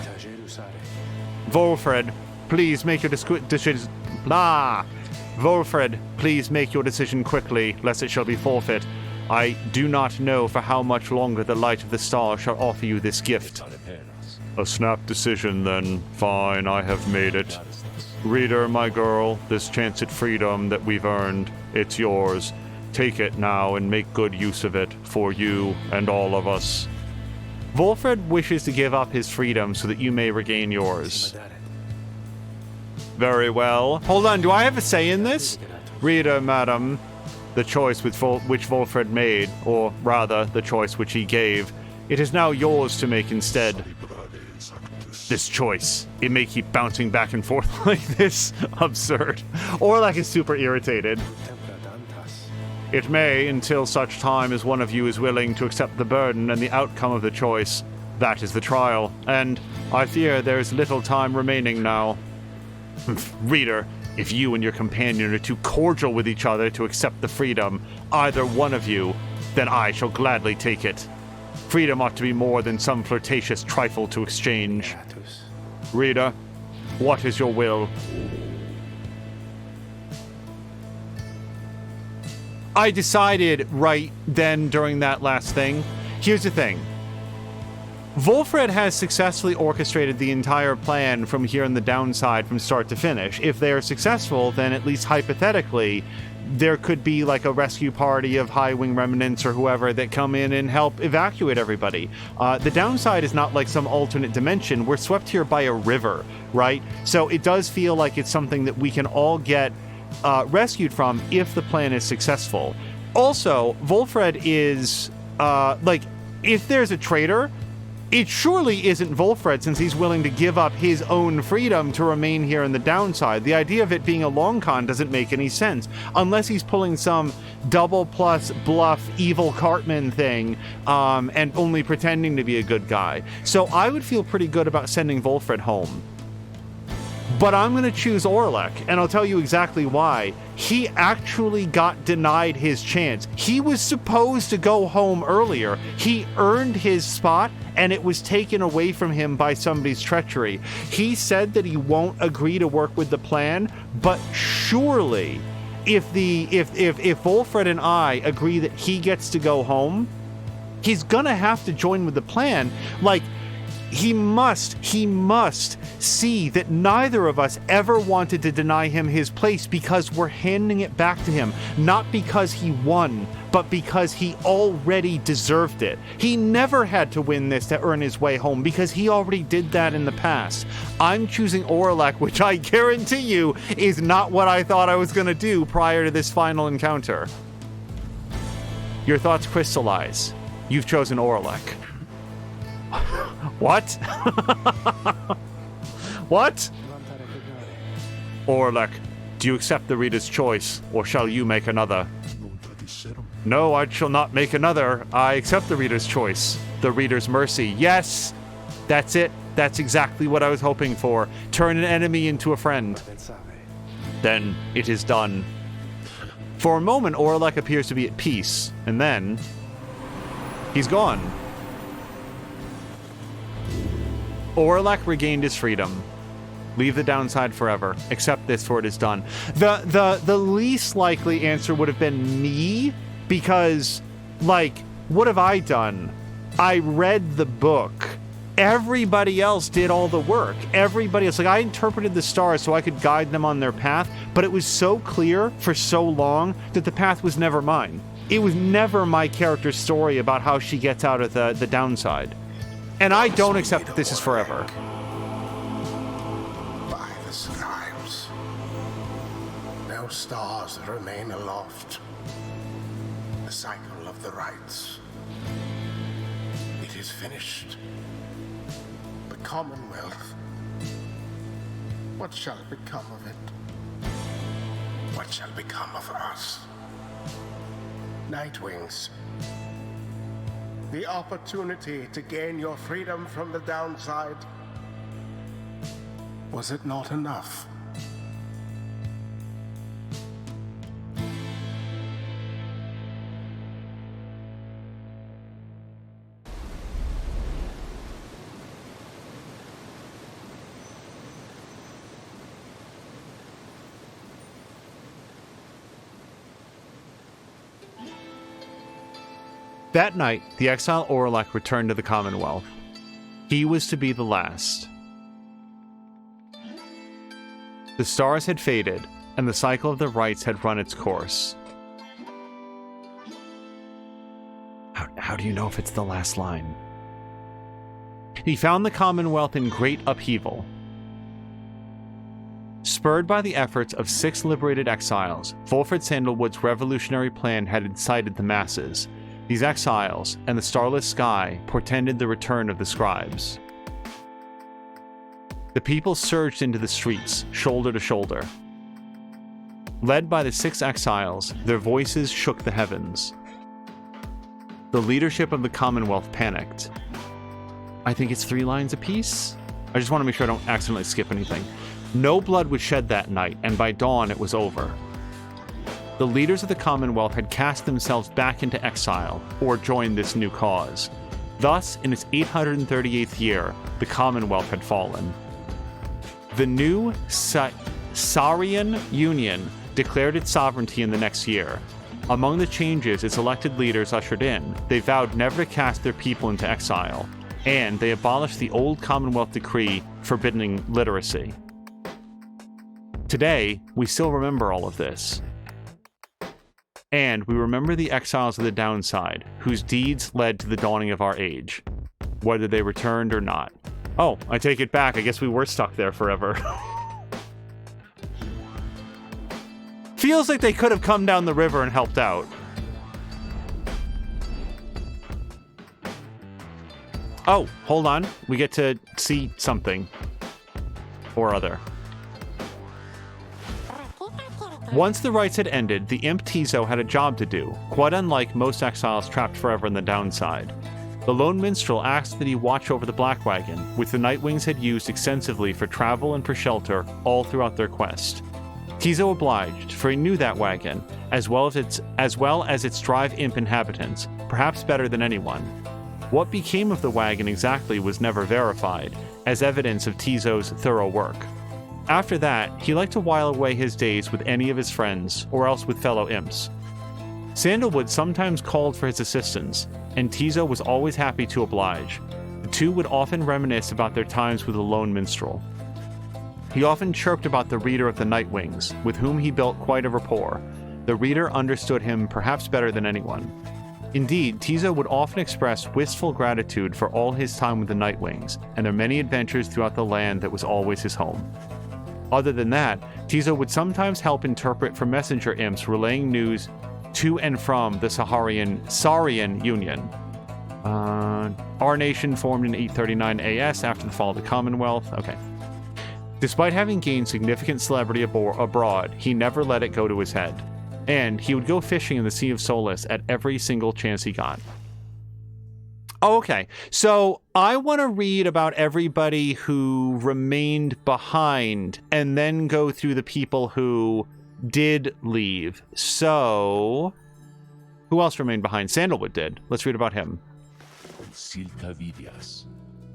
[SPEAKER 1] Volfred, please make your decision... Volfred, please make your decision quickly, lest it shall be forfeit. I do not know for how much longer the light of the star shall offer you this gift. A snap decision, then. Fine, I have made it. Reader, my girl, this chance at freedom that we've earned, it's yours. Take it now and make good use of it, for you and all of us. Volfred wishes to give up his freedom so that you may regain yours. Very well. Hold on, do I have a say in this? Reader, madam, the choice which Volfred made, or rather, the choice which he gave, it is now yours to make instead. This choice, it may keep bouncing back and forth like this. Absurd. Orlek is super irritated. It may, until such time as one of you is willing to accept the burden and the outcome of the choice. That is the trial, and I fear there is little time remaining now. Reader, if you and your companion are too cordial with each other to accept the freedom, either one of you, then I shall gladly take it. Freedom ought to be more than some flirtatious trifle to exchange. Reader, what is your will? I decided right then during that last thing. Here's the thing. Volfred has successfully orchestrated the entire plan from here in the downside from start to finish. If they are successful, then at least hypothetically, there could be like a rescue party of High Wing remnants or whoever that come in and help evacuate everybody. The downside is not like some alternate dimension. We're swept here by a river, right? So it does feel like it's something that we can all get rescued from if the plan is successful. Also, Volfred is, if there's a traitor, it surely isn't Volfred, since he's willing to give up his own freedom to remain here in the downside. The idea of it being a long con doesn't make any sense, unless he's pulling some double plus bluff evil Cartman thing, and only pretending to be a good guy. So I would feel pretty good about sending Volfred home. But I'm going to choose Orlek, and I'll tell you exactly why. He actually got denied his chance. He was supposed to go home earlier. He earned his spot, and it was taken away from him by somebody's treachery. He said that he won't agree to work with the plan, but surely, if Volfred and I agree that he gets to go home, he's gonna have to join with the plan. Like, he must see that neither of us ever wanted to deny him his place, because we're handing it back to him, not because he won, but because he already deserved it. He never had to win this to earn his way home, because he already did that in the past. I'm choosing Orlek, which I guarantee you is not what I thought I was going to do prior to this final encounter. Your thoughts crystallize. You've chosen Orlek. What? What? Orlek, do you accept the reader's choice, or shall you make another? No, I shall not make another. I accept the reader's choice. The reader's mercy. Yes! That's it. That's exactly what I was hoping for. Turn an enemy into a friend. Then it is done. For a moment, Orlek appears to be at peace, and then he's gone. Orlek regained his freedom. Leave the downside forever. Accept this, for it is done. The least likely answer would have been me, because, like, what have I done? I read the book. Everybody else did all the work. Everybody else. Like, I interpreted the stars so I could guide them on their path, but it was so clear for so long that the path was never mine. It was never my character's story about how she gets out of the downside. And I don't accept that this is forever.
[SPEAKER 3] By the scribes, no stars remain aloft. The cycle of the rites. It is finished. The Commonwealth. What shall become of it? What shall become of us? Nightwings. The opportunity to gain your freedom from the downside. Was it not enough?
[SPEAKER 1] That night, the exile Orlek returned to the Commonwealth. He was to be the last. The stars had faded, and the cycle of the rites had run its course. How do you know if it's the last line? He found the Commonwealth in great upheaval. Spurred by the efforts of 6 liberated exiles, Volfred Sandalwood's revolutionary plan had incited the masses. These exiles and the starless sky portended the return of the scribes. The people surged into the streets, shoulder to shoulder. Led by the 6 exiles, their voices shook the heavens. The leadership of the Commonwealth panicked. I think it's 3 lines apiece? I just want to make sure I don't accidentally skip anything. No blood was shed that night, and by dawn it was over. The leaders of the Commonwealth had cast themselves back into exile, or joined this new cause. Thus, in its 838th year, the Commonwealth had fallen. The new Saurian Union declared its sovereignty in the next year. Among the changes its elected leaders ushered in, they vowed never to cast their people into exile. and they abolished the old Commonwealth decree forbidding literacy. Today, we still remember all of this. And we remember the exiles of the downside, whose deeds led to the dawning of our age, whether they returned or not. Oh, I take it back. I guess we were stuck there forever. Feels like they could have come down the river and helped out. Oh, hold on. We get to see something or other. Once the rites had ended, the imp Tizo had a job to do, quite unlike most exiles trapped forever in the downside. The lone minstrel asked that he watch over the Black Wagon, which the Nightwings had used extensively for travel and for shelter all throughout their quest. Tizo obliged, for he knew that wagon, as well as its drive imp inhabitants, perhaps better than anyone. What became of the wagon exactly was never verified, as evidence of Tizo's thorough work. After that, he liked to while away his days with any of his friends, or else with fellow imps. Sandalwood sometimes called for his assistance, and Tizo was always happy to oblige. The two would often reminisce about their times with the lone minstrel. He often chirped about the reader of the Nightwings, with whom he built quite a rapport. The reader understood him perhaps better than anyone. Indeed, Tizo would often express wistful gratitude for all his time with the Nightwings, and their many adventures throughout the land that was always his home. Other than that, Tizo would sometimes help interpret for messenger imps relaying news to and from the Saurian Union. Our nation formed in 839 AS after the fall of the Commonwealth. Okay. Despite having gained significant celebrity abroad, he never let it go to his head. And he would go fishing in the Sea of Solace at every single chance he got. Oh, okay. So I want to read about everybody who remained behind and then go through the people who did leave. So who else remained behind? Sandalwood did. Let's read about him.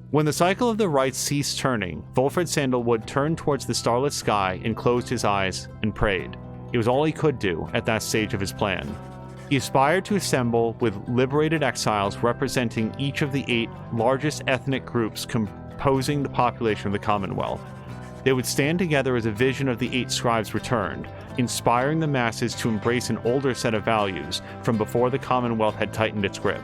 [SPEAKER 1] When the cycle of the rites ceased turning, Volfred Sandalwood turned towards the starless sky and closed his eyes and prayed. It was all he could do at that stage of his plan. He aspired to assemble with liberated exiles representing each of the 8 largest ethnic groups composing the population of the Commonwealth. They would stand together as a vision of the 8 scribes returned, inspiring the masses to embrace an older set of values from before the Commonwealth had tightened its grip.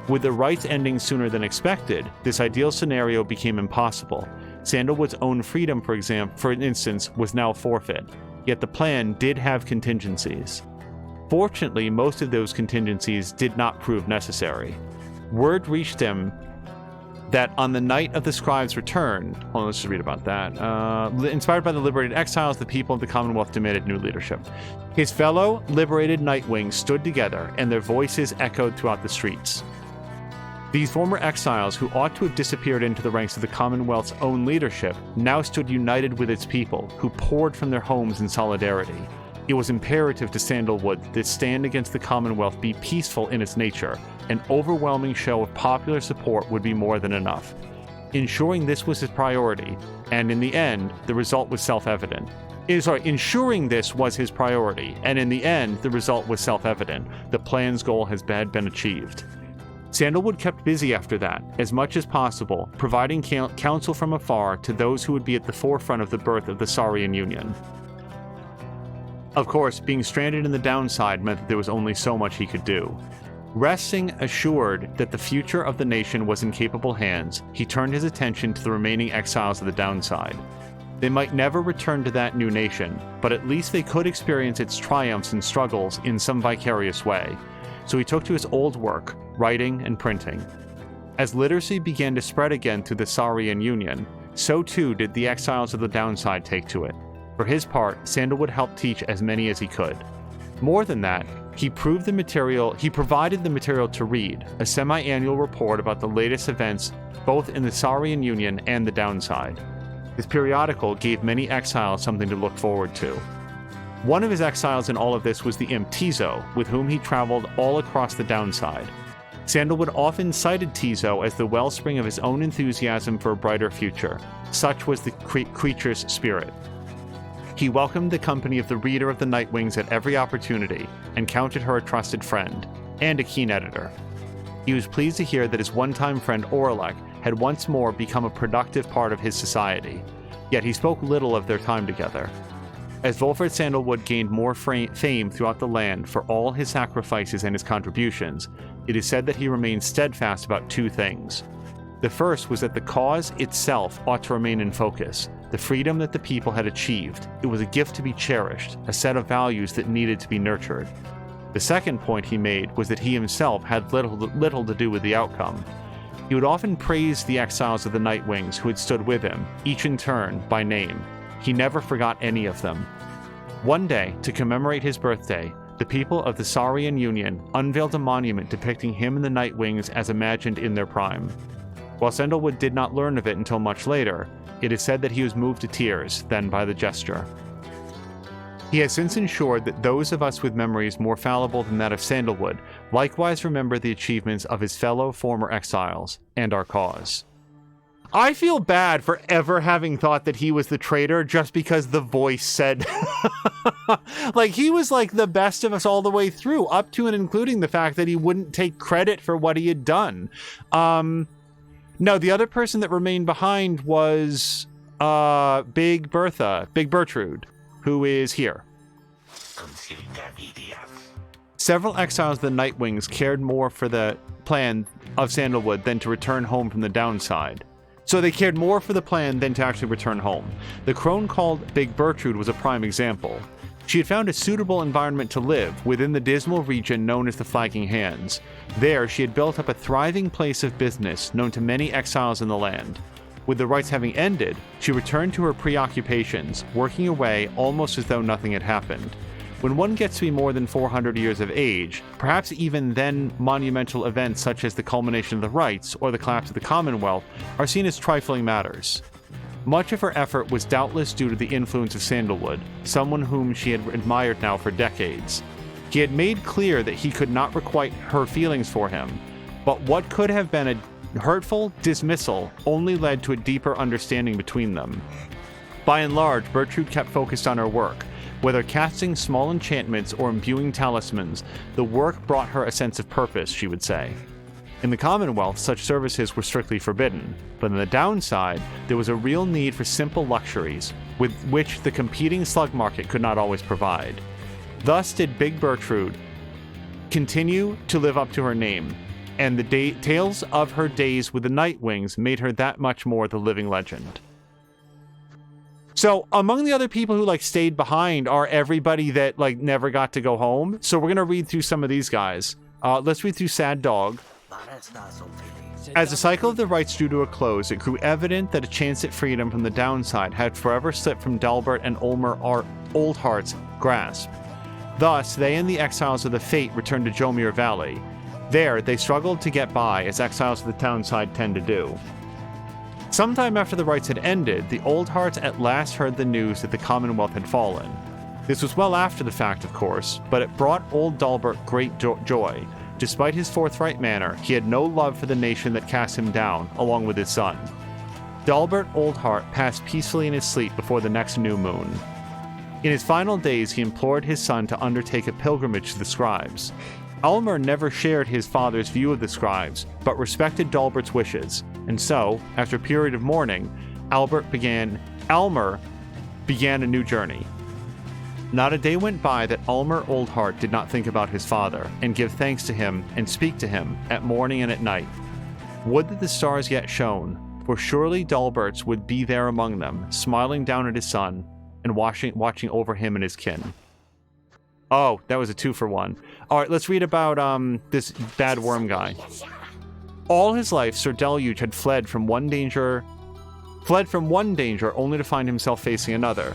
[SPEAKER 1] With the rites ending sooner than expected, this ideal scenario became impossible. Sandalwood's own freedom, for instance, was now forfeit. Yet the plan did have contingencies. Fortunately, most of those contingencies did not prove necessary. Word reached him that on the night of the scribe's return, let's just read about that. Inspired by the liberated exiles, the people of the Commonwealth demanded new leadership. His fellow liberated Nightwings stood together, and their voices echoed throughout the streets. These former exiles, who ought to have disappeared into the ranks of the Commonwealth's own leadership, now stood united with its people, who poured from their homes in solidarity. It was imperative to Sandalwood that stand against the Commonwealth be peaceful in its nature. An overwhelming show of popular support would be more than enough. Ensuring this was his priority, and in the end, the result was self-evident. Ensuring this was his priority, and in the end, the result was self-evident. The plan's goal has been achieved. Sandalwood kept busy after that, as much as possible, providing counsel from afar to those who would be at the forefront of the birth of the Saurian Union. Of course, being stranded in the downside meant that there was only so much he could do. Resting assured that the future of the nation was in capable hands, he turned his attention to the remaining exiles of the downside. They might never return to that new nation, but at least they could experience its triumphs and struggles in some vicarious way. So he took to his old work, writing and printing. As literacy began to spread again through the Saurian Union, so too did the exiles of the downside take to it. For his part, Sandalwood helped teach as many as he could. More than that, he provided the material to read, a semi-annual report about the latest events both in the Saurian Union and the downside. This periodical gave many exiles something to look forward to. One of his exiles in all of this was the imp Tizo, with whom he traveled all across the downside. Sandalwood often cited Tizo as the wellspring of his own enthusiasm for a brighter future. Such was the creature's spirit. He welcomed the company of the reader of the Nightwings at every opportunity, and counted her a trusted friend, and a keen editor. He was pleased to hear that his one-time friend Orlek had once more become a productive part of his society, yet he spoke little of their time together. As Volfred Sandalwood gained more fame throughout the land for all his sacrifices and his contributions, it is said that he remained steadfast about two things. The first was that the cause itself ought to remain in focus, the freedom that the people had achieved. It was a gift to be cherished, a set of values that needed to be nurtured. The second point he made was that he himself had little to do with the outcome. He would often praise the exiles of the Nightwings who had stood with him, each in turn, by name. He never forgot any of them. One day, to commemorate his birthday, the people of the Saurian Union unveiled a monument depicting him and the Nightwings as imagined in their prime. While Sandalwood did not learn of it until much later, it is said that he was moved to tears then by the gesture. He has since ensured that those of us with memories more fallible than that of Sandalwood likewise remember the achievements of his fellow former exiles and our cause. I feel bad for ever having thought that he was the traitor just because the voice said like he was like the best of us all the way through, up to and including the fact that he wouldn't take credit for what he had done. No, the other person that remained behind was Big Bertrude, who is here. Several exiles of the Nightwings cared more for the plan of Sandalwood than to return home from the downside. So they cared more for the plan than to actually return home. The crone called Big Bertrude was a prime example. She had found a suitable environment to live within the dismal region known as the Flagging Hands. There, she had built up a thriving place of business known to many exiles in the land. With the rites having ended, she returned to her preoccupations, working away almost as though nothing had happened. When one gets to be more than 400 years of age, perhaps even then monumental events such as the culmination of the rites or the collapse of the Commonwealth are seen as trifling matters. Much of her effort was doubtless due to the influence of Sandalwood, someone whom she had admired now for decades. He had made clear that he could not requite her feelings for him, but what could have been a hurtful dismissal only led to a deeper understanding between them. By and large, Bertrude kept focused on her work. Whether casting small enchantments or imbuing talismans, the work brought her a sense of purpose, she would say. In the Commonwealth, such services were strictly forbidden, but on the downside, there was a real need for simple luxuries, with which the competing slug market could not always provide. Thus did Big Bertrude continue to live up to her name, and the tales of her days with the Nightwings made her that much more the living legend. So among the other people who stayed behind are everybody that never got to go home. So we're gonna read through some of these guys. Let's read through Sad Dog. As the cycle of the rites drew to a close, it grew evident that a chance at freedom from the downside had forever slipped from Dalbert and Ulmer Oldheart's grasp. Thus, they and the exiles of the Fate returned to Jomir Valley. There, they struggled to get by, as exiles of the downside tend to do. Sometime after the rites had ended, the Oldhearts at last heard the news that the Commonwealth had fallen. This was well after the fact, of course, but it brought old Dalbert great joy. Despite his forthright manner, he had no love for the nation that cast him down, along with his son. Dalbert Oldheart passed peacefully in his sleep before the next new moon. In his final days, he implored his son to undertake a pilgrimage to the scribes. Ulmer never shared his father's view of the scribes, but respected Dalbert's wishes, and so, after a period of mourning, Ulmer began a new journey. Not a day went by that Ulmer Oldheart did not think about his father, and give thanks to him, and speak to him, at morning and at night. Would that the stars yet shone, for surely Dalbert's would be there among them, smiling down at his son, and watching over him and his kin. Oh, that was a 2-for-1. Alright, let's read about this bad worm guy. All his life, Sir Deluge had fled from one danger only to find himself facing another.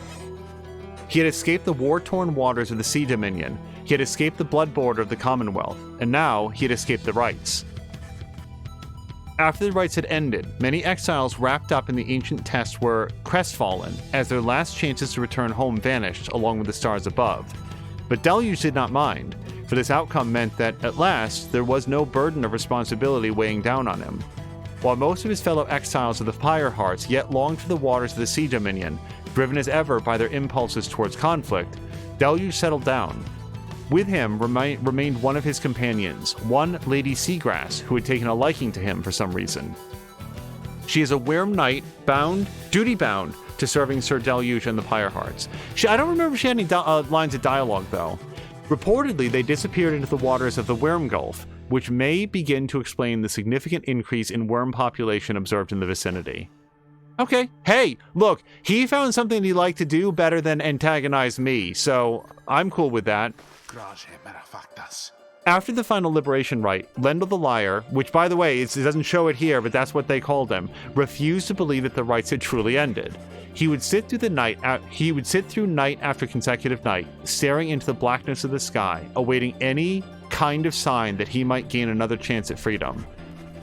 [SPEAKER 1] He had escaped the war-torn waters of the Sea Dominion, he had escaped the blood border of the Commonwealth, and now he had escaped the rites. After the rites had ended, many exiles wrapped up in the ancient test were crestfallen, as their last chances to return home vanished along with the stars above. But Deluge did not mind, for this outcome meant that, at last, there was no burden of responsibility weighing down on him. While most of his fellow exiles of the Pyre hearts yet longed for the waters of the Sea Dominion, driven as ever by their impulses towards conflict, Deluge settled down. With him remained one of his companions, one Lady Seagrass, who had taken a liking to him for some reason. She is a Wyrm Knight, duty-bound to serving Sir Deluge and the Pyre Hearts. I don't remember if she had any lines of dialogue, though. Reportedly, they disappeared into the waters of the Wyrm Gulf, which may begin to explain the significant increase in worm population observed in the vicinity. Okay, hey, look, he found something he liked to do better than antagonize me, so I'm cool with that. After the final liberation rite, Lendl the Liar, which by the way, it doesn't show it here, but that's what they called him, refused to believe that the rites had truly ended. He would sit through night after consecutive night, staring into the blackness of the sky, awaiting any kind of sign that he might gain another chance at freedom.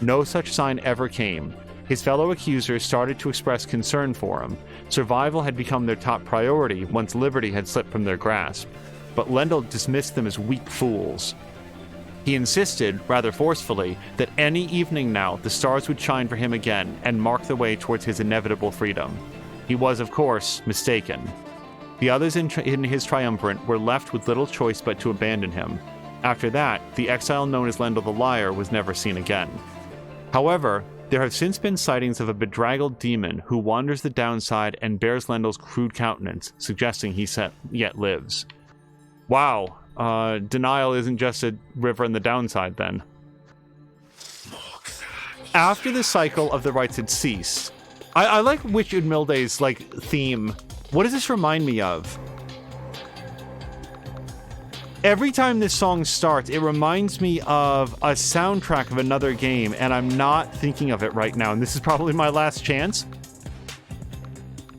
[SPEAKER 1] No such sign ever came. His fellow accusers started to express concern for him. Survival had become their top priority once liberty had slipped from their grasp. But Lendl dismissed them as weak fools. He insisted, rather forcefully, that any evening now the stars would shine for him again and mark the way towards his inevitable freedom. He was, of course, mistaken. The others in his triumvirate were left with little choice but to abandon him. After that, the exile known as Lendl the Liar was never seen again. However, there have since been sightings of a bedraggled demon who wanders the downside and bears Lendl's crude countenance, suggesting he yet lives. Wow, denial isn't just a river in the downside then. After the cycle of the rites had ceased, I like Witch Udmilde's theme. What does this remind me of? Every time this song starts, it reminds me of a soundtrack of another game, and I'm not thinking of it right now, and this is probably my last chance.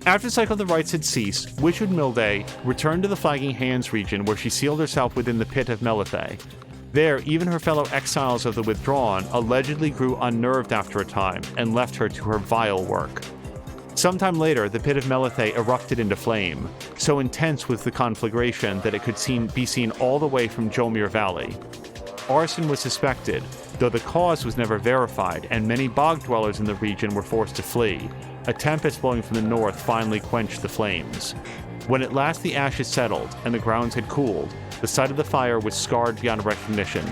[SPEAKER 1] After the cycle of the rites had ceased, Witch Udmilde returned to the Flagging Hands region, where she sealed herself within the Pit of Melithe. There, even her fellow exiles of the Withdrawn allegedly grew unnerved after a time, and left her to her vile work. Sometime later, the Pit of Melithe erupted into flame. So intense was the conflagration that it could be seen all the way from Jomir Valley. Arson was suspected, though the cause was never verified, and many bog dwellers in the region were forced to flee. A tempest blowing from the north finally quenched the flames. When at last the ashes settled and the grounds had cooled, the site of the fire was scarred beyond recognition.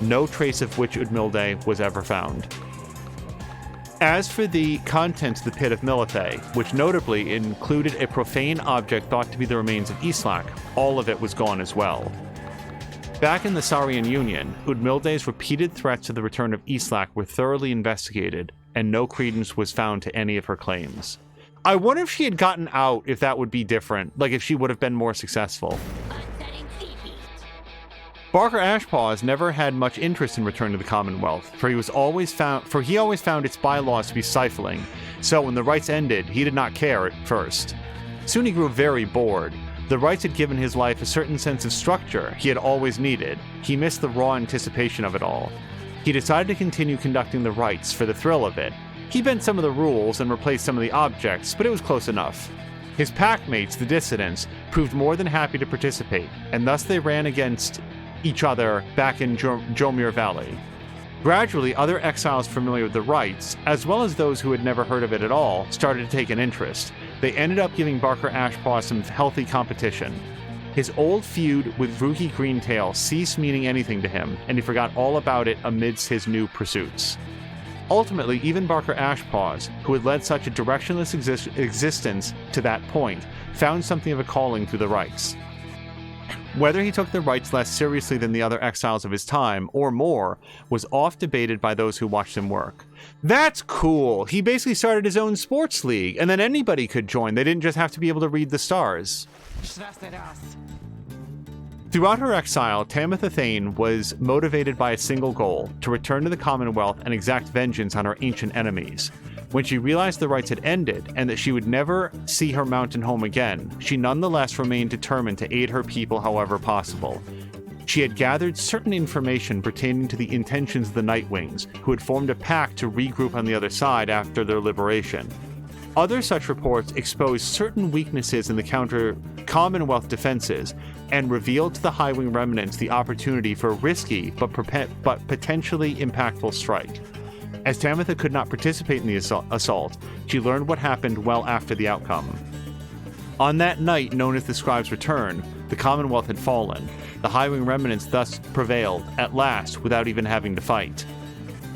[SPEAKER 1] No trace of Witch Udmilde was ever found. As for the contents of the Pit of Melithe, which notably included a profane object thought to be the remains of Islak, all of it was gone as well. Back in the Saurian Union, Udmilde's repeated threats of the return of Islak were thoroughly investigated, and no credence was found to any of her claims. I wonder if she had gotten out, if that would be different, if she would have been more successful. Barker Ashpaws never had much interest in returning to the Commonwealth, for he always found its bylaws to be stifling, so when the rites ended, he did not care at first. Soon he grew very bored. The rites had given his life a certain sense of structure he had always needed. He missed the raw anticipation of it all. He decided to continue conducting the rites for the thrill of it. He bent some of the rules and replaced some of the objects, but it was close enough. His packmates, the dissidents, proved more than happy to participate, and thus they ran against each other back in Jomir Valley. Gradually, other exiles familiar with the rites, as well as those who had never heard of it at all, started to take an interest. They ended up giving Barker Ashpaw some healthy competition. His old feud with Ruki Greentail ceased meaning anything to him, and he forgot all about it amidst his new pursuits. Ultimately, even Barker Ashpaws, who had led such a directionless existence to that point, found something of a calling through the rites. Whether he took the rites less seriously than the other exiles of his time, or more, was oft debated by those who watched him work. That's cool! He basically started his own sports league, and then anybody could join. They didn't just have to be able to read the stars. Throughout her exile, Tamitha Thane was motivated by a single goal, to return to the Commonwealth and exact vengeance on her ancient enemies. When she realized the rites had ended, and that she would never see her mountain home again, she nonetheless remained determined to aid her people however possible. She had gathered certain information pertaining to the intentions of the Nightwings, who had formed a pact to regroup on the other side after their liberation. Other such reports exposed certain weaknesses in the Commonwealth defenses, and revealed to the Highwing remnants the opportunity for a risky but potentially impactful strike. As Tamitha could not participate in the assault, she learned what happened well after the outcome. On that night known as the Scribe's Return, The Commonwealth had fallen. The High-Wing remnants thus prevailed, at last, without even having to fight.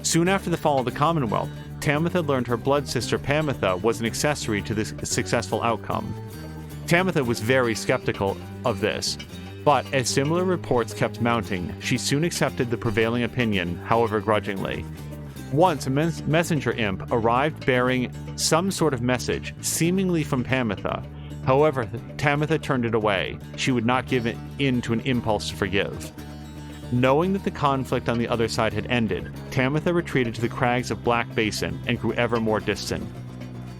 [SPEAKER 1] Soon after the fall of the Commonwealth, Tamitha learned her blood sister Pamitha was an accessory to this successful outcome. Tamitha was very skeptical of this, but as similar reports kept mounting, she soon accepted the prevailing opinion, however grudgingly. Once a messenger imp arrived bearing some sort of message, seemingly from Pamitha. However, Tamitha turned it away. She would not give in to an impulse to forgive. Knowing that the conflict on the other side had ended, Tamitha retreated to the crags of Black Basin and grew ever more distant.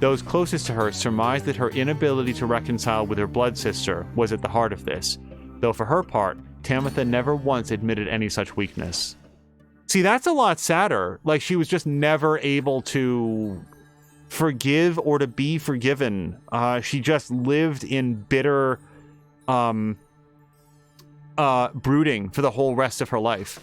[SPEAKER 1] Those closest to her surmised that her inability to reconcile with her blood sister was at the heart of this, though for her part, Tamitha never once admitted any such weakness. See, that's a lot sadder. Like, she was just never able to forgive or to be forgiven. She just lived in bitter brooding for the whole rest of her life.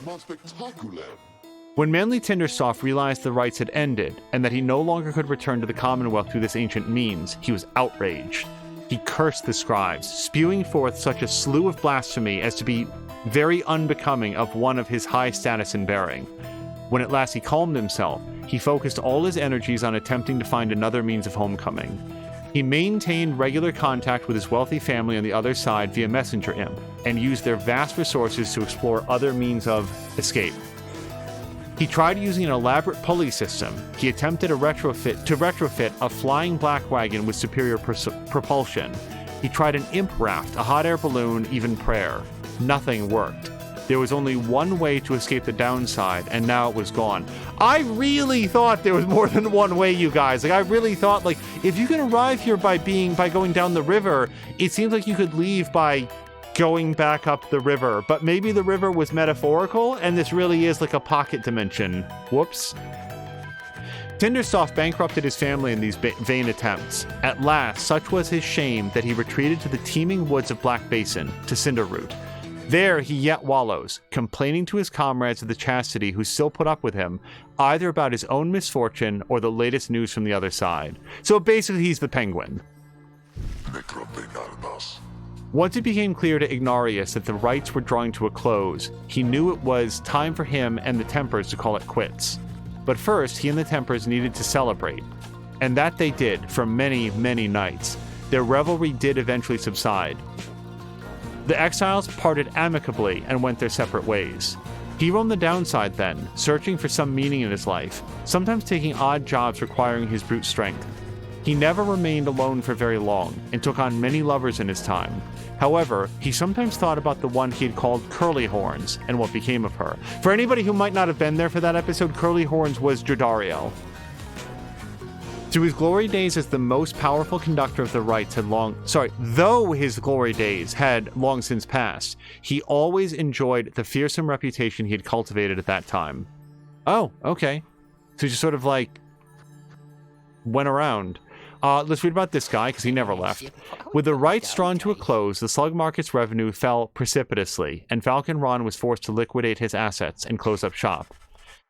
[SPEAKER 1] When Manly Tindersoft realized the rites had ended, and that he no longer could return to the Commonwealth through this ancient means, he was outraged. He cursed the scribes, spewing forth such a slew of blasphemy as to be very unbecoming of one of his high status and bearing. When at last he calmed himself, he focused all his energies on attempting to find another means of homecoming. He maintained regular contact with his wealthy family on the other side via messenger imp, and used their vast resources to explore other means of escape. He tried using an elaborate pulley system. He attempted to retrofit a flying black wagon with superior propulsion. He tried an imp raft, a hot air balloon, even prayer. Nothing worked. There was only one way to escape the downside, and now it was gone. I really thought there was more than one way, you guys. Like, I really thought, like, if you can arrive here by going down the river, it seems like you could leave by going back up the river. But maybe the river was metaphorical, and this really is like a pocket dimension. Whoops. Tindersoft bankrupted his family in these vain attempts. At last, such was his shame that he retreated to the teeming woods of Black Basin, to Cinderroot. There he yet wallows, complaining to his comrades of the chastity who still put up with him, either about his own misfortune or the latest news from the other side. So basically he's the Penguin. Once it became clear to Ignarius that the rites were drawing to a close, he knew it was time for him and the Tempers to call it quits. But first, he and the Tempers needed to celebrate. And that they did for many, many nights. Their revelry did eventually subside. The exiles parted amicably and went their separate ways. He roamed the downside then, searching for some meaning in his life, sometimes taking odd jobs requiring his brute strength. He never remained alone for very long, and took on many lovers in his time. However, he sometimes thought about the one he had called Curly Horns, and what became of her. For anybody who might not have been there for that episode, Curly Horns was Jodariel. Through his glory days as the most powerful conductor of the rites though his glory days had long since passed, he always enjoyed the fearsome reputation he had cultivated at that time. Oh, okay. So he just sort of like went around. Let's read about this guy, because he never left. With the rites drawn to a close, the slug market's revenue fell precipitously, and Falcon Ron was forced to liquidate his assets and close up shop.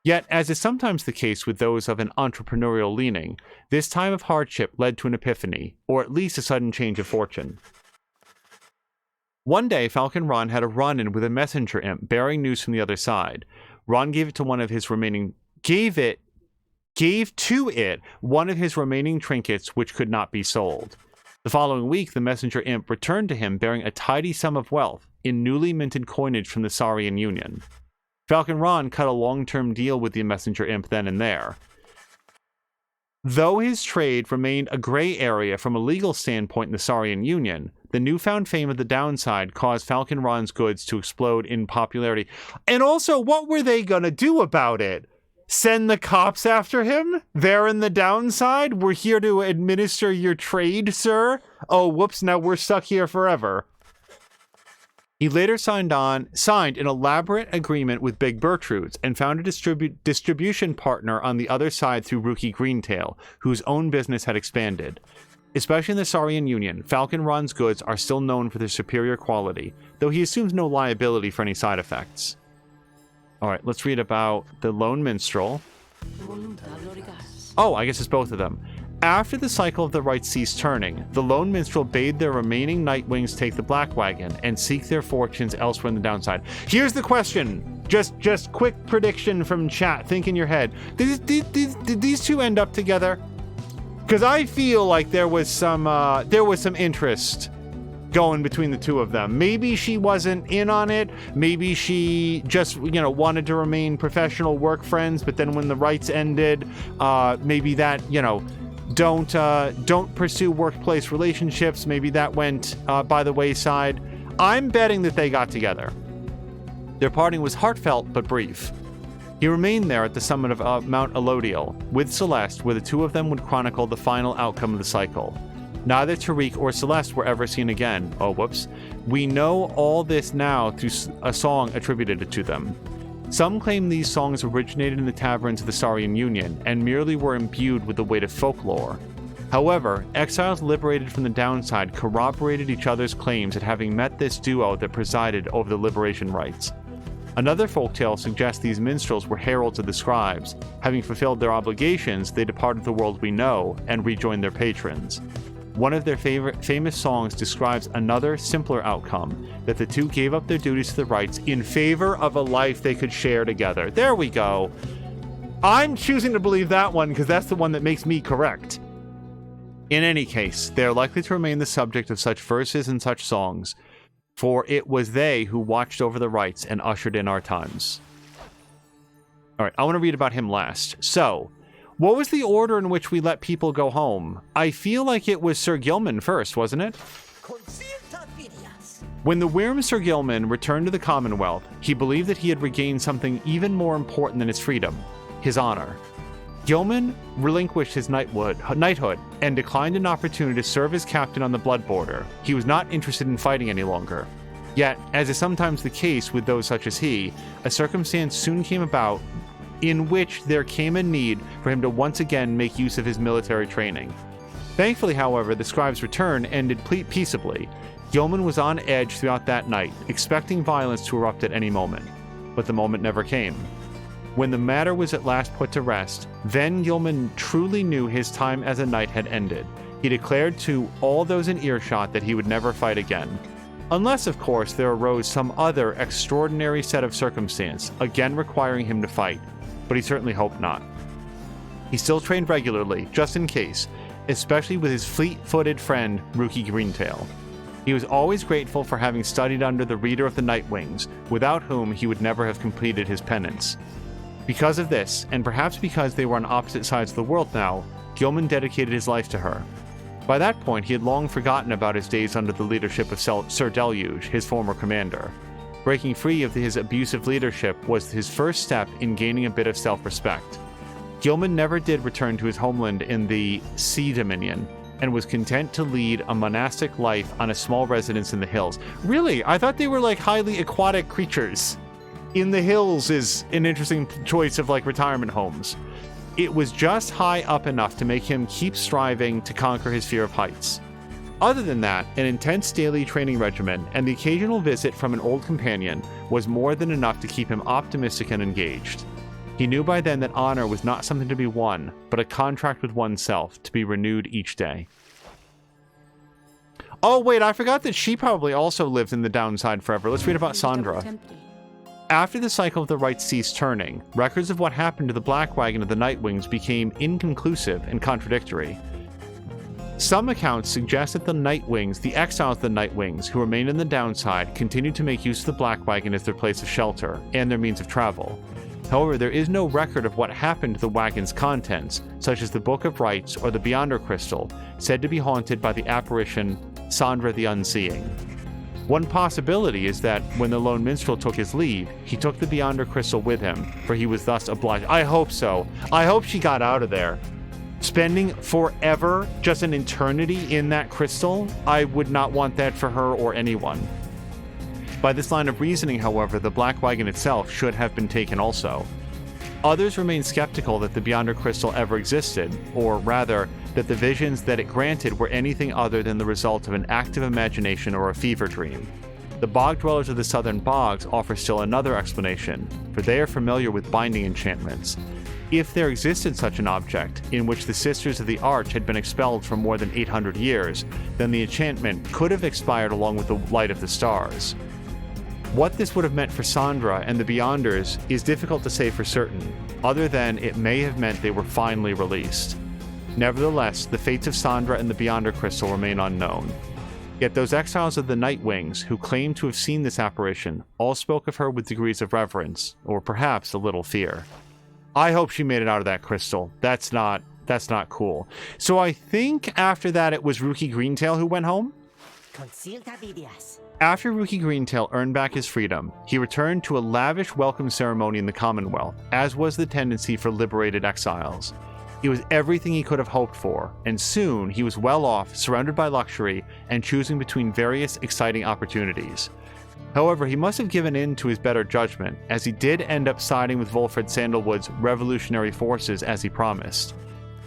[SPEAKER 1] Yet, as is sometimes the case with those of an entrepreneurial leaning, this time of hardship led to an epiphany, or at least a sudden change of fortune. One day, Falcon Ron had a run-in with a messenger imp bearing news from the other side. Ron gave to it one of his remaining trinkets which could not be sold. The following week, the messenger imp returned to him bearing a tidy sum of wealth in newly minted coinage from the Saurian Union. Falcon Ron cut a long-term deal with the messenger imp then and there. Though his trade remained a gray area from a legal standpoint in the Saurian Union, the newfound fame of the downside caused Falcon Ron's goods to explode in popularity. And also, what were they gonna do about it? Send the cops after him? They're in the downside? We're here to administer your trade, sir? Oh, whoops, now we're stuck here forever. He later signed an elaborate agreement with Big Bertrude's and found a distribution partner on the other side through Rookie Greentail, whose own business had expanded. Especially in the Saurian Union, Falcon Ron's goods are still known for their superior quality, though he assumes no liability for any side effects. Alright, let's read about the Lone Minstrel. Oh, I guess it's both of them. After the cycle of the rites ceased turning, the lone minstrel bade their remaining Nightwings take the Black Wagon and seek their fortunes elsewhere in the downside. Here's the question. Just quick prediction from chat. Think in your head. Did these two end up together? Because I feel like there was some interest going between the two of them. Maybe she wasn't in on it. Maybe she just, wanted to remain professional work friends. But then when the rites ended, maybe that, don't pursue workplace relationships. Maybe that went by the wayside. I'm betting that they got together. Their parting was heartfelt but brief. He remained there at the summit of Mount Elodiel with Celeste, where the two of them would chronicle the final outcome of the cycle. Neither Tariq or Celeste were ever seen again. Oh, whoops. We know all this now through a song attributed to them. Some claim these songs originated in the taverns of the Saurian Union and merely were imbued with the weight of folklore. However, exiles liberated from the downside corroborated each other's claims at having met this duo that presided over the liberation rites. Another folktale suggests these minstrels were heralds of the scribes. Having fulfilled their obligations, they departed the world we know and rejoined their patrons. One of their famous songs describes another, simpler outcome, that the two gave up their duties to the rites in favor of a life they could share together. There we go. I'm choosing to believe that one because that's the one that makes me correct. In any case, they are likely to remain the subject of such verses and such songs, for it was they who watched over the rites and ushered in our times. All right, I want to read about him last. So, what was the order in which we let people go home? I feel like it was Sir Gilman first, wasn't it? When the Wyrm Sir Gilman returned to the Commonwealth, he believed that he had regained something even more important than his freedom, his honor. Gilman relinquished his knighthood and declined an opportunity to serve as captain on the Blood Border. He was not interested in fighting any longer. Yet, as is sometimes the case with those such as he, a circumstance soon came about in which there came a need for him to once again make use of his military training. Thankfully, however, the scribe's return ended peaceably. Gilman was on edge throughout that night, expecting violence to erupt at any moment. But the moment never came. When the matter was at last put to rest, then Gilman truly knew his time as a knight had ended. He declared to all those in earshot that he would never fight again. Unless, of course, there arose some other extraordinary set of circumstance, again requiring him to fight. But he certainly hoped not. He still trained regularly, just in case, especially with his fleet-footed friend, Rookie Greentail. He was always grateful for having studied under the Reader of the Nightwings, without whom he would never have completed his penance. Because of this, and perhaps because they were on opposite sides of the world now, Gilman dedicated his life to her. By that point, he had long forgotten about his days under the leadership of Sir Deluge, his former commander. Breaking free of his abusive leadership was his first step in gaining a bit of self-respect. Gilman never did return to his homeland in the Sea Dominion, and was content to lead a monastic life on a small residence in the hills. Really? I thought they were like highly aquatic creatures. In the hills is an interesting choice of like retirement homes. It was just high up enough to make him keep striving to conquer his fear of heights. Other than that, an intense daily training regimen and the occasional visit from an old companion was more than enough to keep him optimistic and engaged. He knew by then that honor was not something to be won, but a contract with oneself to be renewed each day. Oh wait, I forgot that she probably also lived in the downside forever. Let's read about Sandra. After the cycle of the rites ceased turning, records of what happened to the Black Wagon of the Nightwings became inconclusive and contradictory. Some accounts suggest that the Nightwings, the exiles of the Nightwings, who remained in the downside, continued to make use of the Black Wagon as their place of shelter and their means of travel. However, there is no record of what happened to the wagon's contents, such as the Book of Rites or the Beyonder Crystal, said to be haunted by the apparition Sandra the Unseeing. One possibility is that when the lone minstrel took his leave, he took the Beyonder Crystal with him, for he was thus obliged. I hope so. I hope she got out of there. Spending forever, just an eternity in that crystal, I would not want that for her or anyone. By this line of reasoning, however, the Black Wagon itself should have been taken also. Others remain skeptical that the Beyonder Crystal ever existed, or rather, that the visions that it granted were anything other than the result of an active imagination or a fever dream. The bog dwellers of the southern bogs offer still another explanation, for they are familiar with binding enchantments. if there existed such an object, in which the Sisters of the Arch had been expelled for more than 800 years, then the enchantment could have expired along with the light of the stars. What this would have meant for Sandra and the Beyonders is difficult to say for certain, other than it may have meant they were finally released. Nevertheless, the fates of Sandra and the Beyonder Crystal remain unknown. Yet those exiles of the Nightwings, who claim to have seen this apparition, all spoke of her with degrees of reverence, or perhaps a little fear. I hope she made it out of that crystal. That's not cool. So I think after that it was Rookie Greentail who went home? After Rookie Greentail earned back his freedom, he returned to a lavish welcome ceremony in the Commonwealth, as was the tendency for liberated exiles. It was everything he could have hoped for, and soon he was well off, surrounded by luxury, and choosing between various exciting opportunities. However, he must have given in to his better judgment, as he did end up siding with Volfred Sandalwood's revolutionary forces as he promised.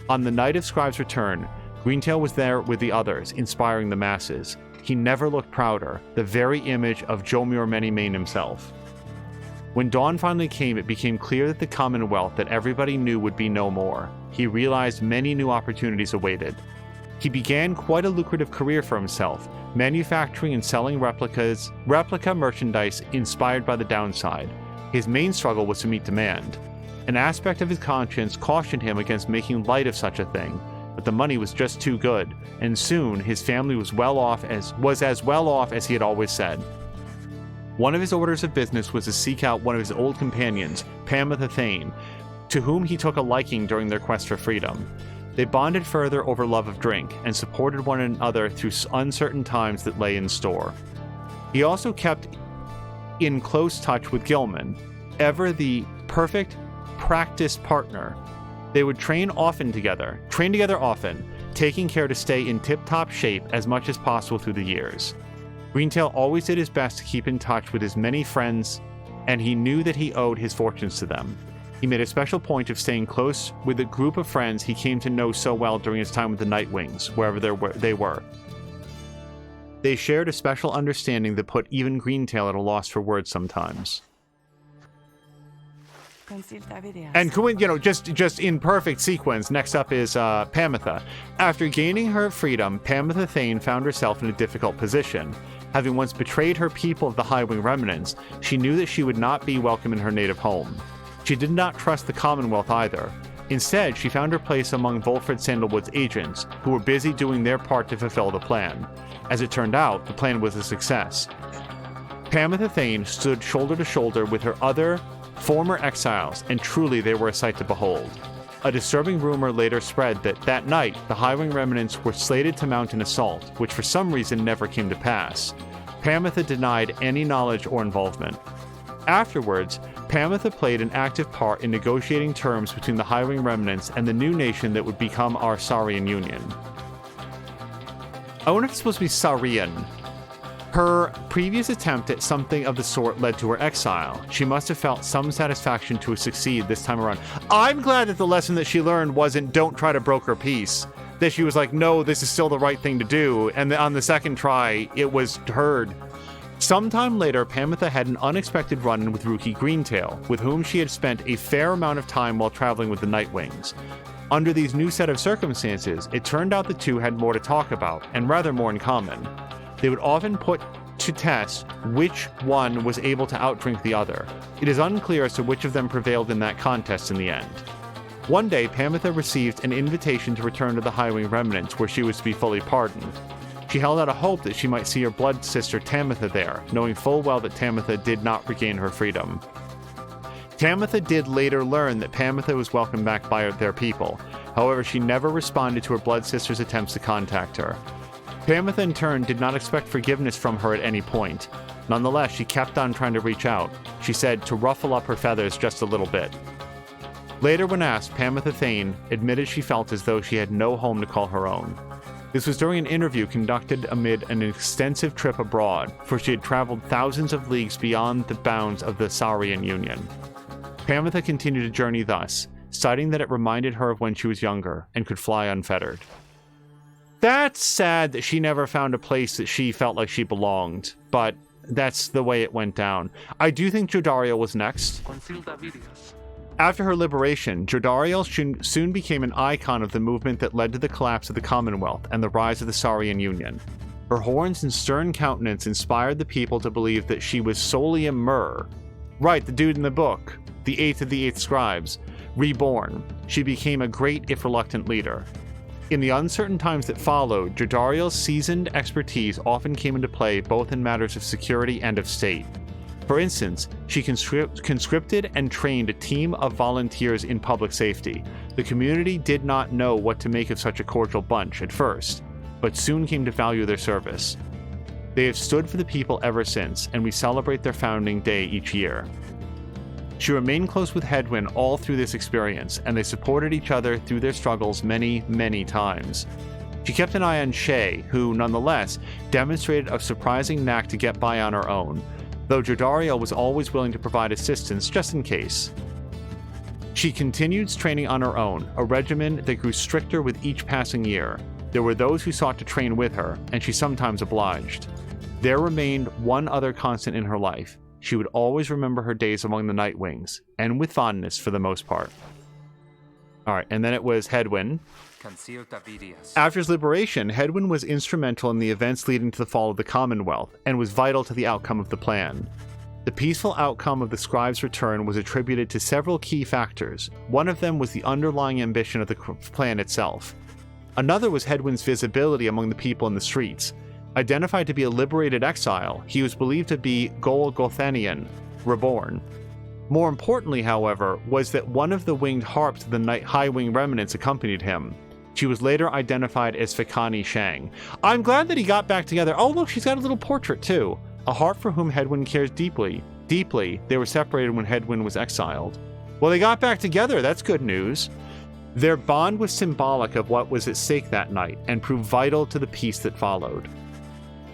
[SPEAKER 1] On the night of Scribe's return, Greentail was there with the others, inspiring the masses. He never looked prouder, the very image of Jomur Many-Mane himself. When dawn finally came, it became clear that the Commonwealth that everybody knew would be no more. He realized many new opportunities awaited. He began quite a lucrative career for himself, manufacturing and selling replica merchandise inspired by the downside. His main struggle was to meet demand. An aspect of his conscience cautioned him against making light of such a thing, but the money was just too good, and soon his family was as well off as he had always said. One of his orders of business was to seek out one of his old companions, Pamitha Thane, to whom he took a liking during their quest for freedom. They bonded further over love of drink, and supported one another through uncertain times that lay in store. He also kept in close touch with Gilman, ever the perfect, practiced partner. They would train together often, taking care to stay in tip-top shape as much as possible through the years. Greentail always did his best to keep in touch with his many friends, and he knew that he owed his fortunes to them. He made a special point of staying close with a group of friends he came to know so well during his time with the Nightwings, wherever they were. They shared a special understanding that put even Greentail at a loss for words sometimes. And just in perfect sequence, next up is Pamitha. After gaining her freedom, Pamitha Thane found herself in a difficult position. Having once betrayed her people of the Highwing Remnants, she knew that she would not be welcome in her native home. She did not trust the Commonwealth either. Instead, she found her place among Volfred Sandalwood's agents, who were busy doing their part to fulfill the plan. As it turned out, the plan was a success. Pamitha Thane stood shoulder to shoulder with her other former exiles, and truly they were a sight to behold. A disturbing rumor later spread that night, the Highwing Remnants were slated to mount an assault, which for some reason never came to pass. Pamitha denied any knowledge or involvement. Afterwards, Pamitha played an active part in negotiating terms between the Highwing Remnants and the new nation that would become our Saurian Union. I wonder if it's supposed to be Saurian. Her previous attempt at something of the sort led to her exile. She must have felt some satisfaction to succeed this time around. I'm glad that the lesson that she learned wasn't don't try to broker peace. That she was like, no, this is still the right thing to do. And on the second try, it was heard. Sometime later, Pamitha had an unexpected run-in with Rookie Greentail, with whom she had spent a fair amount of time while traveling with the Nightwings. Under these new set of circumstances, it turned out the two had more to talk about, and rather more in common. They would often put to test which one was able to outdrink the other. It is unclear as to which of them prevailed in that contest in the end. One day, Pamitha received an invitation to return to the Highwing Remnants, where she was to be fully pardoned. She held out a hope that she might see her blood sister Tamitha there, knowing full well that Tamitha did not regain her freedom. Tamitha did later learn that Pamitha was welcomed back by their people. However, she never responded to her blood sister's attempts to contact her. Pamitha in turn did not expect forgiveness from her at any point. Nonetheless, she kept on trying to reach out. She said to ruffle up her feathers just a little bit. Later when asked, Pamitha Thane admitted she felt as though she had no home to call her own. This was during an interview conducted amid an extensive trip abroad, for she had traveled thousands of leagues beyond the bounds of the Saurian Union. Pamitha continued to journey thus, citing that it reminded her of when she was younger and could fly unfettered. That's sad that she never found a place that she felt like she belonged, but that's the way it went down. I do think Jodario was next. After her liberation, Jodariel soon became an icon of the movement that led to the collapse of the Commonwealth and the rise of the Saurian Union. Her horns and stern countenance inspired the people to believe that she was solely a Myr. Right, the dude in the book, the eighth of the eight scribes. Reborn, she became a great if reluctant leader. In the uncertain times that followed, Jodariel's seasoned expertise often came into play both in matters of security and of state. For instance, she conscripted and trained a team of volunteers in public safety. The community did not know what to make of such a cordial bunch at first, but soon came to value their service. They have stood for the people ever since, and we celebrate their founding day each year. She remained close with Hedwyn all through this experience, and they supported each other through their struggles many, many times. She kept an eye on Shay, who, nonetheless, demonstrated a surprising knack to get by on her own, though Jodariel was always willing to provide assistance just in case. She continued training on her own, a regimen that grew stricter with each passing year. There were those who sought to train with her, and she sometimes obliged. There remained one other constant in her life. She would always remember her days among the Nightwings, and with fondness for the most part. Alright, and then it was Hedwyn. After his liberation, Hedwyn was instrumental in the events leading to the fall of the Commonwealth, and was vital to the outcome of the plan. The peaceful outcome of the scribe's return was attributed to several key factors. One of them was the underlying ambition of the plan itself. Another was Hedwyn's visibility among the people in the streets. Identified to be a liberated exile, he was believed to be Golgothanian, reborn. More importantly, however, was that one of the winged harps of the High Wing remnants accompanied him. She was later identified as Fikani Shang. I'm glad that he got back together. Oh, look, she's got a little portrait, too. A harp for whom Hedwyn cares deeply. Deeply, they were separated when Hedwyn was exiled. Well, they got back together. That's good news. Their bond was symbolic of what was at stake that night, and proved vital to the peace that followed.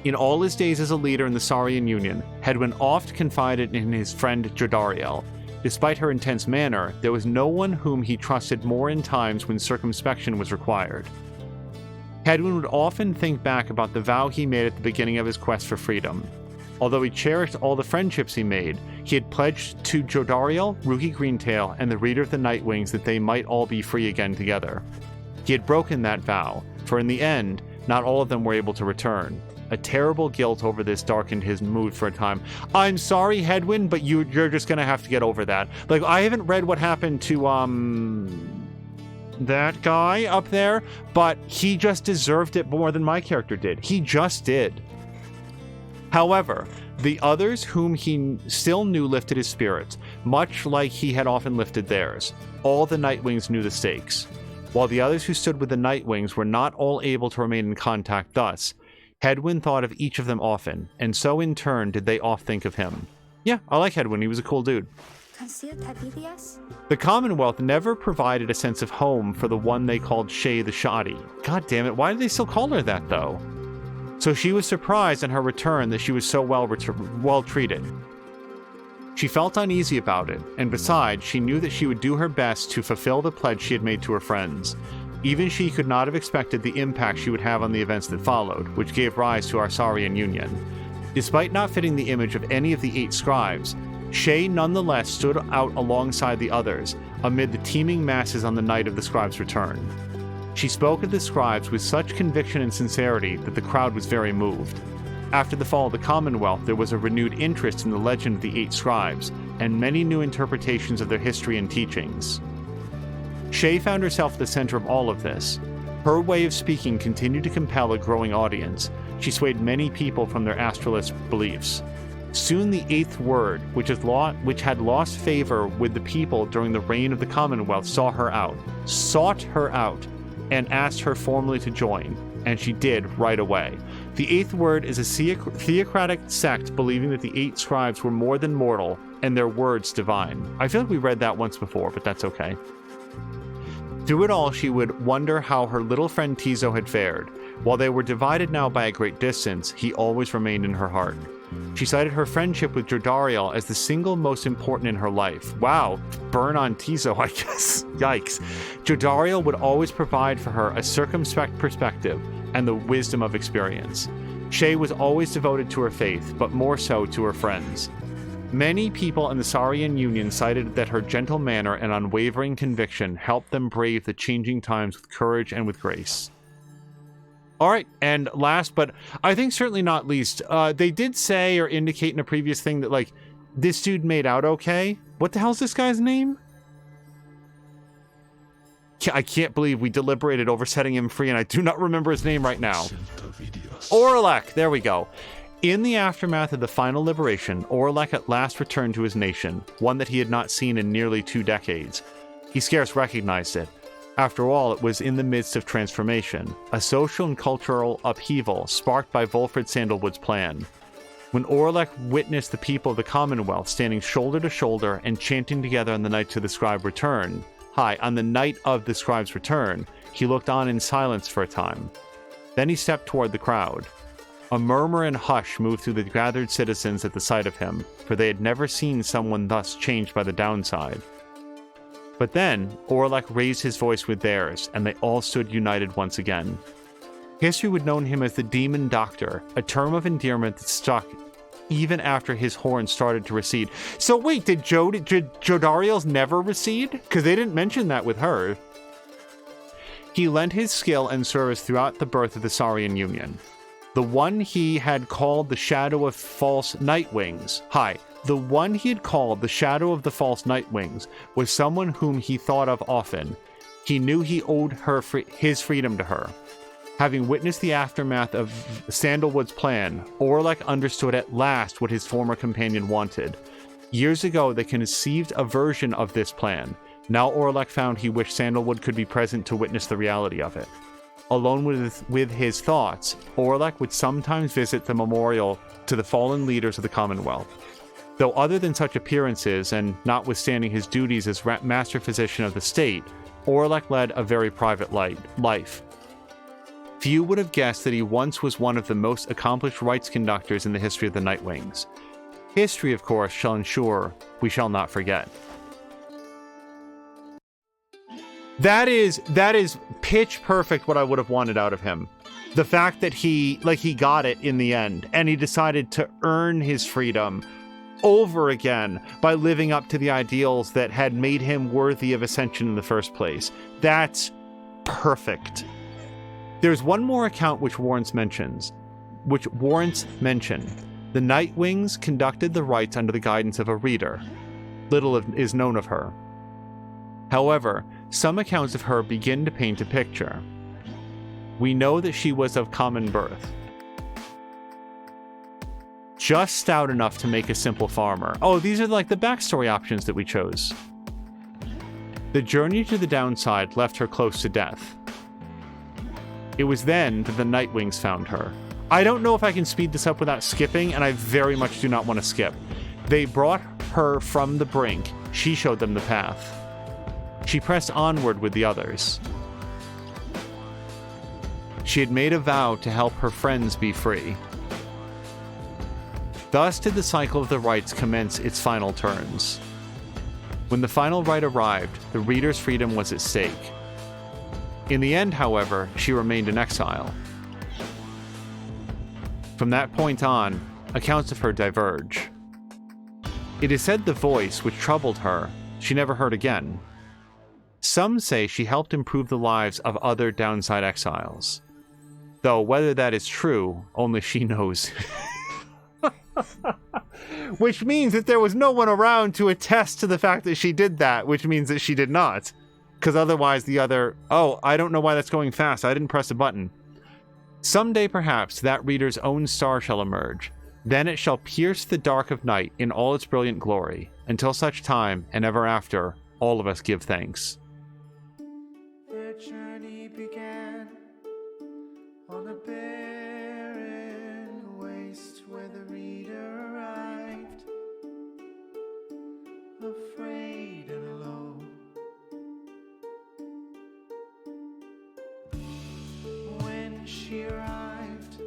[SPEAKER 1] In all his days as a leader in the Saurian Union, Hedwyn oft confided in his friend Jodariel. Despite her intense manner, there was no one whom he trusted more in times when circumspection was required. Hedwyn would often think back about the vow he made at the beginning of his quest for freedom. Although he cherished all the friendships he made, he had pledged to Jodariel, Rookie Greentail, and the Reader of the Nightwings that they might all be free again together. He had broken that vow, for in the end, not all of them were able to return. A terrible guilt over this darkened his mood for a time. I'm sorry, Hedwyn, but you're just gonna have to get over that. Like, I haven't read what happened to, that guy up there, but he just deserved it more than my character did. He just did. However, the others whom he still knew lifted his spirits, much like he had often lifted theirs. All the Nightwings knew the stakes. While the others who stood with the Nightwings were not all able to remain in contact thus, Hedwyn thought of each of them often, and so in turn did they oft think of him. Yeah, I like Hedwyn, he was a cool dude. The Commonwealth never provided a sense of home for the one they called Shay the Shoddy. God damn it, why do they still call her that though? So she was surprised on her return that she was so well treated. She felt uneasy about it, and besides, she knew that she would do her best to fulfill the pledge she had made to her friends. Even she could not have expected the impact she would have on the events that followed, which gave rise to our Saurian Union. Despite not fitting the image of any of the 8 scribes, Shay nonetheless stood out alongside the others, amid the teeming masses on the night of the scribes' return. She spoke of the scribes with such conviction and sincerity that the crowd was very moved. After the fall of the Commonwealth, there was a renewed interest in the legend of the 8 scribes, and many new interpretations of their history and teachings. Shay found herself at the center of all of this. Her way of speaking continued to compel a growing audience. She swayed many people from their astralist beliefs. Soon the 8th word, which had lost favor with the people during the reign of the Commonwealth, sought her out, and asked her formally to join, and she did right away. The 8th word is a theocratic sect believing that the 8 scribes were more than mortal, and their words divine. I feel like we read that once before, but that's okay. Through it all, she would wonder how her little friend Tizo had fared. While they were divided now by a great distance, he always remained in her heart. She cited her friendship with Jodariel as the single most important in her life. Wow, burn on Tizo, I guess. Yikes. Jodariel would always provide for her a circumspect perspective and the wisdom of experience. Shay was always devoted to her faith, but more so to her friends. Many people in the Saurian Union cited that her gentle manner and unwavering conviction helped them brave the changing times with courage and with grace. All right, and last, but I think certainly not least, they did say or indicate in a previous thing that, like, this dude made out okay. What the hell's this guy's name? I can't believe we deliberated over setting him free, and I do not remember his name right now. Orlek, there we go. In the aftermath of the final liberation, Orlek at last returned to his nation, one that he had not seen in nearly 2 decades. He scarce recognized it. After all, it was in the midst of transformation, a social and cultural upheaval sparked by Volfred Sandalwood's plan. When Orlek witnessed the people of the Commonwealth standing shoulder to shoulder and chanting together on the night of the Scribe's return, he looked on in silence for a time. Then he stepped toward the crowd. A murmur and hush moved through the gathered citizens at the sight of him, for they had never seen someone thus changed by the downside. But then, Orlek raised his voice with theirs, and they all stood united once again. History would know him as the Demon Doctor, a term of endearment that stuck even after his horns started to recede. So wait, did Jodariel's never recede? Because they didn't mention that with her. He lent his skill and service throughout the birth of the Saurian Union. The one he had called the Shadow of False Nightwings. The one he had called the Shadow of the False Nightwings was someone whom he thought of often. He knew he owed her his freedom to her. Having witnessed the aftermath of Sandalwood's plan, Orlek understood at last what his former companion wanted. Years ago, they conceived a version of this plan. Now Orlek found he wished Sandalwood could be present to witness the reality of it. Alone with his thoughts, Orlek would sometimes visit the memorial to the fallen leaders of the Commonwealth. Though other than such appearances, and notwithstanding his duties as master physician of the state, Orlek led a very private life. Few would have guessed that he once was one of the most accomplished rites conductors in the history of the Nightwings. History, of course, shall ensure we shall not forget. That is pitch perfect what I would have wanted out of him. The fact that he got it in the end, and he decided to earn his freedom over again by living up to the ideals that had made him worthy of ascension in the first place. That's perfect. There's one more account which warrants mention. The Nightwings conducted the rites under the guidance of a reader. Little is known of her. However, some accounts of her begin to paint a picture. We know that she was of common birth, just stout enough to make a simple farmer. Oh, these are like the backstory options that we chose. The journey to the downside left her close to death. It was then that the Nightwings found her. I don't know if I can speed this up without skipping, and I very much do not want to skip. They brought her from the brink. She showed them the path. She pressed onward with the others. She had made a vow to help her friends be free. Thus did the cycle of the rites commence its final turns. When the final rite arrived, the reader's freedom was at stake. In the end, however, she remained in exile. From that point on, accounts of her diverge. It is said the voice which troubled her, she never heard again. Some say she helped improve the lives of other downside exiles. Though whether that is true, only she knows. Which means that there was no one around to attest to the fact that she did that, which means that she did not. Because otherwise the other... Oh, I don't know why that's going fast. I didn't press a button. Someday, perhaps, that reader's own star shall emerge. Then it shall pierce the dark of night in all its brilliant glory. Until such time, and ever after, all of us give thanks.
[SPEAKER 5] Their journey began on a barren waste where the reader arrived, afraid and alone. When she arrived,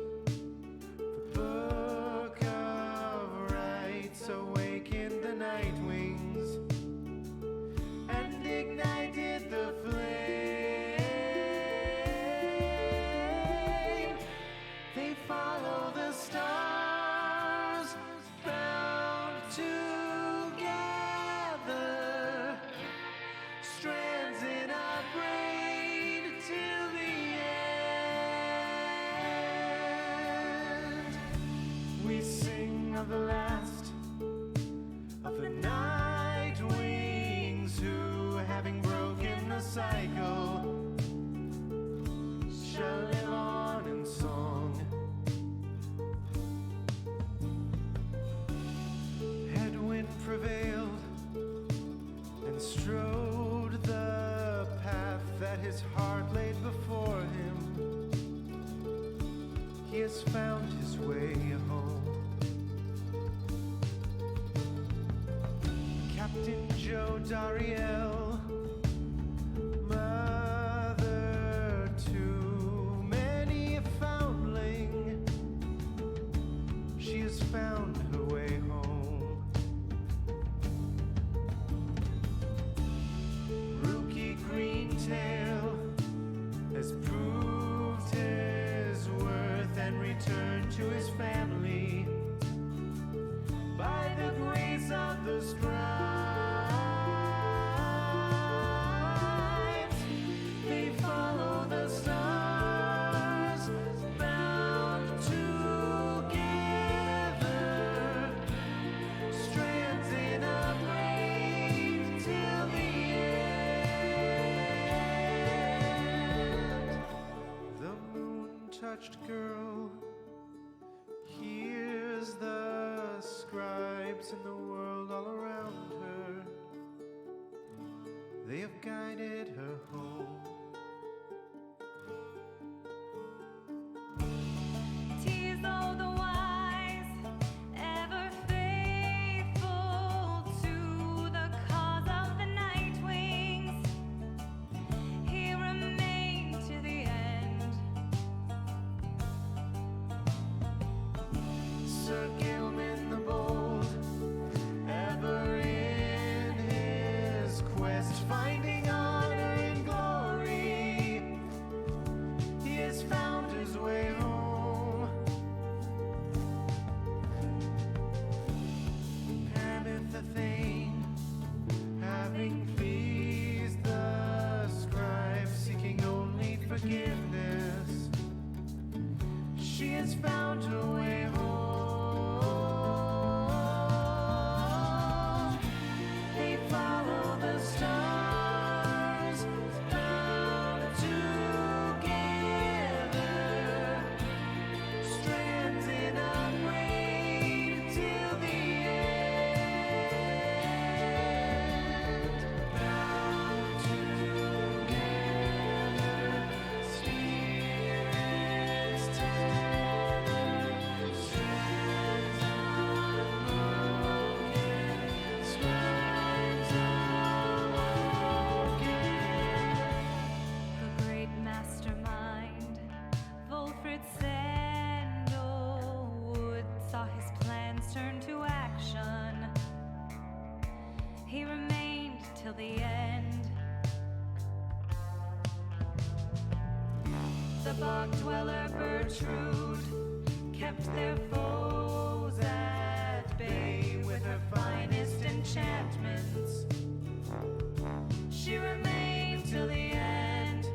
[SPEAKER 5] the book of rites awakened the Nightwings and ignited the flame. They follow the stars bound to are the last of the night wings who, having broken the cycle, shall live on in song. Headwind prevailed and strode the path that his heart laid before him. He has found his way home. Captain Joe Dariel, mother to many a foundling, she has found her way home. Rookie Greentail has proved his worth and returned to his family by the grace of the scribes. They follow the stars, bound together, strands in a braid till the end. The moon-touched girl hears the scribes in the world all around her. They have guided her home.
[SPEAKER 6] Tease all the wise, ever faithful to the cause of the night wings. He remained to the end.
[SPEAKER 5] Sir Gilman the Bold, ever in his quest, finding honor and glory, he has found his way home. Paramith the Thane, having pleased the scribes, seeking only forgiveness, she has found her way home. They follow the stars, bound together, strands in a braid till the end. Bound together, spirits tender, strands unbroken, scribes awoken.
[SPEAKER 6] The great mastermind, Wolfred Sandalwood, saw his plans turn to action. He remained till the end. The bog dweller Bertrude kept their foes at bay with her finest enchantments. She remained till the end.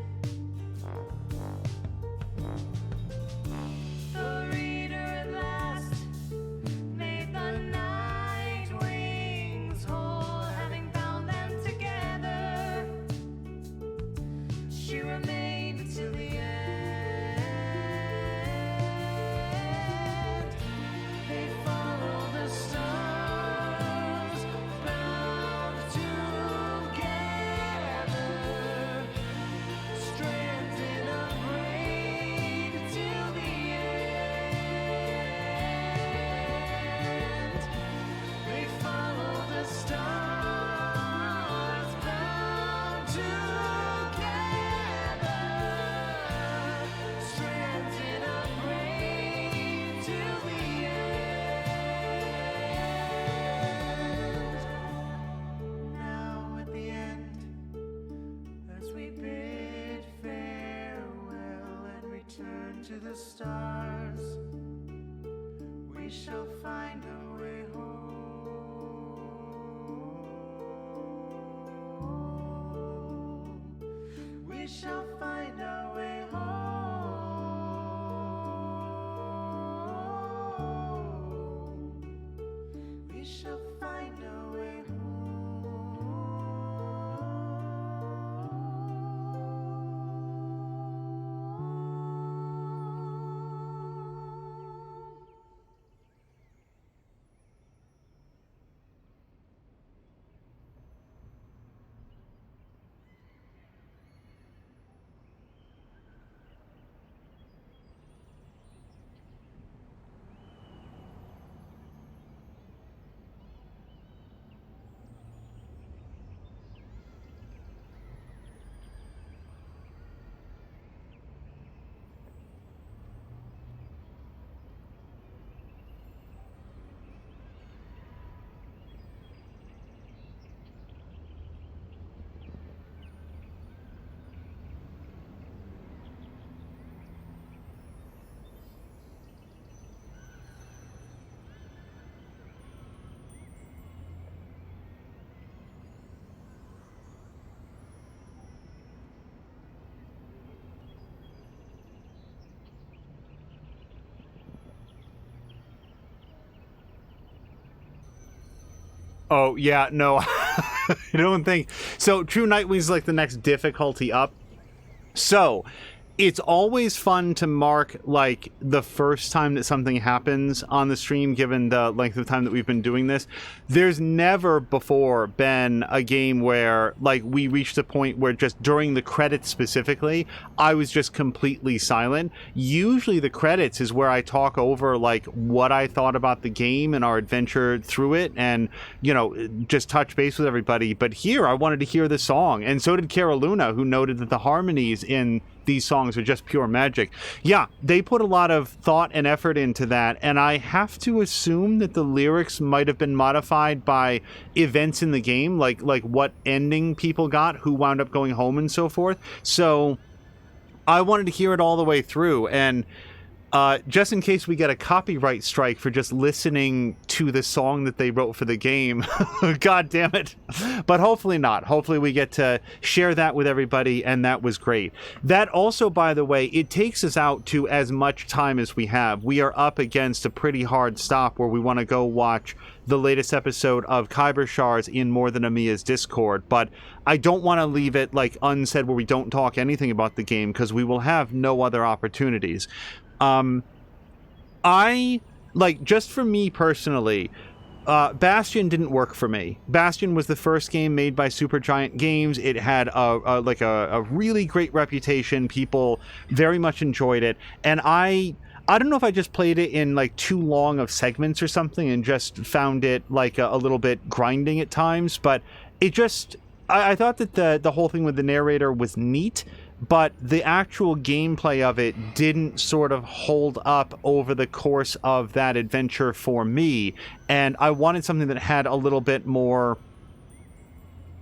[SPEAKER 6] The reader at last made the night wings whole, having bound them together. She remained till the end. They follow the stars, bound together, strands in a braid till the end. They follow the stars, bound together, strands in a braid till the end. Now at the end, as we bid farewell and return to the stars, we shall find our way home. We shall find our way home.
[SPEAKER 1] Oh, yeah, no. I don't think... So, True Nightwing is like the next difficulty up. So, it's always fun to mark, like, the first time that something happens on the stream, given the length of time that we've been doing this. There's never before been a game where, like, we reached a point where just during the credits specifically, I was just completely silent. Usually the credits is where I talk over, like, what I thought about the game and our adventure through it and, you know, just touch base with everybody. But here, I wanted to hear the song. And so did Cara Luna, who noted that the harmonies in these songs are just pure magic. Yeah, they put a lot of thought and effort into that, and I have to assume that the lyrics might have been modified by events in the game, like what ending people got, who wound up going home and so forth. So I wanted to hear it all the way through, and just in case we get a copyright strike for just listening to the song that they wrote for the game. God damn it. But hopefully not. Hopefully we get to share that with everybody, and that was great. That also, by the way, it takes us out to as much time as we have. We are up against a pretty hard stop where we want to go watch the latest episode of Kyber Shars in More Than Amiya's Discord, but I don't want to leave it like unsaid where we don't talk anything about the game, because we will have no other opportunities. I, like, just for me personally, Bastion didn't work for me. Bastion was the first game made by Supergiant Games. It had a really great reputation. People very much enjoyed it. And I don't know if I just played it in like too long of segments or something and just found it like a little bit grinding at times, but it just, I thought that the whole thing with the narrator was neat, but the actual gameplay of it didn't sort of hold up over the course of that adventure for me, and I wanted something that had a little bit more,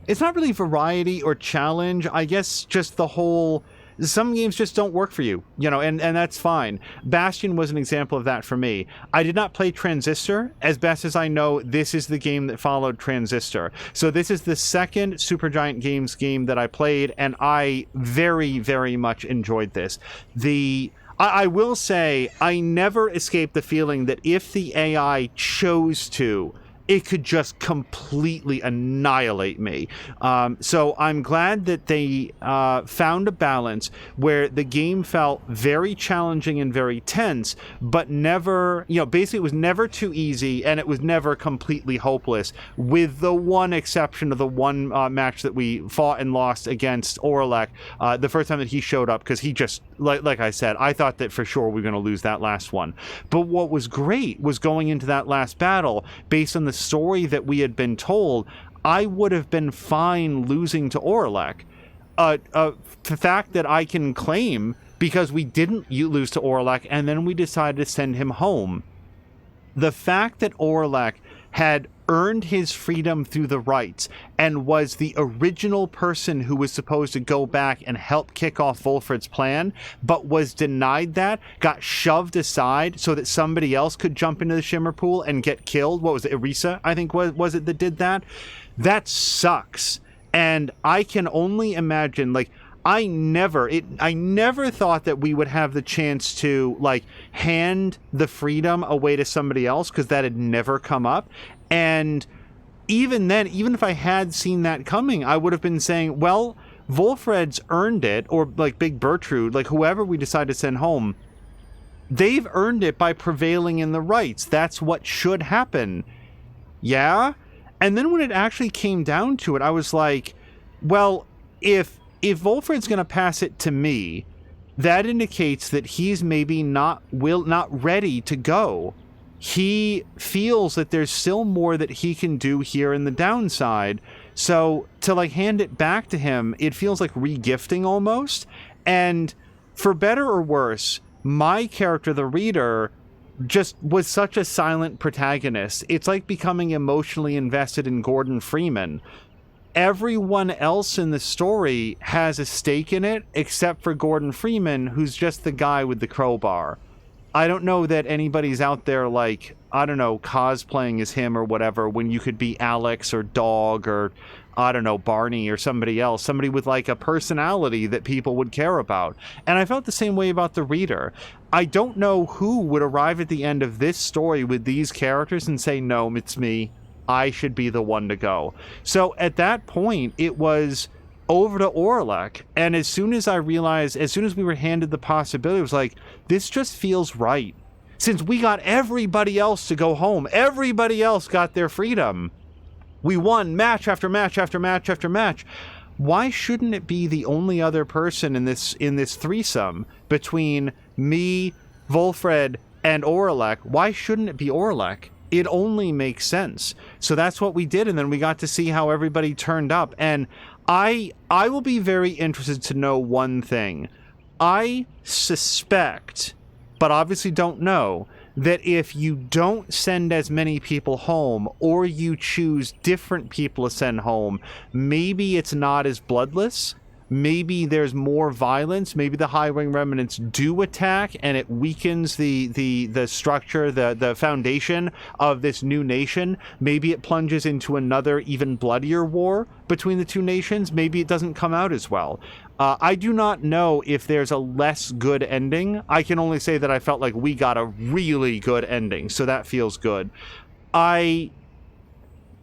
[SPEAKER 1] it's not really variety or challenge, I guess just the whole, some games just don't work for you, you know, and that's fine. Bastion was an example of that for me. I did not play Transistor. As best as I know, this is the game that followed Transistor. So this is the second Supergiant Games game that I played, and I very, very much enjoyed this. I will say, I never escaped the feeling that if the AI chose to, it could just completely annihilate me. So I'm glad that they found a balance where the game felt very challenging and very tense, but never, you know, basically it was never too easy and it was never completely hopeless, with the one exception of the one match that we fought and lost against Orlek, the first time that he showed up, because he just, like I said, I thought that for sure we were going to lose that last one. But what was great was going into that last battle, based on the story that we had been told, I would have been fine losing to Orlek. The fact that I can claim, because we didn't lose to Orlek and then we decided to send him home, the fact that Orlek had earned his freedom through the rites and was the original person who was supposed to go back and help kick off Volfred's plan, but was denied that, got shoved aside so that somebody else could jump into the Shimmer Pool and get killed. What was it, Irisa, I think was it that did that? That sucks. And I can only imagine, like, I never thought that we would have the chance to, like, hand the freedom away to somebody else, because that had never come up. And even then, even if I had seen that coming, I would have been saying, well, Volfred's earned it, or like Big Bertrude, like whoever we decide to send home, they've earned it by prevailing in the rites. That's what should happen. Yeah? And then when it actually came down to it, I was like, well, if Volfred's going to pass it to me, that indicates that he's maybe not ready to go. He feels that there's still more that he can do here in the downside. So to like hand it back to him, it feels like re-gifting almost. And for better or worse, my character, the reader, just was such a silent protagonist. It's like becoming emotionally invested in Gordon Freeman. Everyone else in the story has a stake in it, except for Gordon Freeman, who's just the guy with the crowbar. I don't know that anybody's out there, like, I don't know, cosplaying as him or whatever, when you could be Alex or Dog or, I don't know, Barney or somebody else, somebody with like a personality that people would care about. And I felt the same way about the reader. I don't know who would arrive at the end of this story with these characters and say, no, it's me. I should be the one to go. So at that point, it was over to Orlek, and as soon as we were handed the possibility, it was like, this just feels right. Since we got everybody else to go home, everybody else got their freedom. We won match after match after match after match. Why shouldn't it be the only other person in this threesome between me, Volfred, and Orlek? Why shouldn't it be Orlek? It only makes sense. So that's what we did, and then we got to see how everybody turned up. And I will be very interested to know one thing. I suspect, but obviously don't know, that if you don't send as many people home, or you choose different people to send home, maybe it's not as bloodless. Maybe there's more violence. Maybe the High-Wing Remnants do attack, and it weakens the structure, the foundation of this new nation. Maybe it plunges into another, even bloodier war between the two nations. Maybe it doesn't come out as well. I do not know if there's a less good ending. I can only say that I felt like we got a really good ending, so that feels good. I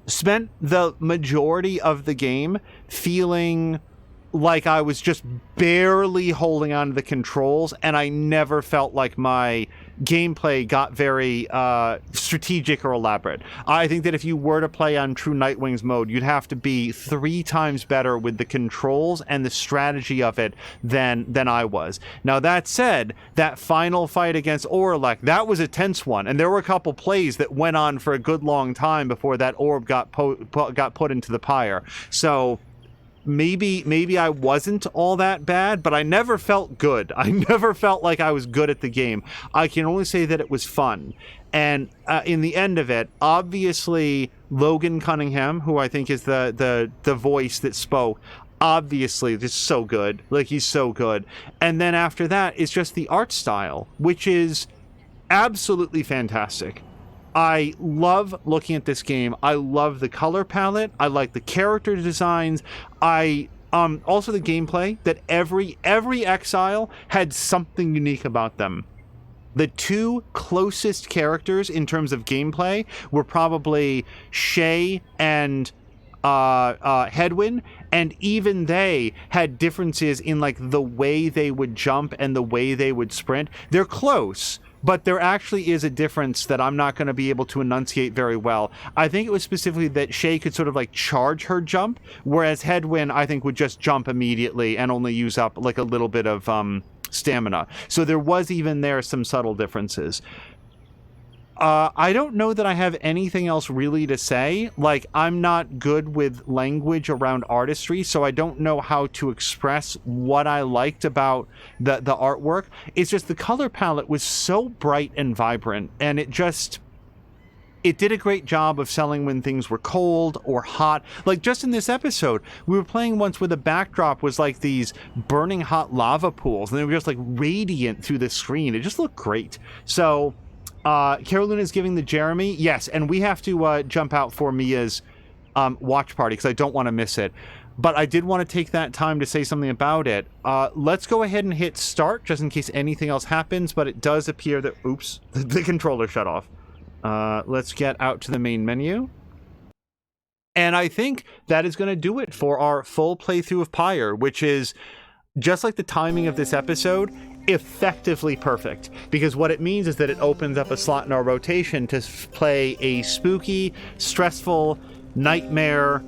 [SPEAKER 1] spent the majority of the game feeling like I was just barely holding on to the controls, and I never felt like my gameplay got very strategic or elaborate. I think that if you were to play on true Nightwings mode, you'd have to be 3 times better with the controls and the strategy of it than I was. Now, that said, that final fight against Orlek, that was a tense one, and there were a couple plays that went on for a good long time before that orb got put into the pyre. So maybe I wasn't all that bad, but I never felt good. I never felt like I was good at the game. I can only say that it was fun. And in the end of it, obviously, Logan Cunningham, who I think is the voice that spoke, obviously, this is so good. Like, he's so good. And then after that, it's just the art style, which is absolutely fantastic. I love looking at this game. I love the color palette. I like the character designs. Also the gameplay, that every exile had something unique about them. The 2 closest characters in terms of gameplay were probably Shay and Hedwyn, and even they had differences in like the way they would jump and the way they would sprint. They're close, but there actually is a difference that I'm not going to be able to enunciate very well. I think it was specifically that Shay could sort of like charge her jump, whereas Hedwyn, I think, would just jump immediately and only use up like a little bit of stamina. So there was even there some subtle differences. I don't know that I have anything else really to say. Like, I'm not good with language around artistry, so I don't know how to express what I liked about the artwork. It's just the color palette was so bright and vibrant, and it did a great job of selling when things were cold or hot. Like, just in this episode, we were playing once where the backdrop was like these burning hot lava pools, and they were just like radiant through the screen. It just looked great. So Carol Luna is giving the Jeremy. Yes, and we have to jump out for Mia's watch party because I don't want to miss it. But I did want to take that time to say something about it. Let's go ahead and hit start just in case anything else happens, but it does appear that, oops, the controller shut off. Let's get out to the main menu. And I think that is going to do it for our full playthrough of Pyre, which is, just like the timing of this episode, effectively perfect, because what it means is that it opens up a slot in our rotation to play a spooky, stressful, nightmare,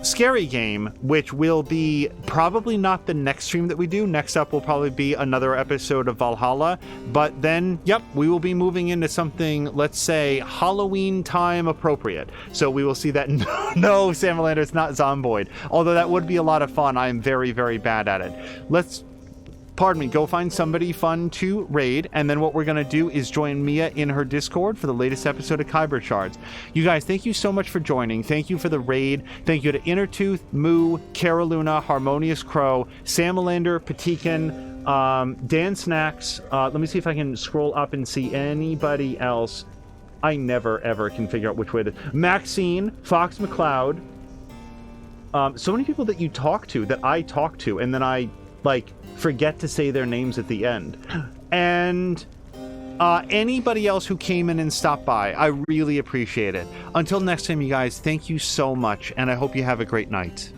[SPEAKER 1] scary game, which will be probably not the next stream that we do. Next up will probably be another episode of Valhalla, but then, yep, we will be moving into something, let's say, Halloween time appropriate. So we will see that. No, Sam Melander, it's not Zomboid. Although that would be a lot of fun. I am very, very bad at it. Go find somebody fun to raid, and then what we're going to do is join Mia in her Discord for the latest episode of Kyber Shards. You guys, thank you so much for joining. Thank you for the raid. Thank you to Innertooth, Moo, Caroluna, Harmonious Crow, Sam Melander, Patikan, Dan Snacks. Let me see if I can scroll up and see anybody else. I never, ever can figure out which way to... Maxine, Fox McCloud. So many people that you talk to, that I talk to, and then I, forget to say their names at the end. And Anybody else who came in and stopped by, I really appreciate it. Until next time, you guys, thank you so much, and I hope you have a great night.